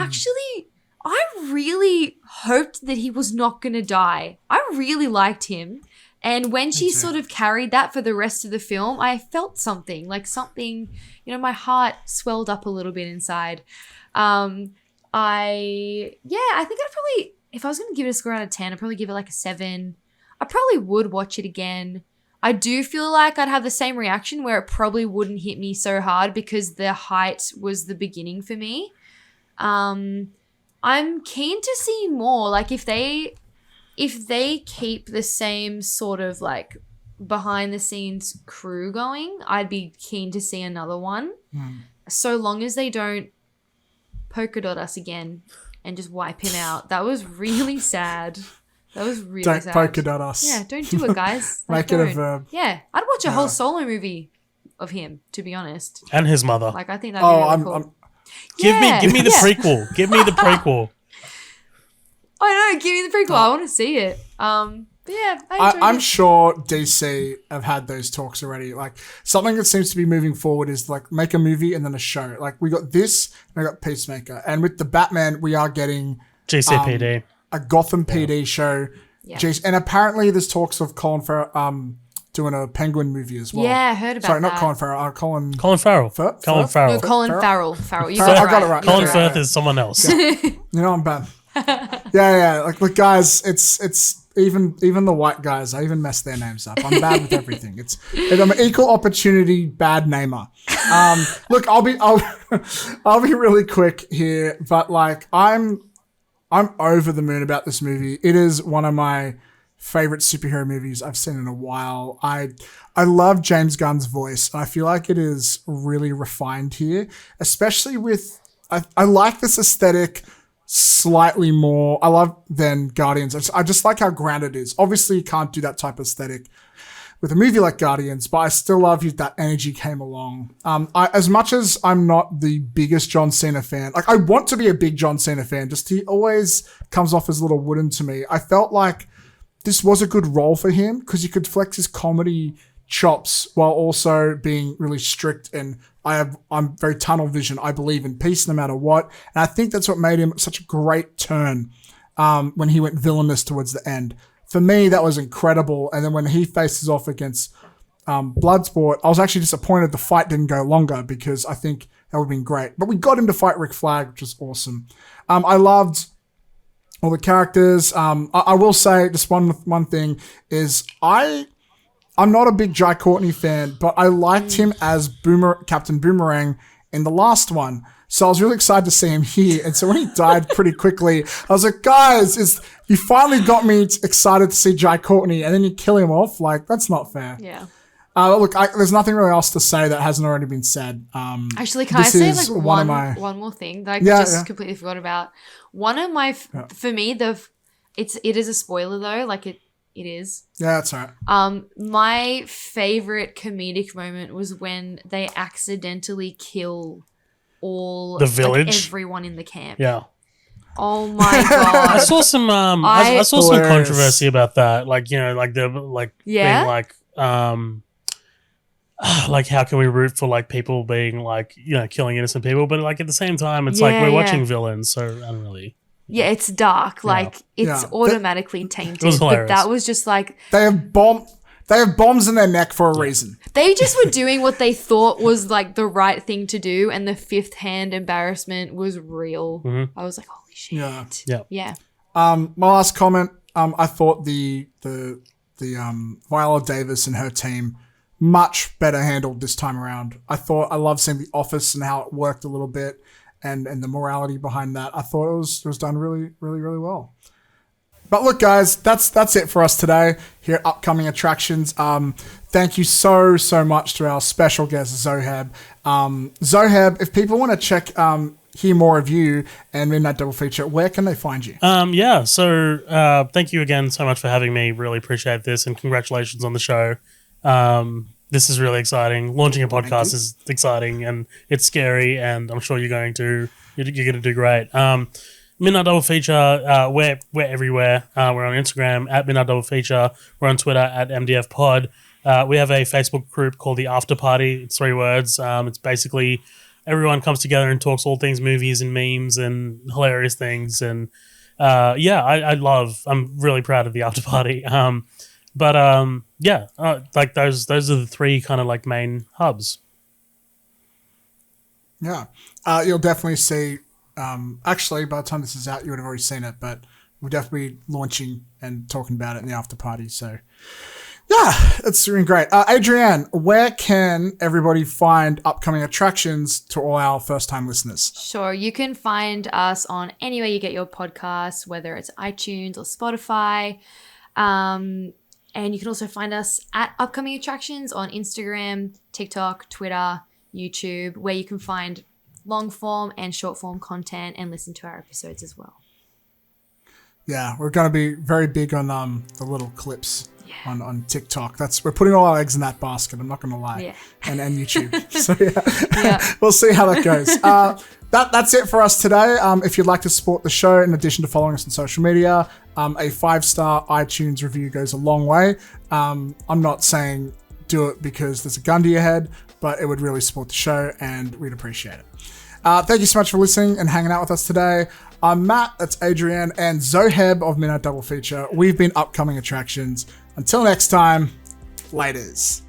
really hoped that he was not going to die. I really liked him. And when she sort of carried that for the rest of the film, I felt something, my heart swelled up a little bit inside. I think I'd probably, if I was going to give it a score out of 10, I'd probably give it like a 7. I probably would watch it again. I do feel like I'd have the same reaction where it probably wouldn't hit me so hard because the height was the beginning for me. I'm keen to see more. Like if they keep the same sort of like behind the scenes crew going, I'd be keen to see another one. So long as they don't polka dot us again and just wipe him out. That was really sad. That was really sad. Don't polka dot us. Yeah, don't do it, guys. Make it a verb. Yeah, I'd watch a whole solo movie of him, to be honest. And his mother. Like, I think that'd be really cool. Give me the prequel. Give me the prequel. I know, give me the prequel. I want to see it. But yeah, I'm sure DC have had those talks already. Like, something that seems to be moving forward is like make a movie and then a show. Like, we got this and I got Peacemaker. And with the Batman, we are getting GCPD. A Gotham PD show. Yeah. And apparently there's talks of Colin Farrell doing a Penguin movie as well. Yeah, I heard about that. Sorry, not Colin Farrell. Colin Farrell. Colin Farrell. No, Colin Farrell. Farrell. You I got it right. Colin Firth is someone else. I'm bad. Yeah. Like guys, it's even the white guys. I even mess their names up. I'm bad with everything. I'm an equal opportunity bad namer. Look, I'll be really quick here, but like I'm over the moon about this movie. It is one of my favorite superhero movies I've seen in a while. I love James Gunn's voice. I feel like it is really refined here, especially with I like this aesthetic slightly more. I love than Guardians. I just like how grounded it is. Obviously, you can't do that type of aesthetic with a movie like Guardians, but I still love that energy came along. As much as I'm not the biggest John Cena fan, like I want to be a big John Cena fan, just he always comes off as a little wooden to me. I felt like this was a good role for him because he could flex his comedy chops while also being really strict, and I'm very tunnel vision. I believe in peace no matter what, and I think that's what made him such a great turn when he went villainous towards the end. For me, that was incredible. And then when he faces off against Bloodsport, I was actually disappointed the fight didn't go longer because I think that would have been great. But we got him to fight Rick Flag, which was awesome. I loved all the characters. I will say just one thing is I'm not a big Jai Courtney fan, but I liked him as Captain Boomerang in the last one. So I was really excited to see him here. And so when he died pretty quickly, I was like, guys, you finally got me excited to see Jai Courtney, and then you kill him off. Like, that's not fair. Yeah. Look, there's nothing really else to say that hasn't already been said. Actually, can I say like one more thing that I completely forgot about? One of my, for me, it is a spoiler though. Like it is. Yeah, that's all right. My favorite comedic moment was when they accidentally kill all the village, like, everyone in the camp. Yeah. Oh my god! I saw some. I saw some controversy about that. Like being like how can we root for like people being like killing innocent people, but like at the same time it's like we're watching villains, so I don't really. Yeah, it's dark. Like it's automatically tainted. It was hilarious. But that was just like they have bombs in their neck for a reason. They just were doing what they thought was like the right thing to do, and the fifth hand embarrassment was real. Mm-hmm. I was like, holy shit. Yeah. My last comment. I thought the Viola Davis and her team much better handled this time around. I loved seeing The Office and how it worked a little bit, and the morality behind that. I thought it was done really, really, really well. But look, guys, that's it for us today here at Upcoming Attractions. Thank you so much to our special guest, Zoheb. Zoheb, if people want to hear more of you and Midnight Double Feature, where can they find you? So thank you again so much for having me. Really appreciate this, and congratulations on the show. This is really exciting. Launching a podcast is exciting, and it's scary, and I'm sure you're going to do great. Midnight Double Feature, we're everywhere. We're on Instagram at Midnight Double Feature. We're on Twitter at MDF Pod. We have a Facebook group called The After Party. It's 3 words. It's basically everyone comes together and talks all things movies and memes and hilarious things. And I'm really proud of The After Party. Like those are the 3 kind of like main hubs. Yeah. You'll definitely see. Actually, by the time this is out, you would have already seen it, but we'll definitely be launching and talking about it in the after party. So, yeah, it's doing great. Adrienne, where can everybody find Upcoming Attractions to all our first-time listeners? Sure. You can find us on anywhere you get your podcasts, whether it's iTunes or Spotify. And you can also find us at Upcoming Attractions on Instagram, TikTok, Twitter, YouTube, where you can find long form and short form content and listen to our episodes as well. Yeah, we're going to be very big on the little clips on TikTok. We're putting all our eggs in that basket, I'm not going to lie. Yeah. And YouTube. So we'll see how that goes. That's it for us today. If you'd like to support the show, in addition to following us on social media, a 5-star iTunes review goes a long way. I'm not saying do it because there's a gun to your head, but it would really support the show and we'd appreciate it. Thank you so much for listening and hanging out with us today. I'm Matt, that's Adrienne, and Zoheb of Midnight Double Feature. We've been Upcoming Attractions. Until next time, laters.